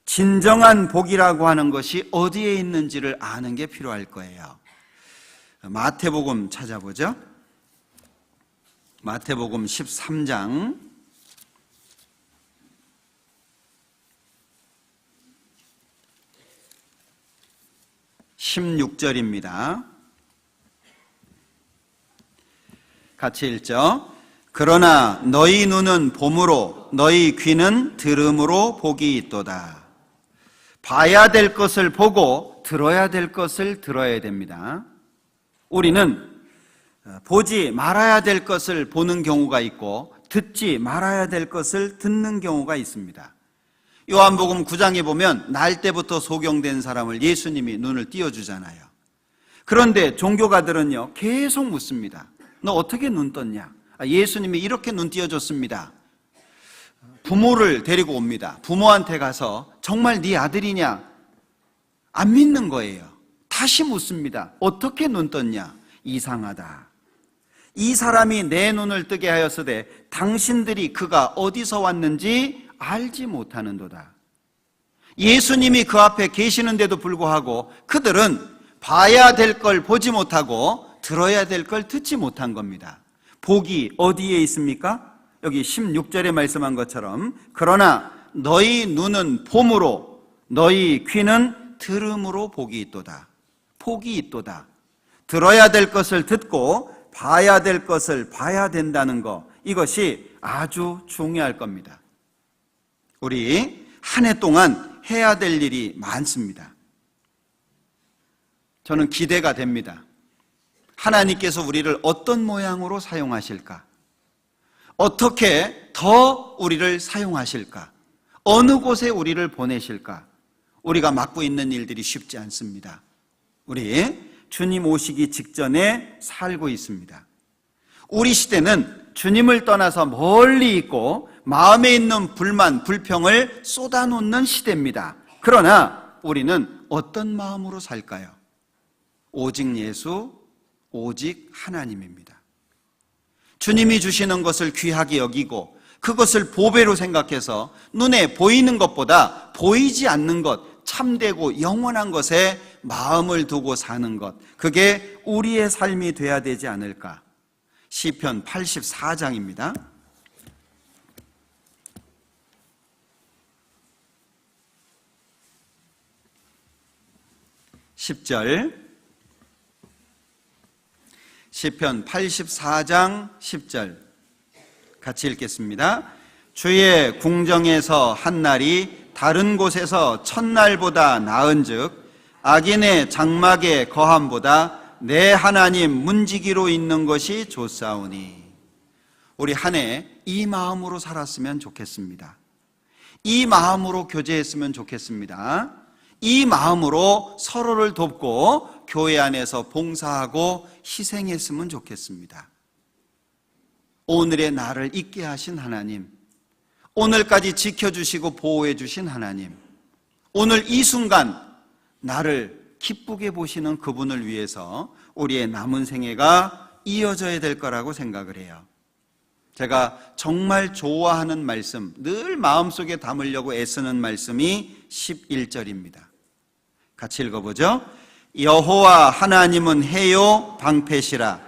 진정한 복이라고 하는 것이 어디에 있는지를 아는 게 필요할 거예요. 마태복음 찾아보죠. 마태복음 13장 16절입니다. 같이 읽죠. 그러나 너희 눈은 봄으로 너희 귀는 들음으로 복이 있도다. 봐야 될 것을 보고 들어야 될 것을 들어야 됩니다. 우리는 보지 말아야 될 것을 보는 경우가 있고 듣지 말아야 될 것을 듣는 경우가 있습니다. 요한복음 9장에 보면 날 때부터 소경된 사람을 예수님이 눈을 띄워주잖아요. 그런데 종교가들은요, 계속 묻습니다. 너 어떻게 눈 떴냐? 예수님이 이렇게 눈 띄워줬습니다. 부모를 데리고 옵니다. 부모한테 가서 정말 네 아들이냐? 안 믿는 거예요. 다시 묻습니다. 어떻게 눈 떴냐? 이상하다. 이 사람이 내 눈을 뜨게 하였으되 당신들이 그가 어디서 왔는지 알지 못하는도다. 예수님이 그 앞에 계시는데도 불구하고 그들은 봐야 될 걸 보지 못하고 들어야 될 걸 듣지 못한 겁니다. 복이 어디에 있습니까? 여기 16절에 말씀한 것처럼 그러나 너희 눈은 봄으로 너희 귀는 들음으로 복이 있도다. 복이 있도다. 들어야 될 것을 듣고 봐야 될 것을 봐야 된다는 것, 이것이 아주 중요할 겁니다. 우리 한 해 동안 해야 될 일이 많습니다. 저는 기대가 됩니다. 하나님께서 우리를 어떤 모양으로 사용하실까? 어떻게 더 우리를 사용하실까? 어느 곳에 우리를 보내실까? 우리가 맡고 있는 일들이 쉽지 않습니다. 우리 주님 오시기 직전에 살고 있습니다. 우리 시대는 주님을 떠나서 멀리 있고 마음에 있는 불만, 불평을 쏟아놓는 시대입니다. 그러나 우리는 어떤 마음으로 살까요? 오직 예수, 오직 하나님입니다. 주님이 주시는 것을 귀하게 여기고 그것을 보배로 생각해서 눈에 보이는 것보다 보이지 않는 것, 참되고 영원한 것에 마음을 두고 사는 것, 그게 우리의 삶이 돼야 되지 않을까? 시편 84장입니다. 10절, 시편 84장 10절 같이 읽겠습니다. 주의 궁정에서 한 날이 다른 곳에서 첫날보다 나은즉 악인의 장막의 거함보다 내 하나님 문지기로 있는 것이 좋사오니. 우리 한 해 이 마음으로 살았으면 좋겠습니다. 이 마음으로 교제했으면 좋겠습니다. 이 마음으로 서로를 돕고 교회 안에서 봉사하고 희생했으면 좋겠습니다. 오늘의 나를 있게 하신 하나님, 오늘까지 지켜주시고 보호해 주신 하나님, 오늘 이 순간 나를 기쁘게 보시는 그분을 위해서 우리의 남은 생애가 이어져야 될 거라고 생각을 해요. 제가 정말 좋아하는 말씀, 늘 마음속에 담으려고 애쓰는 말씀이 11절입니다. 같이 읽어보죠. 여호와 하나님은 해요 방패시라.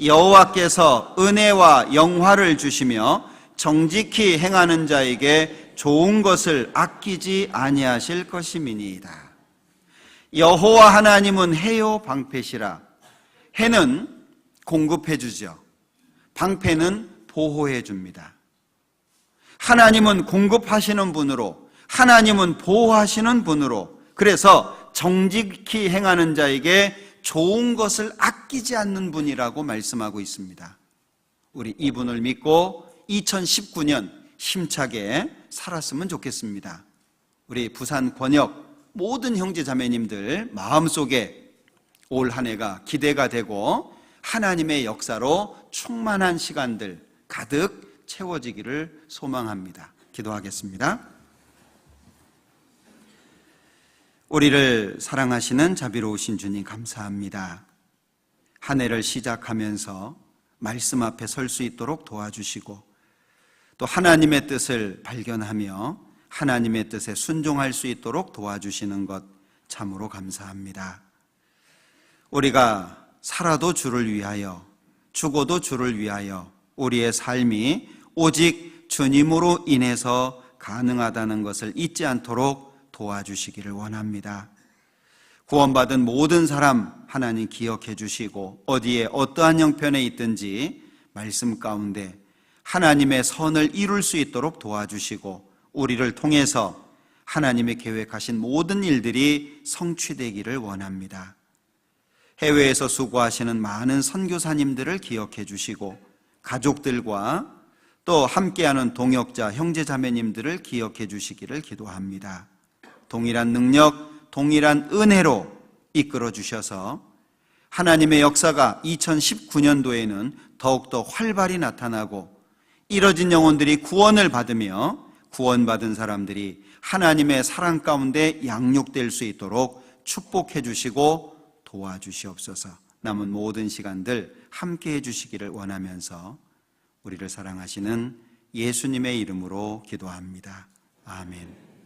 여호와께서 은혜와 영화를 주시며 정직히 행하는 자에게 좋은 것을 아끼지 아니하실 것임이니이다. 여호와 하나님은 해요 방패시라. 해는 공급해 주죠. 방패는 보호해 줍니다. 하나님은 공급하시는 분으로, 하나님은 보호하시는 분으로, 그래서 정직히 행하는 자에게 좋은 것을 아끼지 않는 분이라고 말씀하고 있습니다. 우리 이분을 믿고 2019년 힘차게 살았으면 좋겠습니다. 우리 부산 권역 모든 형제 자매님들 마음속에 올 한 해가 기대가 되고 하나님의 역사로 충만한 시간들 가득 채워지기를 소망합니다. 기도하겠습니다. 우리를 사랑하시는 자비로우신 주님 감사합니다. 한 해를 시작하면서 말씀 앞에 설 수 있도록 도와주시고 또 하나님의 뜻을 발견하며 하나님의 뜻에 순종할 수 있도록 도와주시는 것 참으로 감사합니다. 우리가 살아도 주를 위하여, 죽어도 주를 위하여 우리의 삶이 오직 주님으로 인해서 가능하다는 것을 잊지 않도록 도와주시기를 원합니다. 구원받은 모든 사람 하나님 기억해 주시고 어디에 어떠한 형편에 있든지 말씀 가운데 하나님의 선을 이룰 수 있도록 도와주시고 우리를 통해서 하나님의 계획하신 모든 일들이 성취되기를 원합니다. 해외에서 수고하시는 많은 선교사님들을 기억해 주시고 가족들과 또 함께하는 동역자 형제자매님들을 기억해 주시기를 기도합니다. 동일한 능력, 동일한 은혜로 이끌어 주셔서 하나님의 역사가 2019년도에는 더욱더 활발히 나타나고 잃어진 영혼들이 구원을 받으며 구원받은 사람들이 하나님의 사랑 가운데 양육될 수 있도록 축복해 주시고 도와주시옵소서. 남은 모든 시간들 함께해 주시기를 원하면서 우리를 사랑하시는 예수님의 이름으로 기도합니다. 아멘.